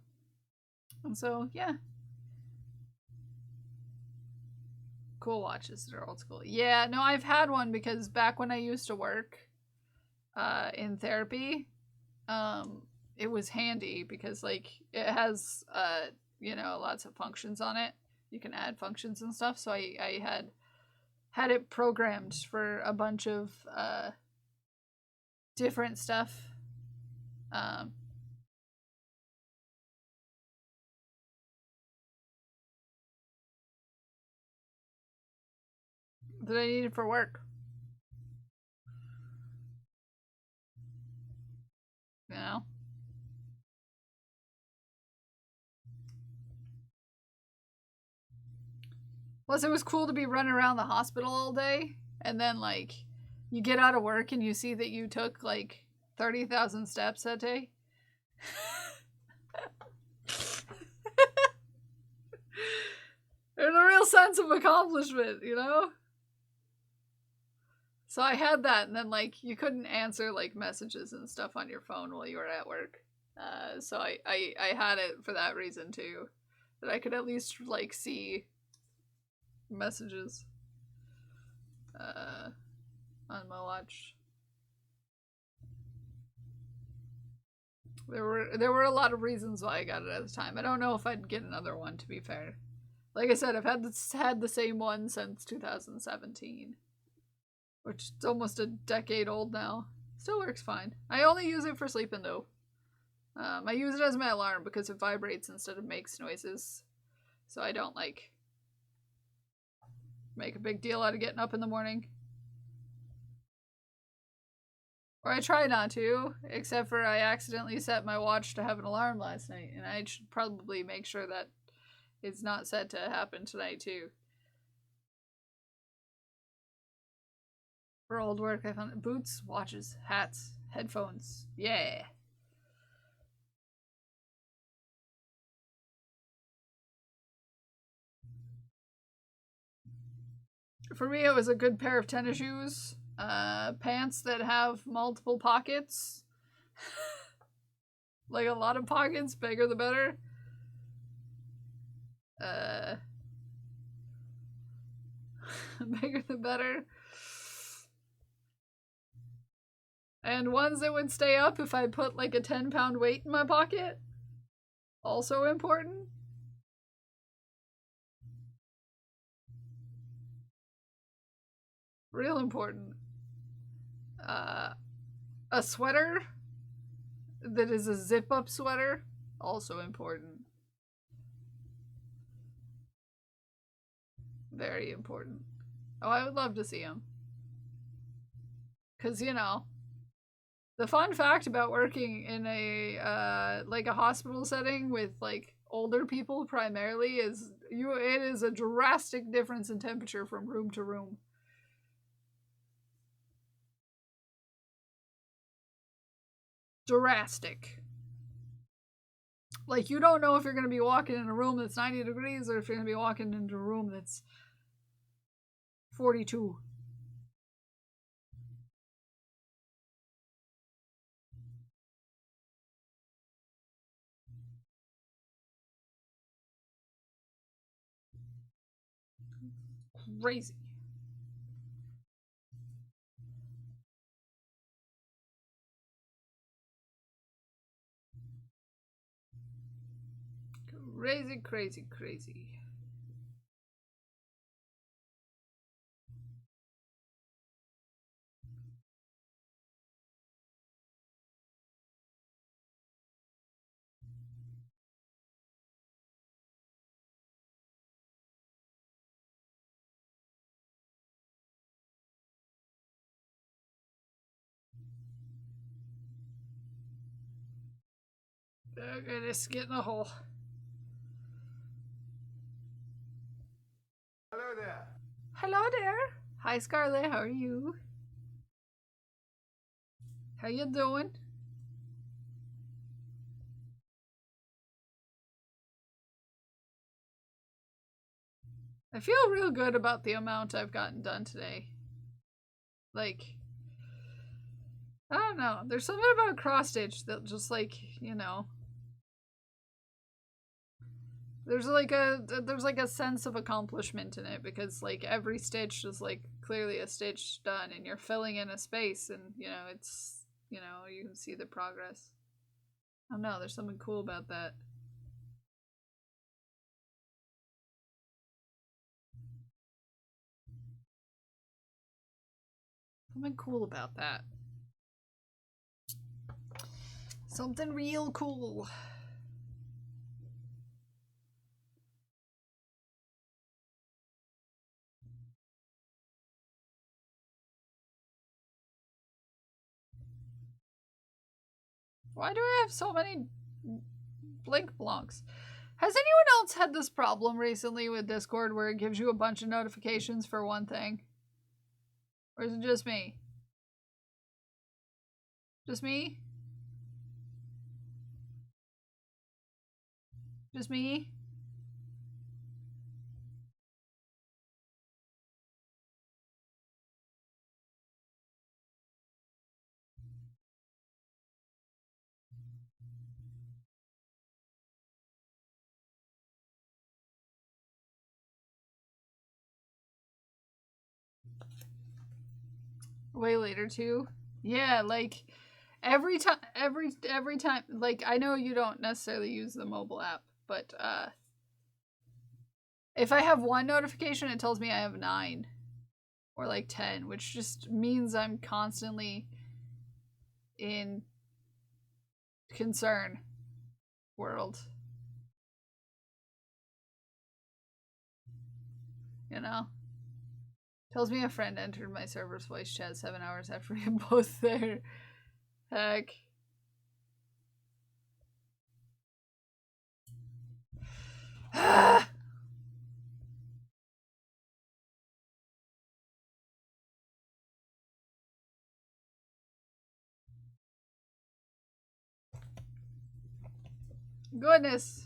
And so yeah, cool watches that are old school. Yeah, no, I've had one because back when I used to work in therapy, it was handy because, like, it has you know, lots of functions on it. You can add functions and stuff, so I had it programmed for a bunch of different stuff. That I needed for work. You know? Plus, it was cool to be running around the hospital all day, and then, like, you get out of work and you see that you took, like, 30,000 steps that day. There's a real sense of accomplishment, you know? So I had that, and then, like, you couldn't answer, like, messages and stuff on your phone while you were at work. So I had it for that reason, too. That I could at least, like, see messages on my watch. There were a lot of reasons why I got it at the time. I don't know if I'd get another one, to be fair. Like I said, I've had the same one since 2017, which is almost a decade old now. Still works fine. I only use it for sleeping, though. I use it as my alarm because it vibrates instead of makes noises, so I don't, like, make a big deal out of getting up in the morning. Or I try not to, except for I accidentally set my watch to have an alarm last night, and I should probably make sure that it's not set to happen tonight, too. For old work, I found boots, watches, hats, headphones. Yeah. For me, it was a good pair of tennis shoes, pants that have multiple pockets. Like, a lot of pockets, bigger the better. Bigger the better. And ones that would stay up if I put, like, a 10-pound weight in my pocket. Also important. Real important. A sweater that is a zip-up sweater. Also important. Very important. Oh, I would love to see him. Because, you know, the fun fact about working in a, like, a hospital setting with, like, older people primarily is it is a drastic difference in temperature from room to room. Drastic. Like, you don't know if you're going to be walking in a room that's 90 degrees or if you're going to be walking into a room that's 42. Crazy. Crazy, crazy, crazy. Okay, let's get in the hole. Hello there. Hello there. Hi, Scarlet. How are you? How you doing? I feel real good about the amount I've gotten done today. Like, I don't know. There's something about cross stitch that just like, you know, there's like a sense of accomplishment in it because like every stitch is like clearly a stitch done and you're filling in a space and you know it's, you know, you can see the progress. I don't know, there's something cool about that. Something cool about that. Something real cool. Why do I have so many blink blonks? Has anyone else had this problem recently with Discord where it gives you a bunch of notifications for one thing? Or is it just me? Just me? Just me? Way later too? Yeah, like every time like I know you don't necessarily use the mobile app, but if I have one notification it tells me I have 9 or like 10, which just means I'm constantly in concern world. You know? Tells me a friend entered my server's voice chat 7 hours after we were both there. Heck. Goodness.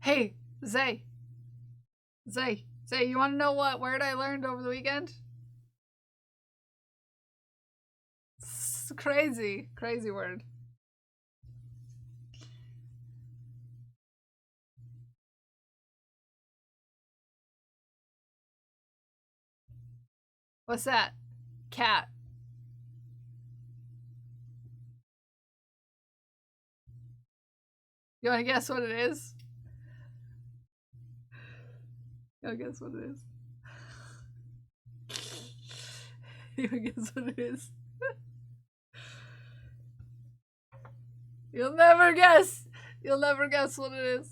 Hey, Zay. Zay, you want to know what word I learned over the weekend? It's crazy word. What's that? Cat. You want to guess what it is? You want to guess what it is? You want to guess what it is? You'll never guess. You'll never guess what it is.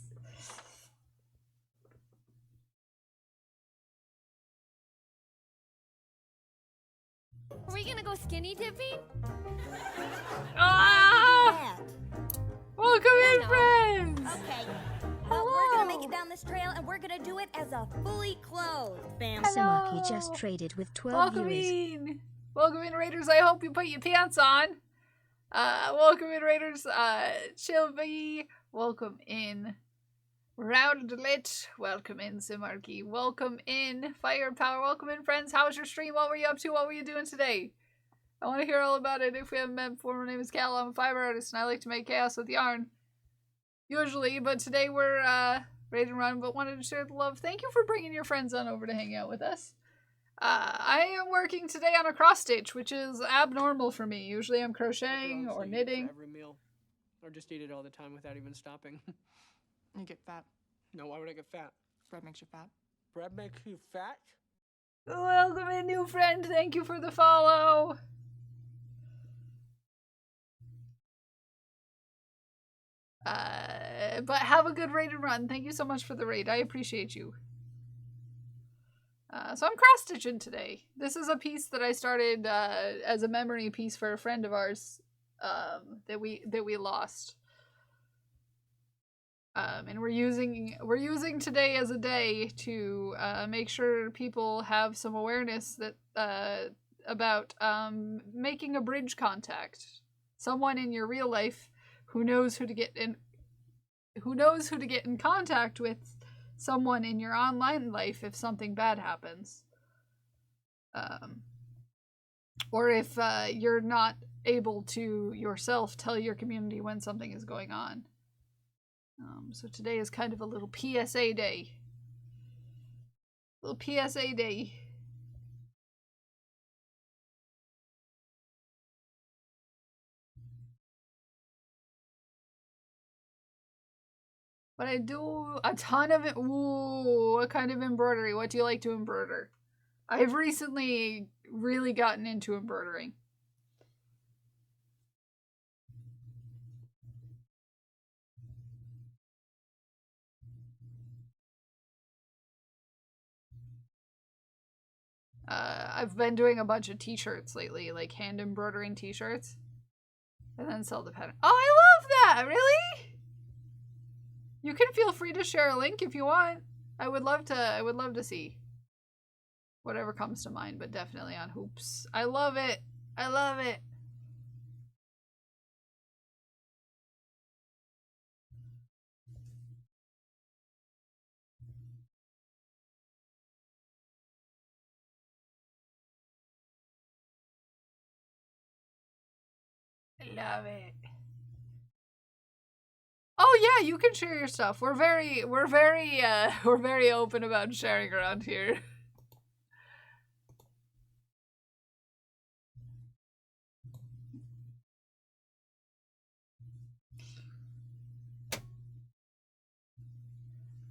Are we gonna go skinny dipping? Ah! Welcome in, friends! Okay. We're gonna make it down this trail and we're gonna do it as a fully clothed family. Samaki just traded with 12 Welcome viewers. in! Welcome in, Raiders. I hope you put your pants on. Welcome in, Raiders. Chilby. Welcome in. Roundlet. Welcome in, Simarki. Welcome in, Firepower. Welcome in, friends. How was your stream? What were you up to? What were you doing today? I want to hear all about it. If we haven't met before, my name is Cal. I'm a fiber artist, and I like to make chaos with yarn. Usually, but today we're raid and run, but wanted to share the love. Thank you for bringing your friends on over to hang out with us. I am working today on a cross stitch, which is abnormal for me. Usually I'm crocheting or knitting. For every meal, or just eat it all the time without even stopping. You get fat. No, why would I get fat? Bread makes you fat. Bread makes you fat? Welcome in, new friend. Thank you for the follow. But have a good raid and run. Thank you so much for the raid. I appreciate you. So I'm cross-stitching today. This is a piece that I started as a memory piece for a friend of ours that we lost. And we're using today as a day to make sure people have some awareness that about making a bridge contact. Someone in your real life who knows who to get in contact with someone in your online life if something bad happens. Or if you're not able to yourself tell your community when something is going on. So today is kind of a little PSA day. Little PSA day. But I do a ton of it. Ooh, what kind of embroidery? What do you like to embroider? I've recently really gotten into embroidering. I've been doing a bunch of t-shirts lately, like hand embroidering t-shirts. And then sell the pattern. Oh, I love that! Really? You can feel free to share a link if you want. I would love to see whatever comes to mind, but definitely on hoops. I love it. I love it. I love it. Oh yeah, you can share your stuff. We're very open about sharing around here.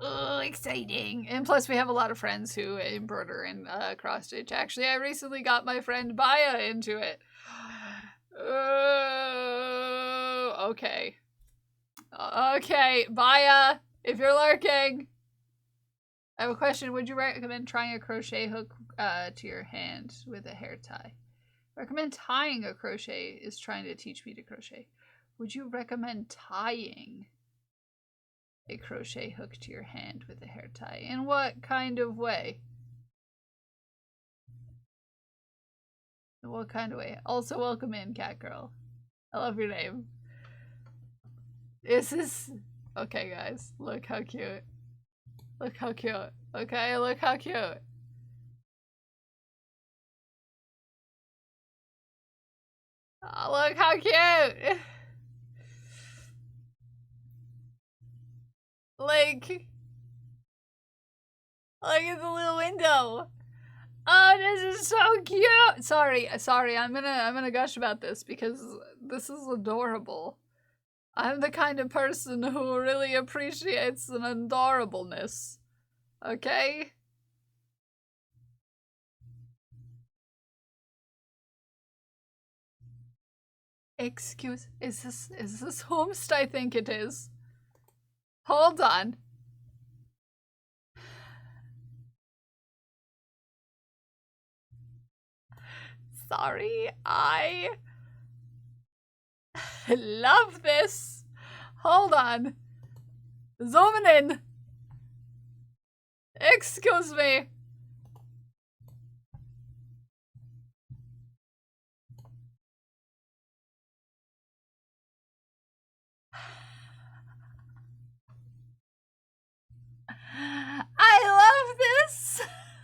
Oh, exciting. And plus we have a lot of friends who embroider and cross stitch. Actually, I recently got my friend Baya into it. Okay. Okay, Baya, if you're lurking. I have a question. Would you recommend trying a crochet hook to your hand with a hair tie? Recommend tying a crochet is trying to teach me to crochet. Would you recommend tying a crochet hook to your hand with a hair tie? In what kind of way? In what kind of way? Also, welcome in, Cat Girl. I love your name. This is... Okay, guys. Look how cute. Look how cute. Okay, look how cute. Oh, look how cute! Like... Look at the little window! Oh, this is so cute! Sorry, I'm gonna gush about this because this is adorable. I'm the kind of person who really appreciates an adorableness. Okay? Excuse, is this Homest? I think it is. Hold on. Sorry, I love this. Hold on. Zooming in. Excuse me. I love this.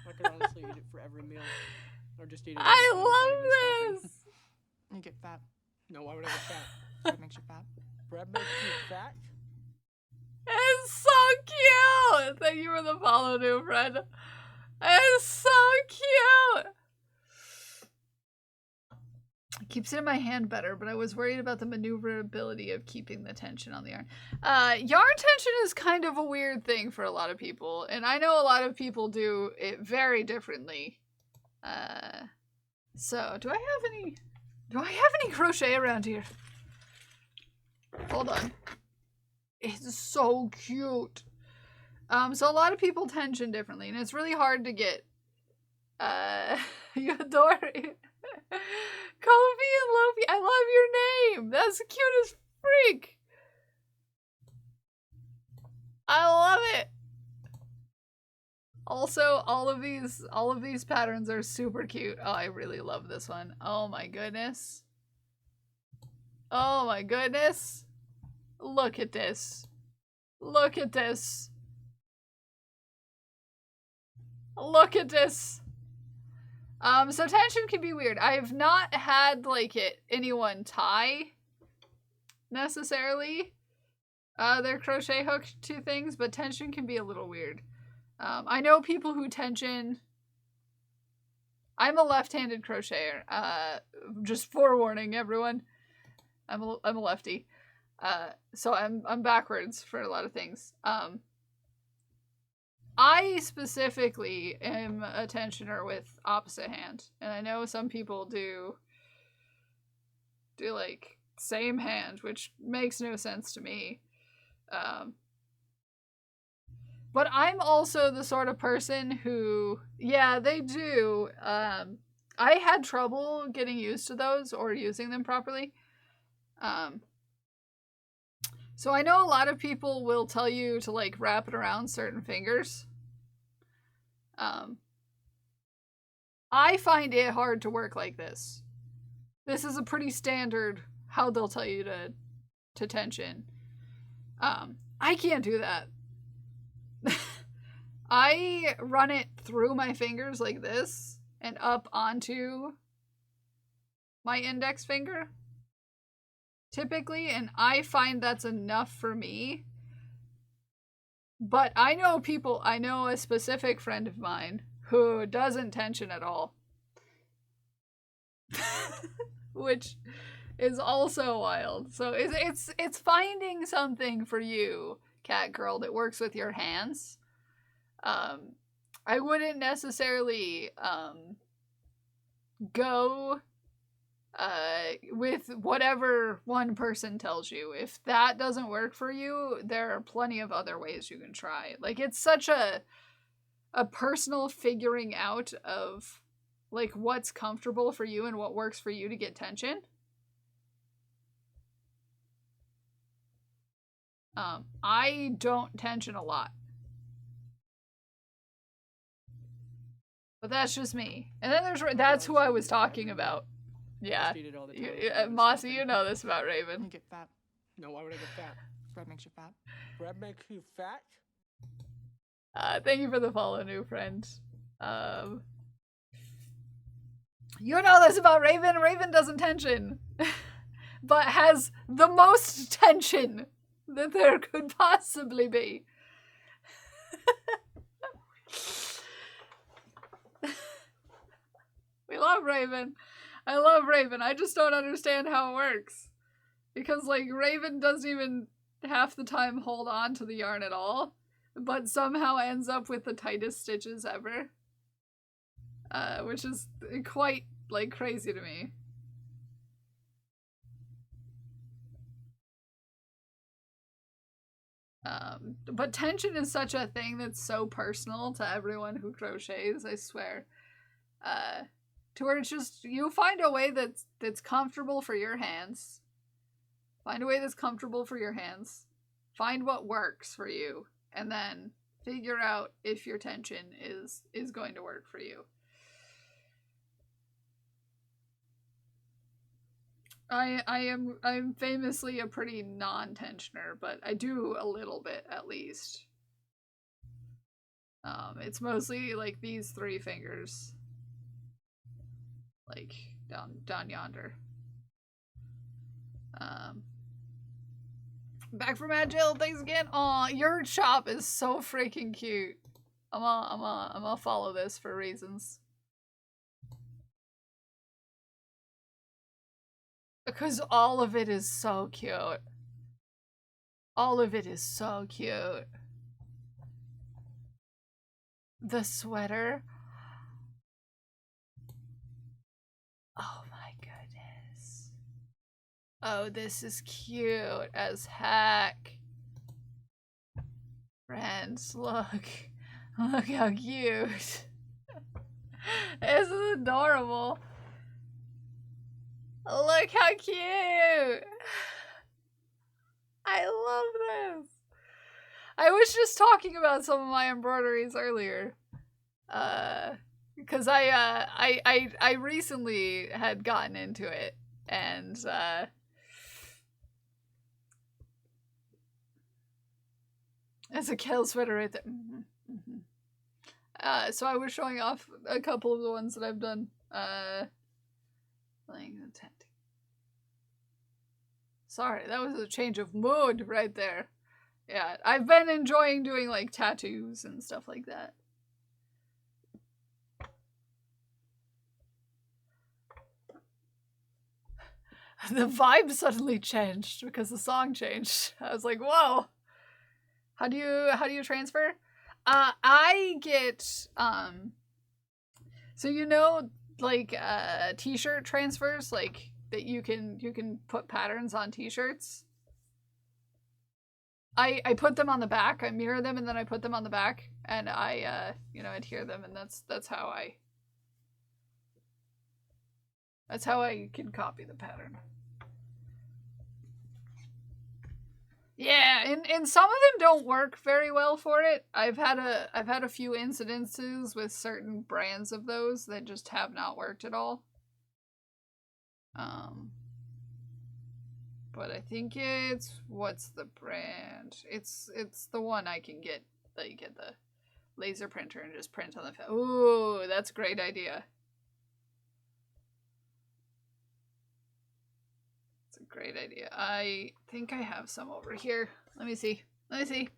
I could honestly eat it for every meal. Or just eat it. I love this. You get fat. No, why would I get fat? Bread makes you fat. Bread makes you fat? It's is so cute! Thank you for the follow, new friend. It's so cute! It keeps it in my hand better, but I was worried about the maneuverability of keeping the tension on the yarn. Yarn tension is kind of a weird thing for a lot of people, and I know a lot of people do it very differently. So, do I have any crochet around here? Hold on. It's so cute. So a lot of people tension differently, and it's really hard to get. You adore it. Kofi and Lofi, I love your name. That's cute as freak. I love it. Also, all of these patterns are super cute. Oh, I really love this one. Oh my goodness. Oh my goodness. Look at this. Look at this. Look at this. So tension can be weird. I've not had, like, anyone tie, necessarily, their crochet hook to things, but tension can be a little weird. I know people who tension. I'm a left-handed crocheter. Just forewarning everyone. I'm a lefty. So I'm backwards for a lot of things. I specifically am a tensioner with opposite hand, and I know some people do like same hand, which makes no sense to me. But I'm also the sort of person who, yeah, they do. I had trouble getting used to those or using them properly. So I know a lot of people will tell you to, like, wrap it around certain fingers. I find it hard to work like this. This is a pretty standard how they'll tell you to tension. I can't do that. I run it through my fingers like this and up onto my index finger, typically, and I find that's enough for me. But I know a specific friend of mine who doesn't tension at all. Which is also wild. So it's finding something for you, cat girl, that works with your hands. I wouldn't necessarily go with whatever one person tells you. If that doesn't work for you, there are plenty of other ways you can try. Like, it's such a personal figuring out of, like, what's comfortable for you and what works for you to get tension. I don't tension a lot. But that's just me. And then that's who I was talking about. Yeah. Mossy, you know this about Raven. You get fat. No, why would I get fat? Bread makes you fat. Bread makes you fat? Thank you for the follow, new friend. You know this about Raven. Raven doesn't tension. But has the most tension that there could possibly be. We love Raven. I love Raven. I just don't understand how it works. Because, like, Raven doesn't even half the time hold on to the yarn at all, but somehow ends up with the tightest stitches ever. Which is quite, like, crazy to me. But tension is such a thing that's so personal to everyone who crochets, I swear. To where it's just, you find a way that's comfortable for your hands. Find a way that's comfortable for your hands. Find what works for you. And then figure out if your tension is going to work for you. I'm famously a pretty non-tensioner, but I do a little bit at least. It's mostly like these 3 fingers. Like down yonder. Back from Mad Jill, thanks again. Aw, your shop is so freaking cute. I'm gonna follow this for reasons. Because all of it is so cute. All of it is so cute. The sweater. Oh my goodness. Oh, this is cute as heck. Friends, look. Look how cute. This is adorable. Look how cute. I love this. I was just talking about some of my embroideries earlier. Because I recently had gotten into it, and there's a Kel sweater right there. So I was showing off a couple of the ones that I've done. Playing the tent. Sorry, that was a change of mood right there. Yeah, I've been enjoying doing like tattoos and stuff like that. The vibe suddenly changed because the song changed. I was like, whoa. How do you transfer? I get so you know like t-shirt transfers, like that you can put patterns on t-shirts. I put them on the back, I mirror them, and then I put them on the back, and I you know, adhere them, and that's how I can copy the pattern. Yeah, and some of them don't work very well for it. I've had a few incidences with certain brands of those that just have not worked at all. But I think it's, what's the brand? It's the one I can get, that you get the laser printer and just print on the ooh, that's a great idea. It's a great idea. I think I have some over here. Let me see. Let me see.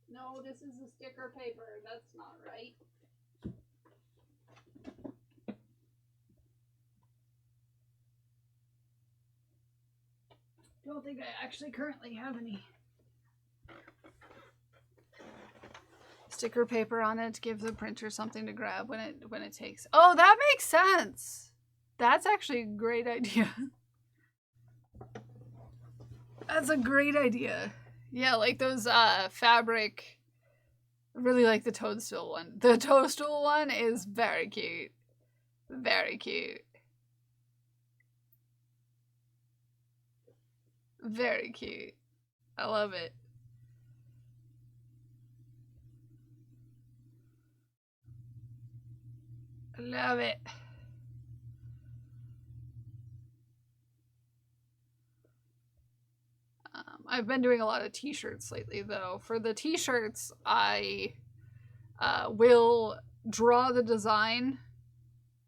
No, this is a sticker paper. That's not right. Don't think I actually currently have any sticker paper on it to give the printer something to grab when it takes. Oh, that makes sense. That's actually a great idea. That's a great idea. Yeah, like those fabric. I really like the toadstool one. The toadstool one is very cute. Very cute. Very cute. I love it. I love it. I've been doing a lot of t-shirts lately, though. For the t-shirts, I will draw the design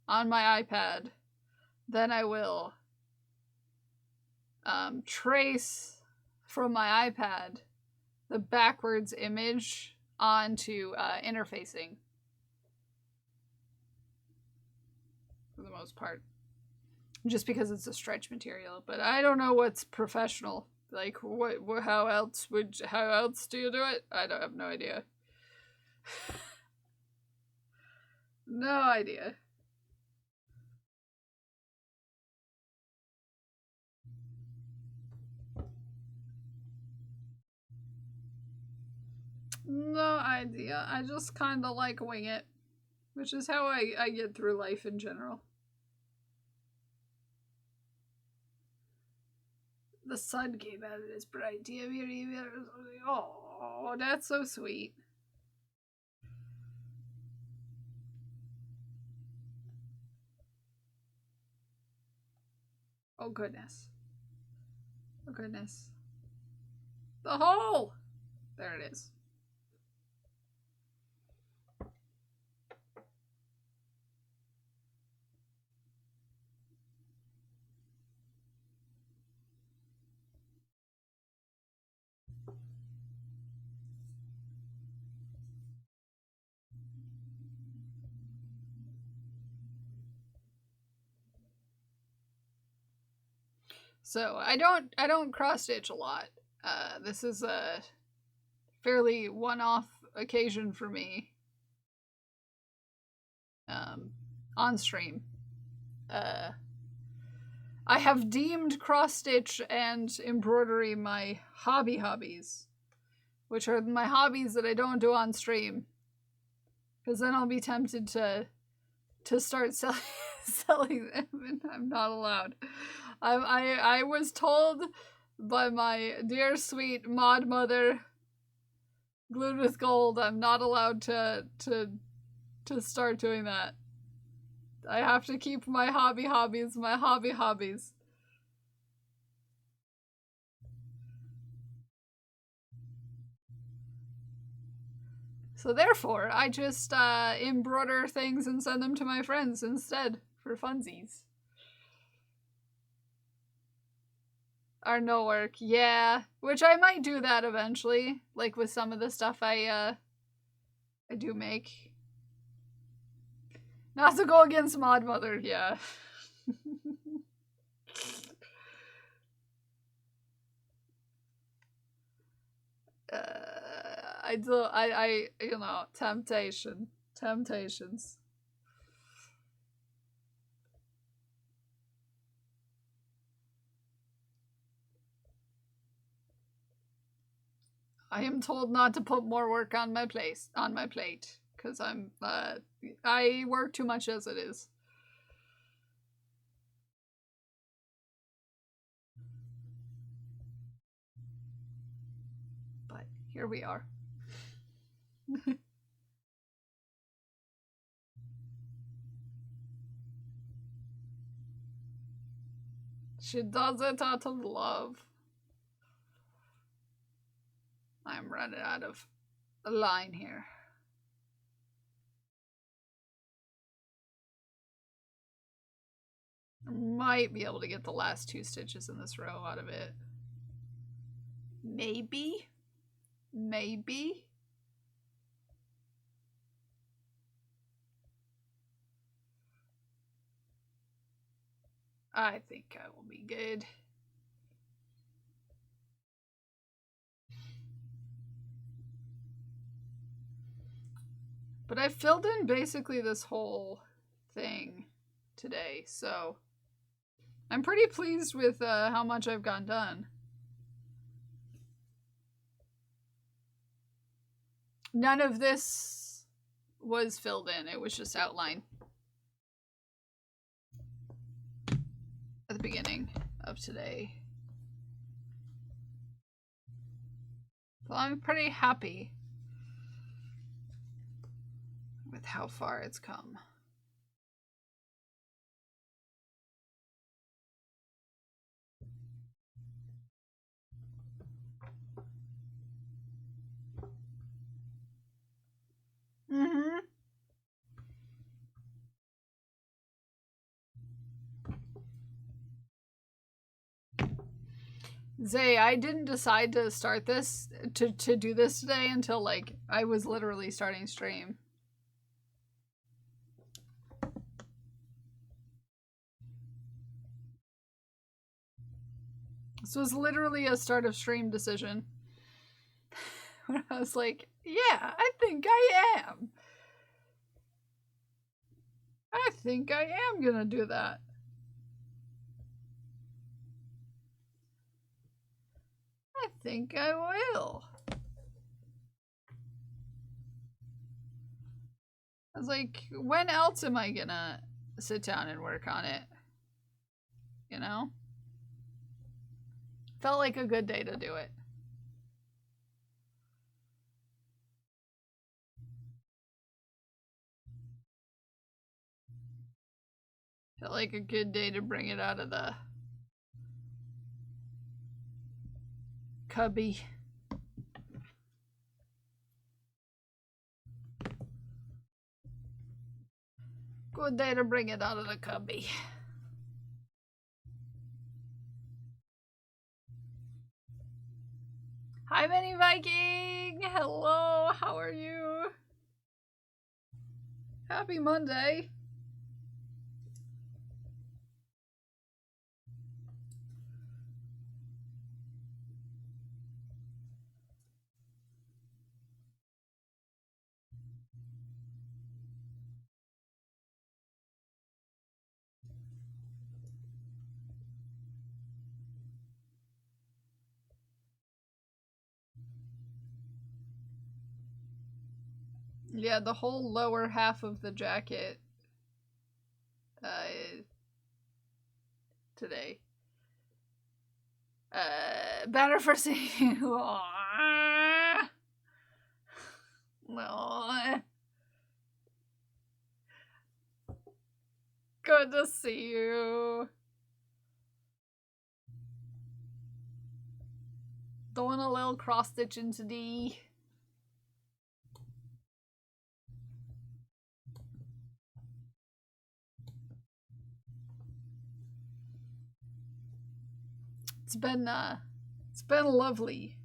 on my iPad. Then I will trace from my iPad the backwards image onto interfacing. For the most part. Just because it's a stretch material. But I don't know what's professional. Like, how else do you do it? I don't have no idea. No idea. No idea. I just kind of like wing it. Which is how I get through life in general. The sun came out of this bright. Oh, that's so sweet. Oh, goodness. Oh, goodness. The hole! There it is. So I don't cross stitch a lot. This is a fairly one-off occasion for me. On stream. I have deemed cross-stitch and embroidery my hobbies, which are my hobbies that I don't do on stream, because then I'll be tempted to start selling them, and I'm not allowed. I was told by my dear sweet mod mother, Glued with Gold, I'm not allowed to start doing that. I have to keep my hobbies, my hobbies. So therefore, I just embroider things and send them to my friends instead, for funsies. Or no work, yeah. Which I might do that eventually, like with some of the stuff I do make. Not to go against Mod Mother, yeah. You know, temptations. I am told not to put more work on my plate, because I work too much as it is. But here we are. She does it out of love. I'm running out of a line here. I might be able to get the last 2 stitches in this row out of it. Maybe. Maybe. I think I will be good. But I filled in basically this whole thing today, so I'm pretty pleased with how much I've gotten done. None of this was filled in, it was just outline at the beginning of today. Well, I'm pretty happy with how far it's come. Mm-hmm. Zay, I didn't decide to start this, to do this today until, like, I was literally starting stream. This was literally a start of stream decision. When I was like, yeah, I think I am. I think I am gonna do that. I think I will. I was like, when else am I gonna sit down and work on it? You know? Felt like a good day to do it. Felt like a good day to bring it out of the cubby. Good day to bring it out of the cubby. Hi, Benny Viking! Hello, how are you? Happy Yeah, the whole lower half of the jacket. Today. Better for seeing you. No. Good to see you. Doing a little cross stitching today. It's been lovely.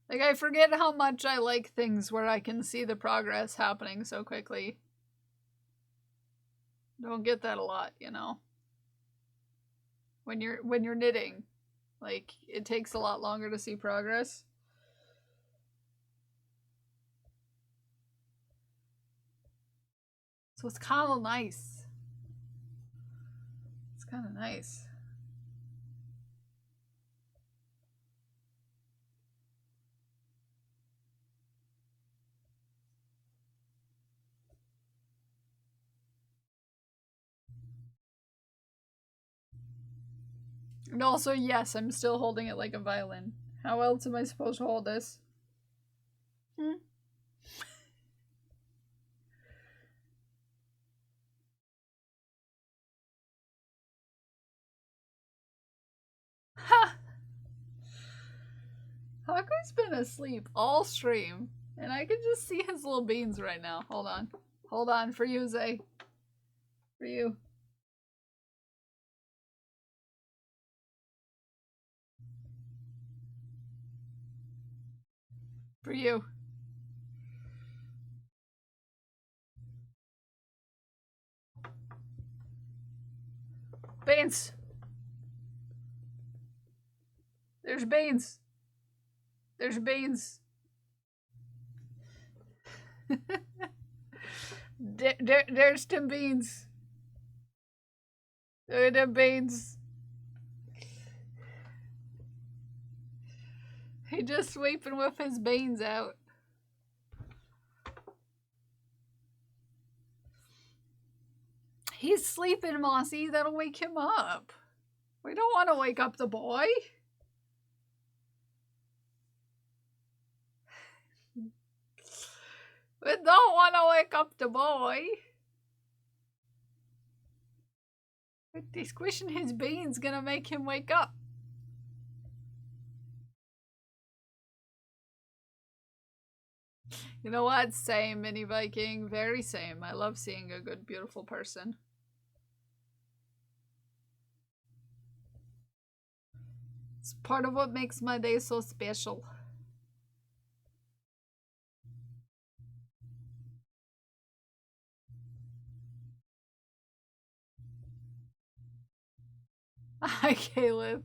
Like, I forget how much I like things where I can see the progress happening so quickly. Don't get that a lot, you know. When you're knitting, like, it takes a lot longer to see progress. So it's kind of nice. It's kind of nice. And also, yes, I'm still holding it like a violin. How else am I supposed to hold this? Ha! Haku's been asleep all stream, and I can just see his little beans right now. Hold on. Hold on, for you, Zay. For you. For you. Beans! There's beans! There's beans! There's some beans! There are the beans! He just sweeping with his beans out. He's sleeping, Mossy. That'll wake him up. We don't want to wake up the boy. We don't want to wake up the boy. Squishing his beans gonna make him wake up. You know what? Same, Mini Viking. Very same. I love seeing a good, beautiful person. It's part of what makes my day so special. Hi, Caleb.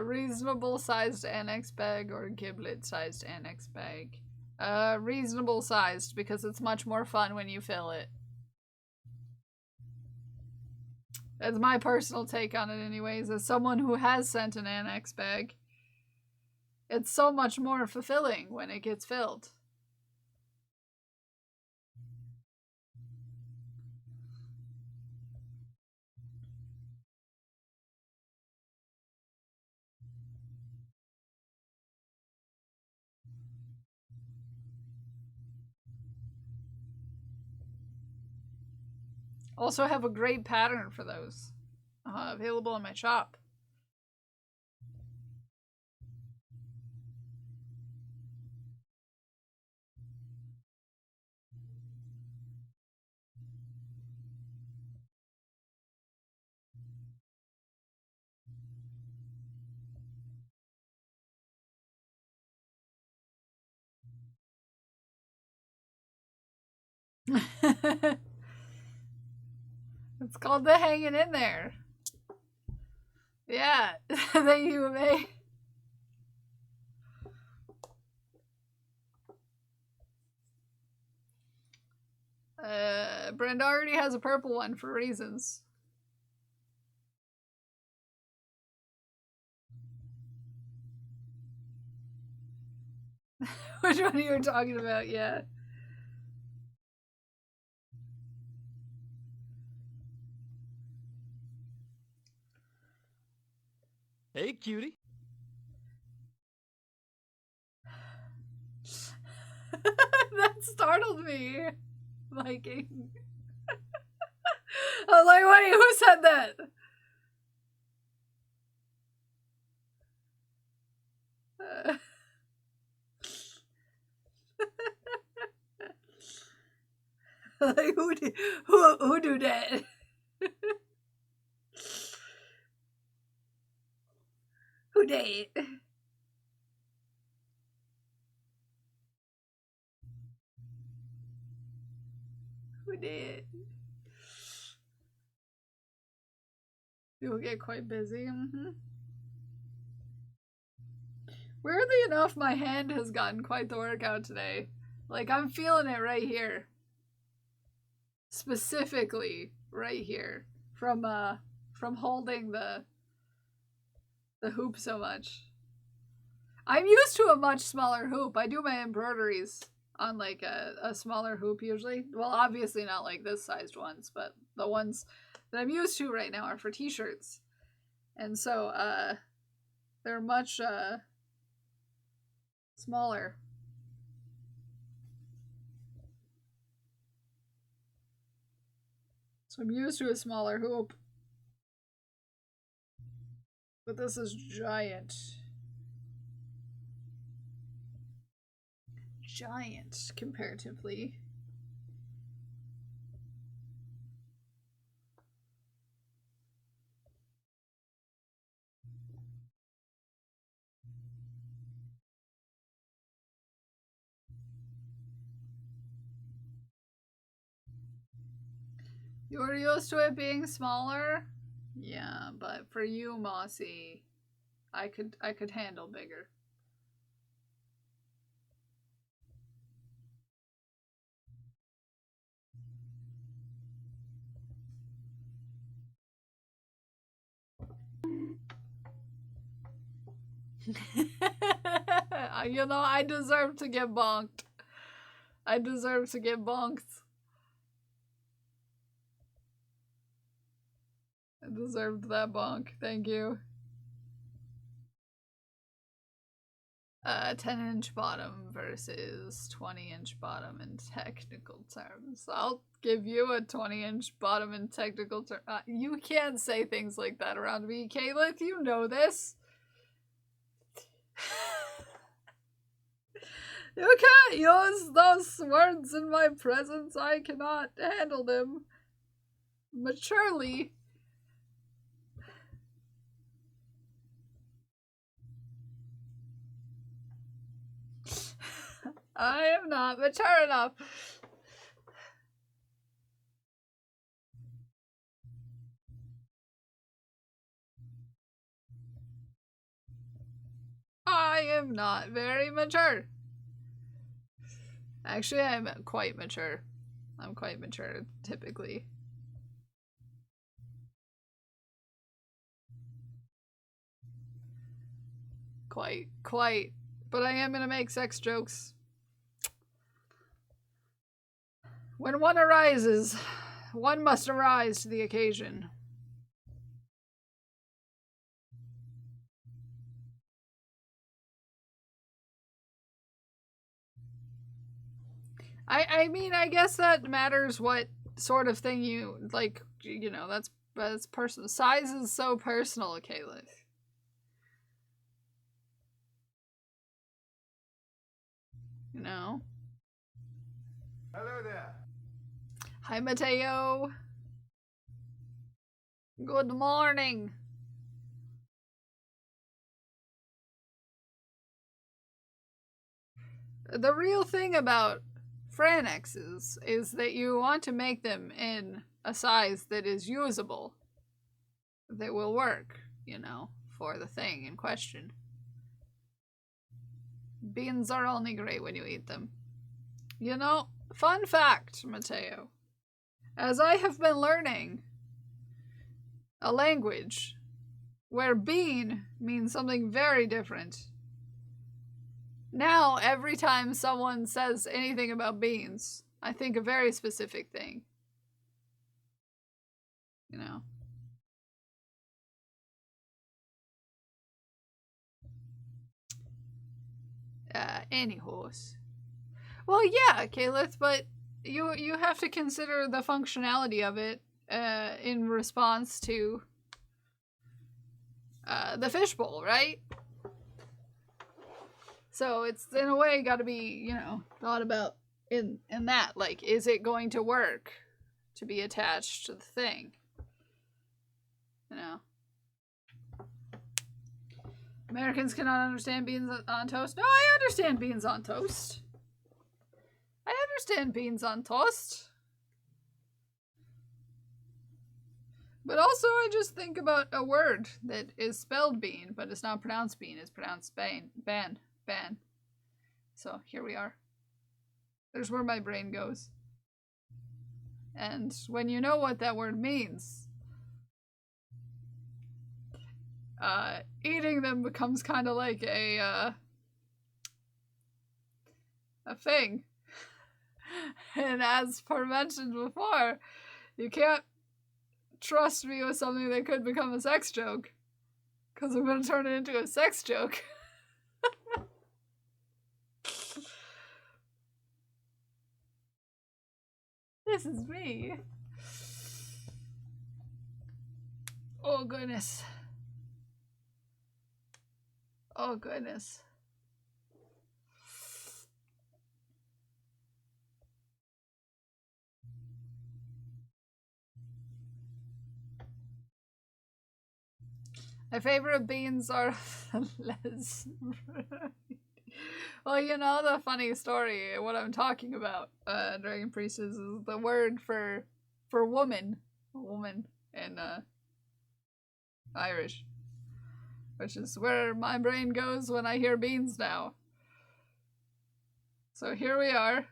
Reasonable sized annex bag or giblet sized annex bag? Reasonable sized, because it's much more fun when you fill it. That's my personal take on it anyways, as someone who has sent an annex bag. It's so much more fulfilling when it gets filled. Also have a great pattern for those. Available in my shop. It's called the hanging in there. Yeah, the UMA. Brenda already has a purple one for reasons. Which one you were talking about, yeah. Hey, cutie. That startled me. Viking. I was like, wait, who said that? Like, who do that? Who did? Who did? People get quite busy. Weirdly enough, my hand has gotten quite the workout today. Like, I'm feeling it right here. Specifically, right here. From holding the hoop so much. I'm used to a much smaller hoop. I do my embroideries on like a smaller hoop usually. Well, obviously not like this sized ones, but the ones that I'm used to right now are for t-shirts. And so they're much smaller. So I'm used to a smaller hoop. But this is giant. Giant, comparatively. You were used to it being smaller? Yeah, but for you, Mossy, I could handle bigger. You know, I deserve to get bonked. I deserve to get bonked. I deserved that bonk. Thank you. 10-inch bottom versus 20-inch bottom in technical terms. I'll give you a 20-inch bottom in technical terms. You can't say things like that around me, Caleb. You know this. You can't use those words in my presence. I cannot handle them maturely. I am not mature enough. I am not very mature. Actually, I'm quite mature. I'm quite mature, typically. Quite. But I am gonna make sex jokes. When one arises, one must arise to the occasion. I mean, I guess that matters what sort of thing you, like, you know, that's personal. Size is so personal, Caleb. You know? Hello there. Hi, Mateo. Good morning. The real thing about Franexes is that you want to make them in a size that is usable. That will work, you know, for the thing in question. Beans are only great when you eat them. You know, fun fact, Mateo. As I have been learning a language where bean means something very different Now, every time someone says anything about beans, I think a very specific thing. You know? Any horse. Well, yeah, Caliph, but you have to consider the functionality of it in response to the fishbowl, right? So it's in a way got to be, you know, thought about in that. Like, is it going to work to be attached to the thing? You know. Americans cannot understand beans on toast. No, I understand beans on toast. I understand beans on toast. But also I just think about a word that is spelled bean, but it's not pronounced bean, it's pronounced ban. So here we are. There's where my brain goes. And when you know what that word means, eating them becomes kind of like a thing. And as mentioned before, you can't trust me with something that could become a sex joke, because I'm going to turn it into a sex joke. This is me. Oh goodness. Oh goodness. My favorite beans are less. Well, you know the funny story, what I'm talking about, Dragon Priestess, is the word for woman in Irish, which is where my brain goes when I hear beans now. So here we are.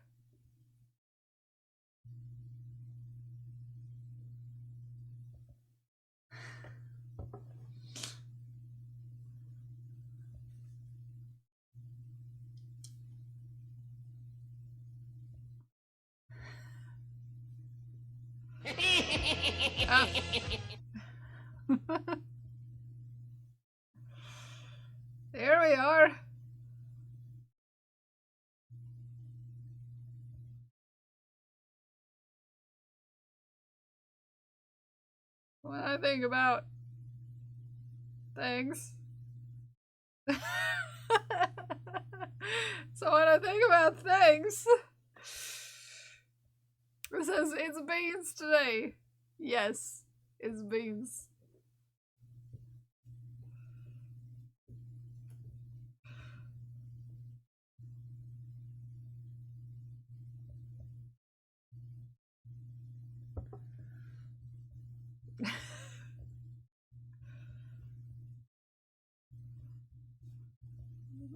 There we are. When I think about things. So when I think about things, it says it's beans today. Yes, it's beans.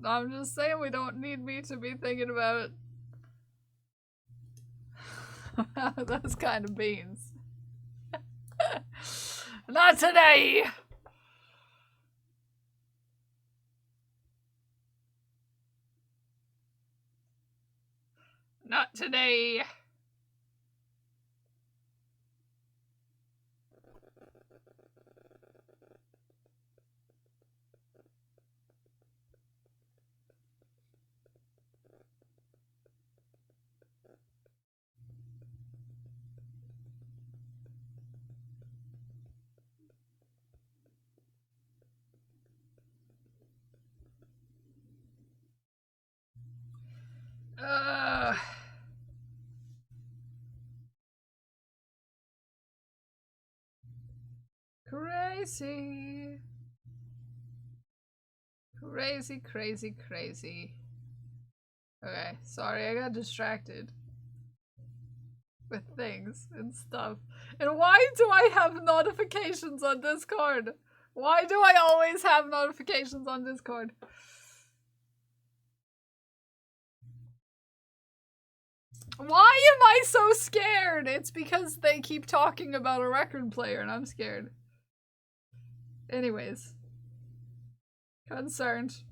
I'm just saying we don't need me to be thinking about those kind of beans. Not today! Not today. Crazy. Crazy, crazy, crazy. Okay, sorry, I got distracted with things and stuff. And why do I have notifications on Discord? Why do I always have notifications on Discord? Why am I so scared? It's because they keep talking about a record player and I'm scared. Anyways. Concerned.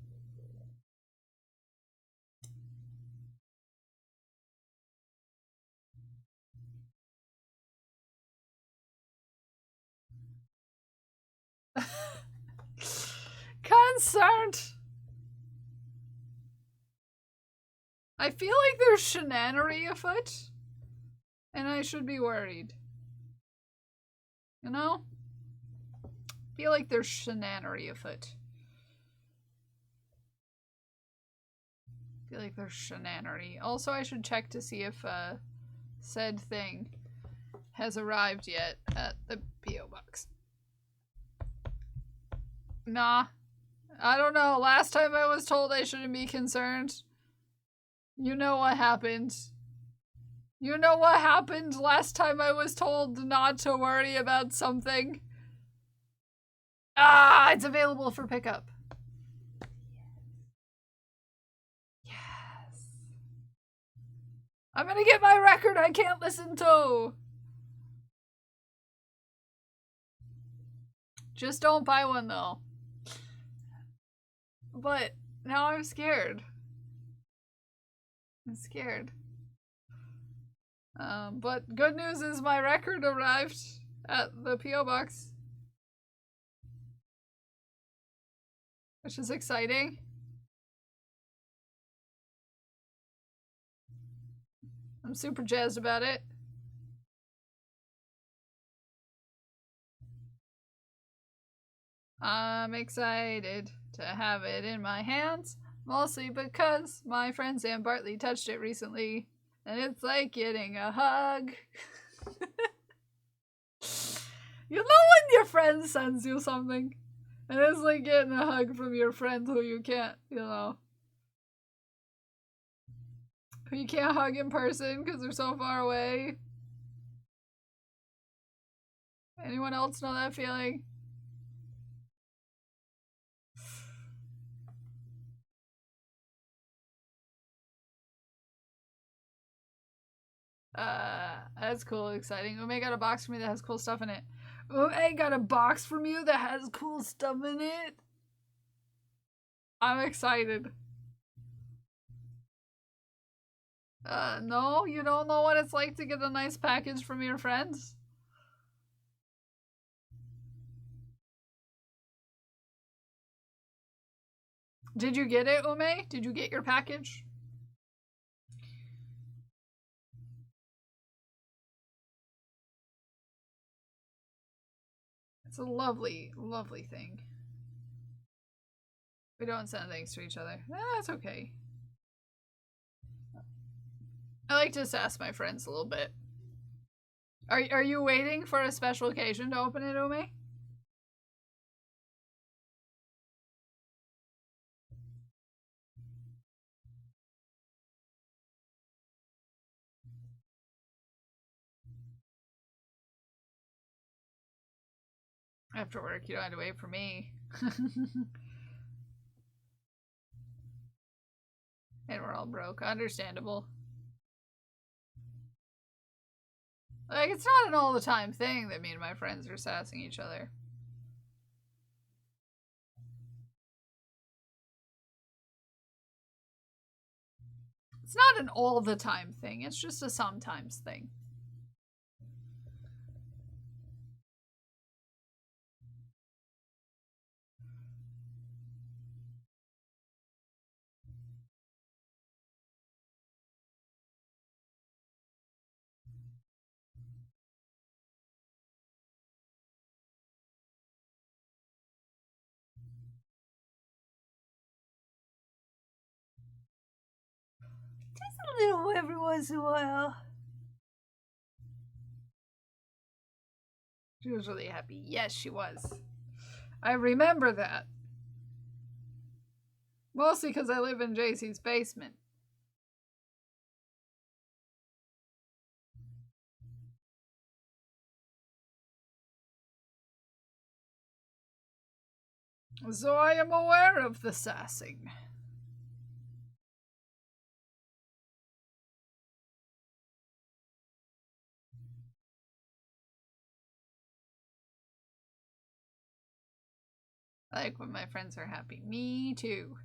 concerned. I feel like there's shenanery afoot, and I should be worried. You know? I feel like there's shenanery afoot. I feel like there's shenanery. Also, I should check to see if said thing has arrived yet at the P.O. box. Nah. I don't know. Last time I was told I shouldn't be concerned. You know what happened. You know what happened last time I was told not to worry about something. Ah, it's available for pickup. Yes. I'm gonna get my record I can't listen to. Just don't buy one though. But now I'm scared. I'm scared. But good news is my record arrived at the P.O. box. Which is exciting. I'm super jazzed about it. I'm excited to have it in my hands, mostly because my friend Sam Bartley touched it recently, and it's like getting a hug. You know when your friend sends you something, and it's like getting a hug from your friend who you can't, you know, who you can't hug in person because they're so far away. Anyone else know that feeling? That's cool, exciting. Ume got a box for me that has cool stuff in it. Ume got a box from you that has cool stuff in it? I'm excited. No? You don't know what it's like to get a nice package from your friends? Did you get it, Ume? Did you get your package? It's a lovely, lovely thing. We don't send things to each other. That's okay. I like to sass my friends a little bit. Are you waiting for a special occasion to open it, Ume? After work, you don't have to wait for me. And we're all broke. Understandable. Like, it's not an all the time thing that me and my friends are sassing each other. It's not an all the time thing, it's just a sometimes thing. Just a little every once in a while. She was really happy. Yes, she was. I remember that. Mostly because I live in JC's basement. So I am aware of the sassing. I like when my friends are happy. Me too.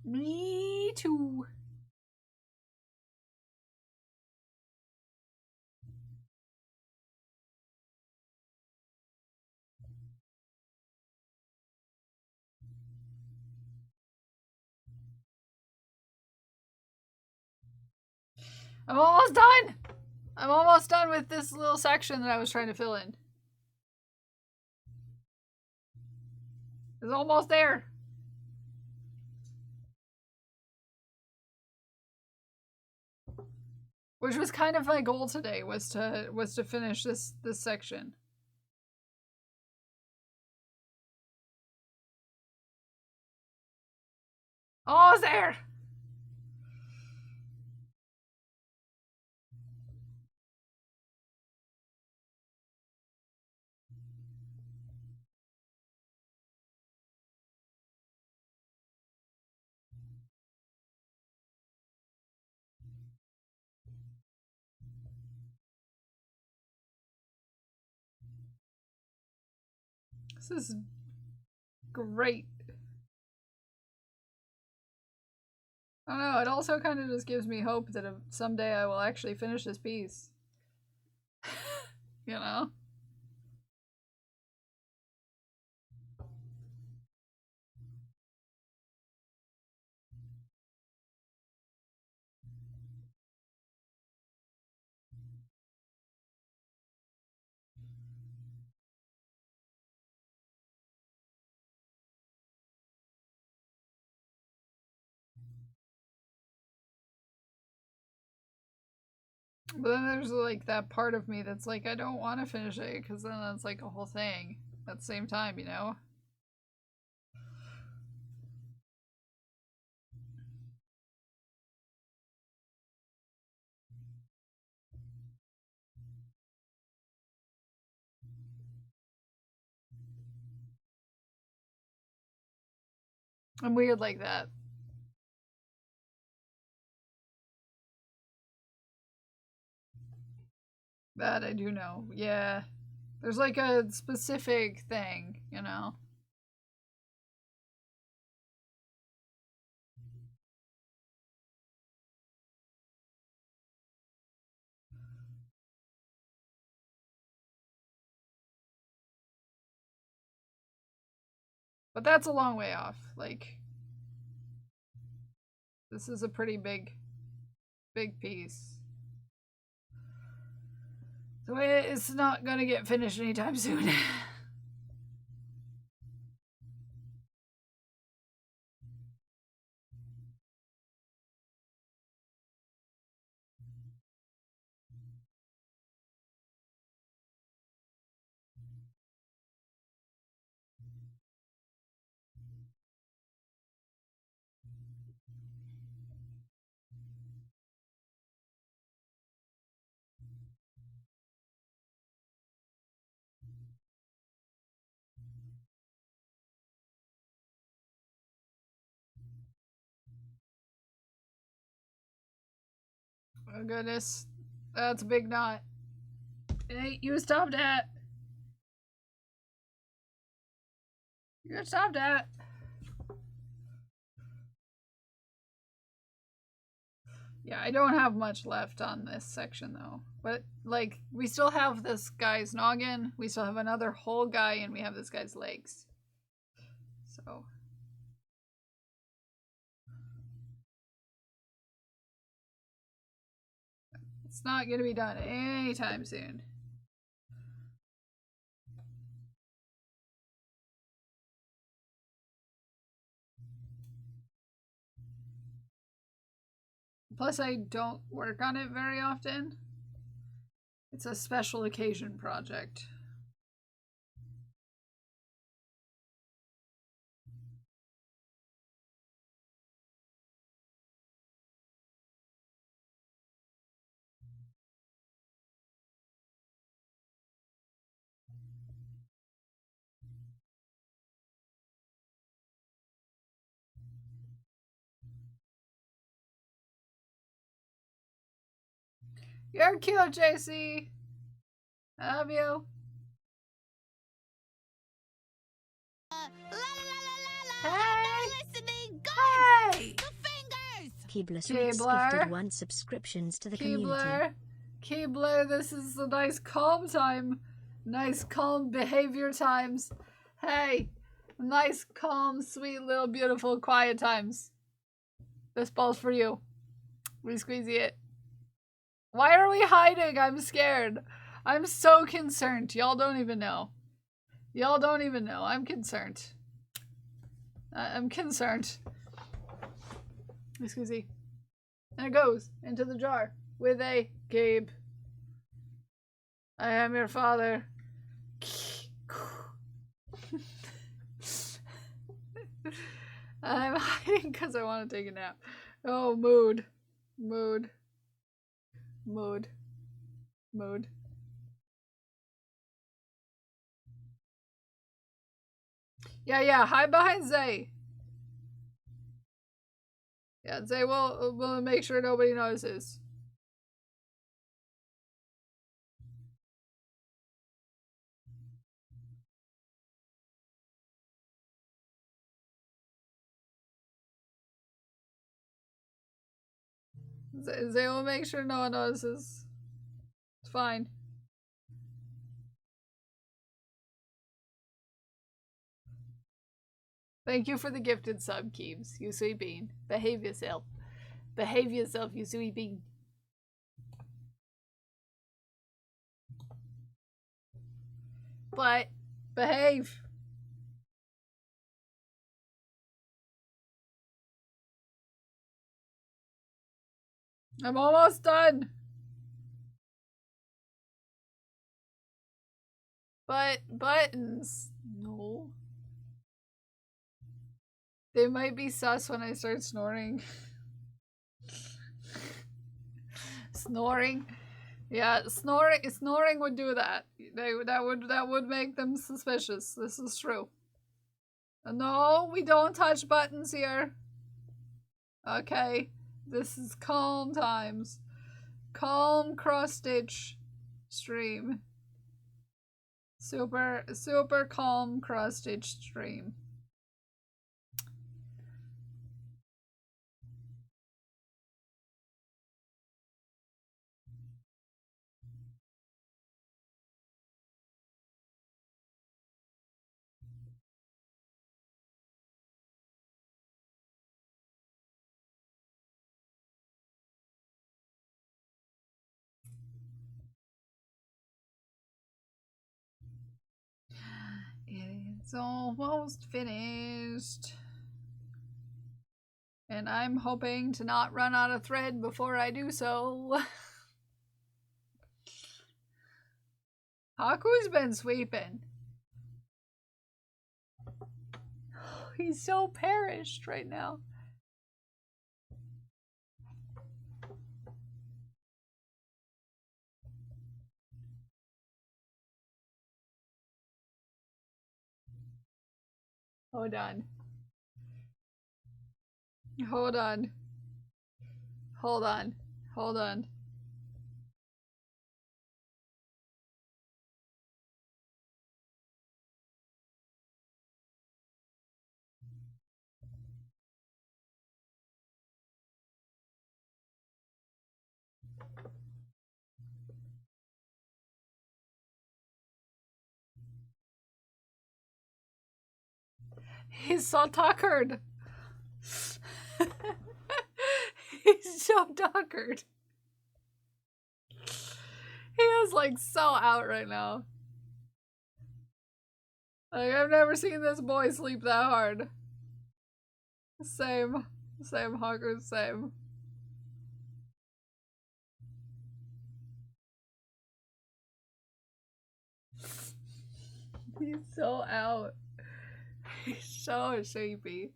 Me too. I'm almost done! I'm almost done with this little section that I was trying to fill in. It's almost there. Which was kind of my goal today, was to finish this section. Almost there! This is great. I don't know, it also kind of just gives me hope that someday I will actually finish this piece. You know? But then there's like that part of me that's like, I don't want to finish it, because then that's like a whole thing at the same time, you know? I'm weird like that. That I do know. Yeah. There's like a specific thing, you know? But that's a long way off. Like, this is a pretty big piece. So it's not gonna get finished anytime soon. Oh goodness. That's a big knot. Hey, you stop that. You gotta stop that. Yeah, I don't have much left on this section though. But like, we still have this guy's noggin, we still have another whole guy, and we have this guy's legs. So it's not gonna be done anytime soon. Plus, I don't work on it very often. It's a special occasion project. You're cute, JC. I love you. Hey! Hey! Keebler Sweets Keebler. gifted 1 subscriptions to the community. Keebler, this is a nice calm time. Nice calm behavior times. Hey, nice calm, sweet, little, beautiful, quiet times. This ball's for you. We squeezy it. Why are we hiding? I'm scared. I'm so concerned. Y'all don't even know. Y'all don't even know. I'm concerned. I'm concerned. Excuse me. And it goes into the jar with a Gabe. I am your father. I'm hiding because I want to take a nap. Oh, mood. Mood. Mood. Mood. Yeah, hide behind Zay. Yeah, Zay will make sure nobody notices. Zay will make sure no one notices. It's fine. Thank you for the gifted sub, Keebs. You sweet bean. Behave yourself. Behave yourself, you sweet bean. But, behave. I'm almost done. But, buttons. No. They might be sus when I start snoring. Snoring? Yeah, snoring would do that. That would make them suspicious. This is true. No, we don't touch buttons here. Okay. This is calm times. Calm cross-stitch stream. Super calm cross-stitch stream. It's almost finished. And I'm hoping to not run out of thread before I do so. Haku's been sweeping. He's so perished right now. Hold on. Hold on. Hold on. Hold on. He's so tuckered. He's so tuckered. He is like so out right now. Like, I've never seen this boy sleep that hard. Same, Haku, same. He's so out. He's so sleepy.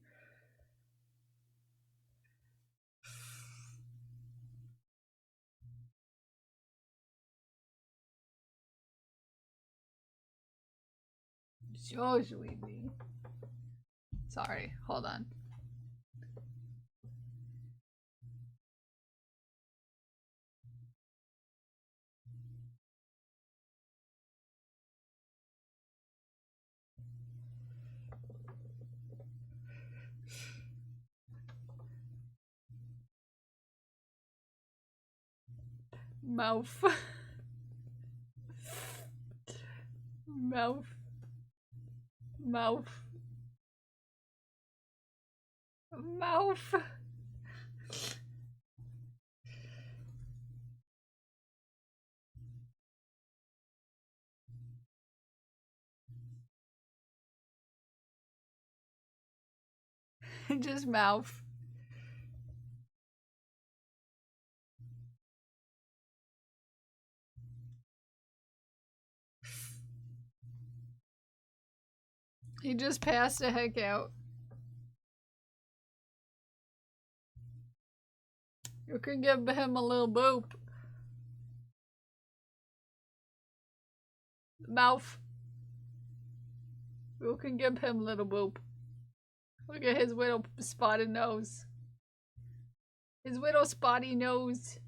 So sleepy. Sorry, hold on. Mouth. Mouth. Mouth. Mouth. Just mouth. He just passed the heck out. You can give him a little boop. Mouth. You can give him a little boop. Look at his little spotted nose. His little spotty nose.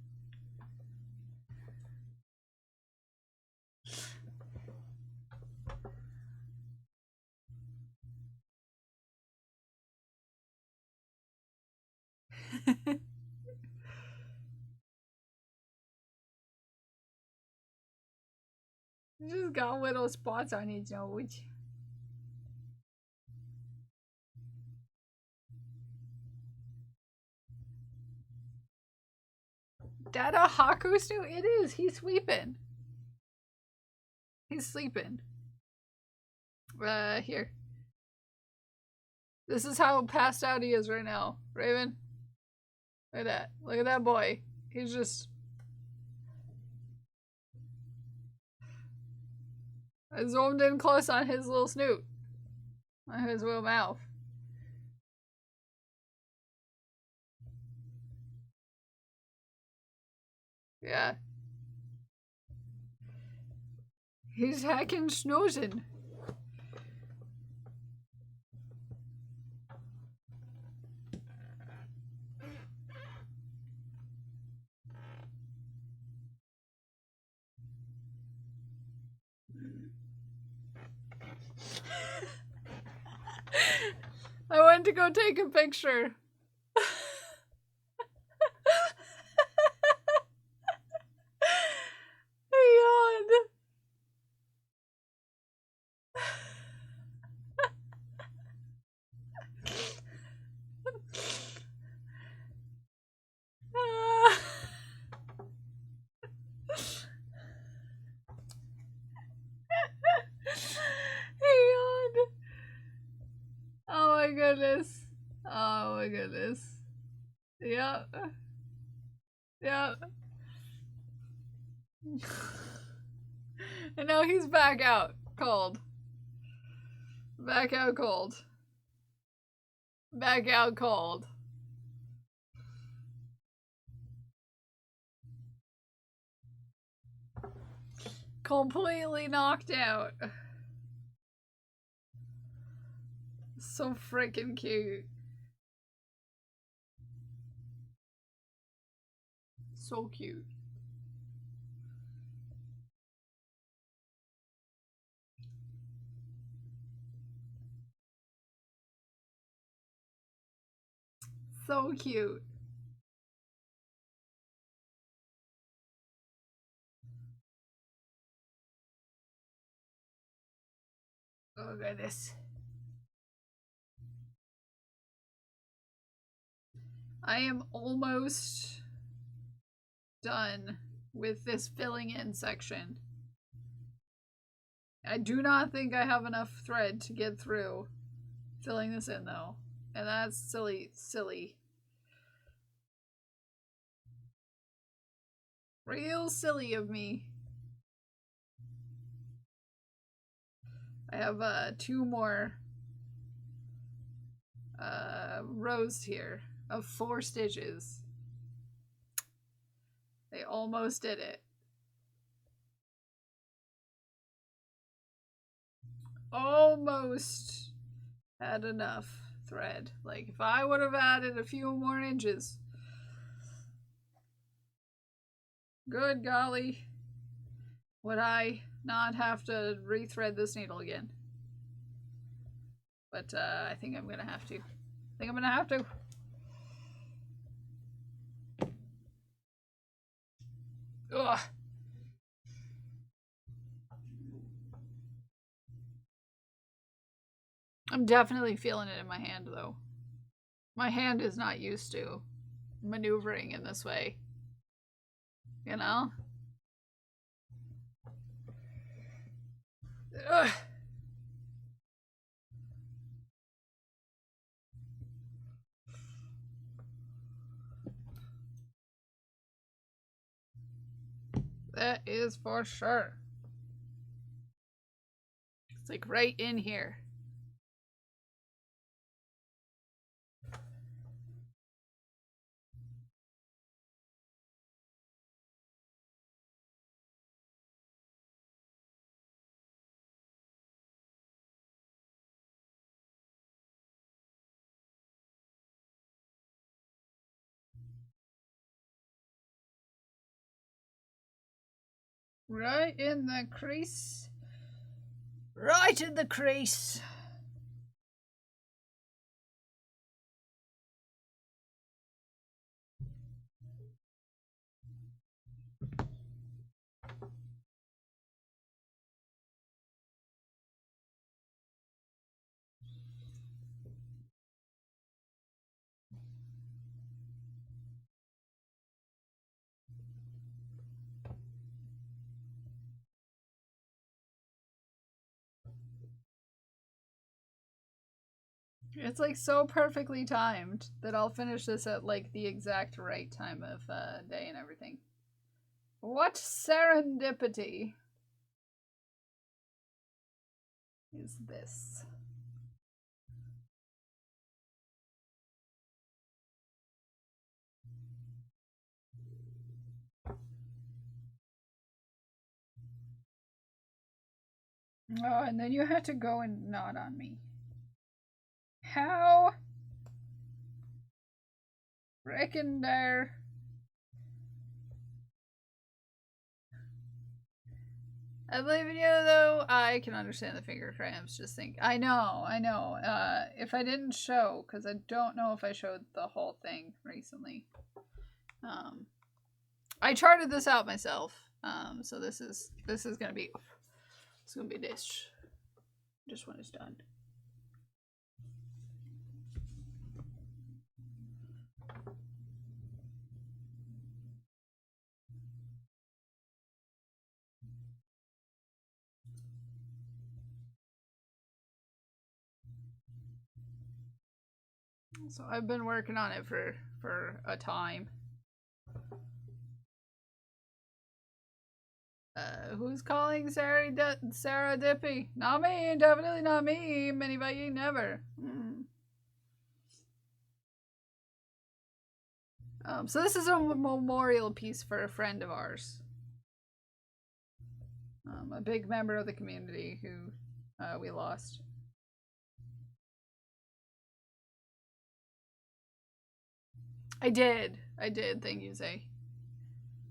He's just got little spots on his nose. That a Haku suit? It is. He's sweeping. He's sleeping. Here. This is how passed out he is right now. Raven. Look at that. Look at that boy. He's just... I zoomed in close on his little snoot. On his little mouth. Yeah. He's hacking snoozing. I went to go take a picture. I yawned. I yawned. Oh my goodness. Oh my goodness. Yep. Yep. And now he's back out cold. Back out cold. Back out cold. Completely knocked out. So freaking cute. So cute. So cute. Oh goodness. I am almost done with this filling in section. I do not think I have enough thread to get through filling this in though. And that's silly. Real silly of me. I have 2 more rows here of 4 stitches. They almost did it. Almost had enough thread. Like if I would have added a few more inches. Good golly. Would I not have to rethread this needle again? But I think I'm gonna have to. Ugh. I'm definitely feeling it in my hand though. My hand is not used to maneuvering in this way. You know? Ugh. That is for sure. It's like right in here. Right in the crease. Right in the crease. It's like so perfectly timed that I'll finish this at like the exact right time of day and everything. What serendipity is this? Oh, and then you had to go and nod on me. How? Frickin' dare. I believe in you, though. I can understand the finger cramps. Just think. I know. If I didn't show, because I don't know if I showed the whole thing recently. I charted this out myself. So this is gonna be this. Just when it's done. So I've been working on it for a time. Who's calling Sarah Dippy? Not me, definitely not me. Many by you, never. So this is a memorial piece for a friend of ours. A big member of the community who we lost. I did, thank you, Zay.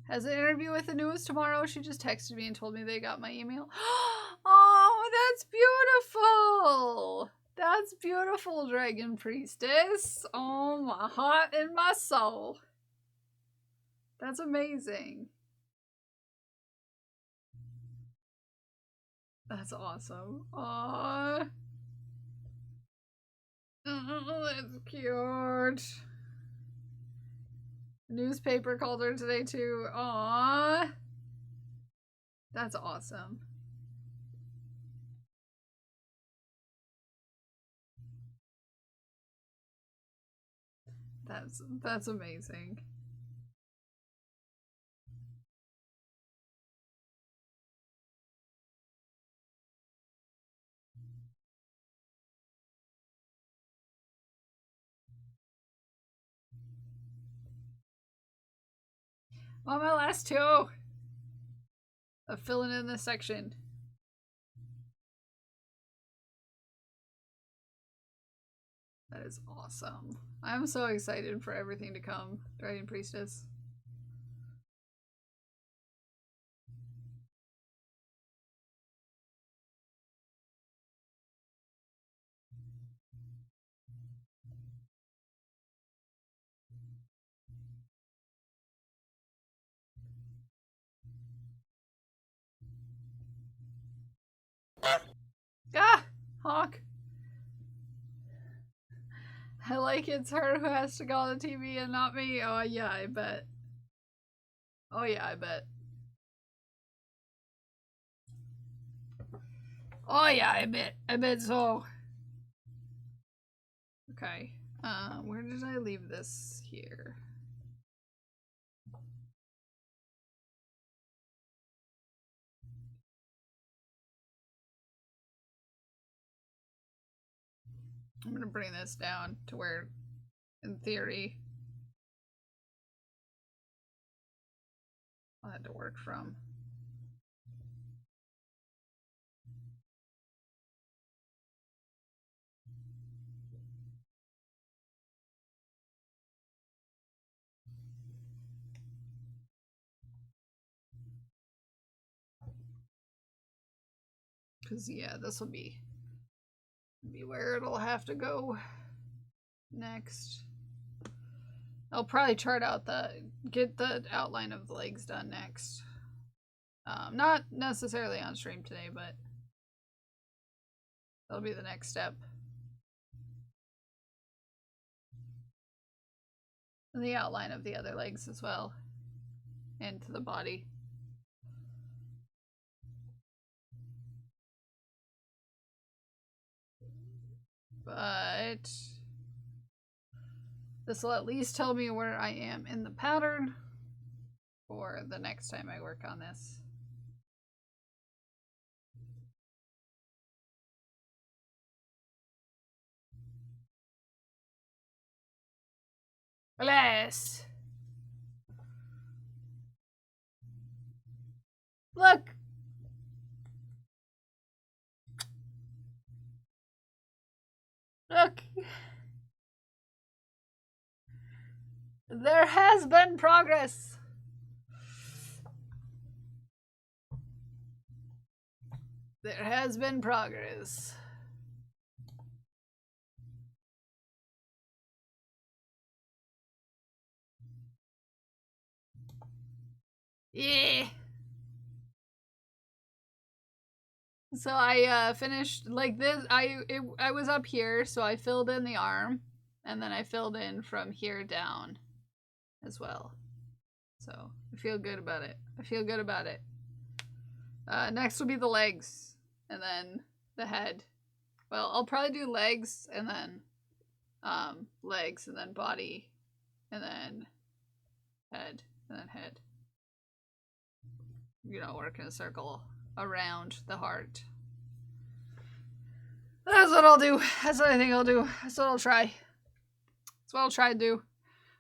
Has an interview with the news tomorrow. She just texted me and told me they got my email. Oh, that's beautiful! That's beautiful, Dragon Priestess. Oh, my heart and my soul. That's amazing. That's awesome. Aww. Oh, that's cute. Newspaper called her today too. Aww. That's awesome. That's amazing. On my last two of filling in this section. That is awesome. I'm so excited for everything to come, Dragon Priestess. Ah! Hawk! I like it's her who has to go on the TV and not me. Oh yeah, I bet. Oh yeah, I bet. Oh yeah, I bet. I bet so. Okay. Where did I leave this here? I'm gonna bring this down to where, in theory, I'll have to work from. Cause yeah, this will be where it'll have to go next. I'll probably chart out get the outline of the legs done next. Not necessarily on stream today, but that'll be the next step. And the outline of the other legs as well. And to the body. But this will at least tell me where I am in the pattern for the next time I work on this. Alas! Look! Look! There has been progress! There has been progress. Yeah! So I finished like this. I was up here, so I filled in the arm, and then I filled in from here down as well. So I feel good about it. I feel good about it. Next will be the legs, and then the head. Well, I'll probably do legs, and then legs, and then body, and then head, and then head. You know, work in a circle around the heart. That's what I'll do. That's what I think I'll do. That's what I'll try. That's what I'll try to do.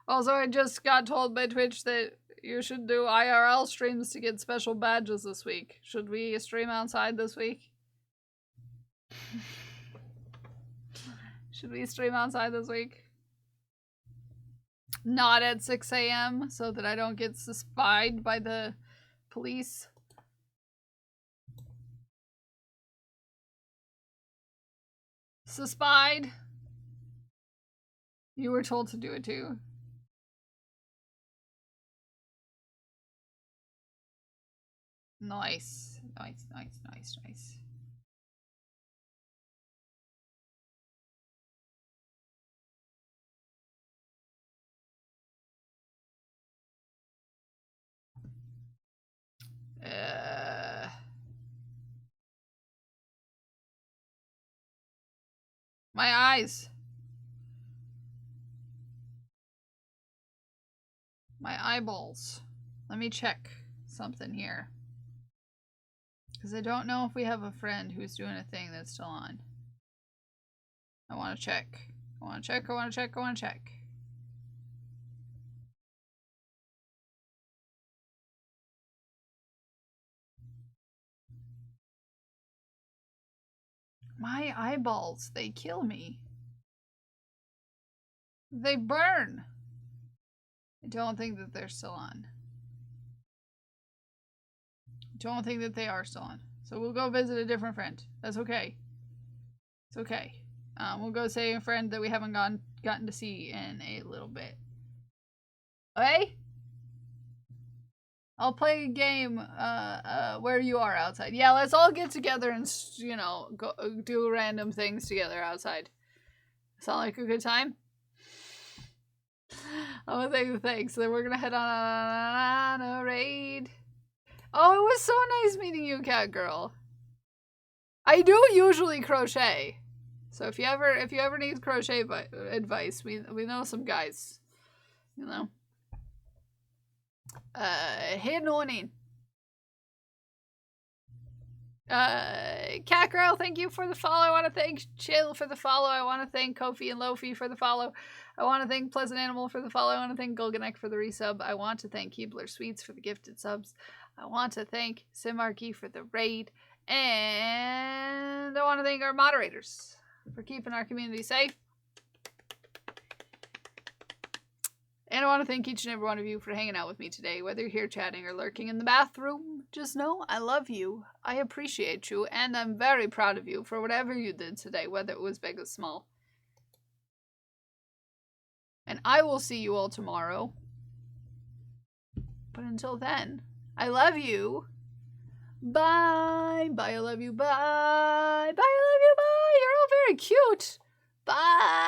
Also, I just got told by Twitch that you should do IRL streams to get special badges this week. Should we stream outside this week? Should we stream outside this week? Not at 6 a.m. so that I don't get spied by the police. Suspied. You were told to do it too. Nice. Nice, nice, nice, nice. My eyes. My eyeballs. Let me check something here. Because I don't know if we have a friend who's doing a thing that's still on. I want to check. I want to check, I want to check, I want to check. My eyeballs, they kill me. They burn. I don't think that they're still on. Don't think that they are still on. So we'll go visit a different friend. That's okay. It's okay. We'll go say a friend that we haven't gotten to see in a little bit. Okay? I'll play a game where you are outside. Yeah, let's all get together and, you know, go do random things together outside. Sound like a good time? I'm gonna take the thanks. Then we're gonna head on a raid. Oh, it was so nice meeting you, cat girl. I do usually crochet, so if you ever need crochet advice, we know some guys, you know. Hey, morning. Catgirl, thank you for the follow. I want to thank Chill for the follow. I want to thank Kofi and Lofi for the follow. I want to thank Pleasant Animal for the follow. I want to thank Golganek for the resub. I want to thank Keebler Sweets for the gifted subs. I want to thank Simarchy for the raid. And I want to thank our moderators for keeping our community safe. And I want to thank each and every one of you for hanging out with me today, whether you're here chatting or lurking in the bathroom. Just know I love you, I appreciate you, and I'm very proud of you for whatever you did today, whether it was big or small. And I will see you all tomorrow. But until then, I love you. Bye. Bye, I love you. Bye. Bye, I love you. Bye. You're all very cute. Bye.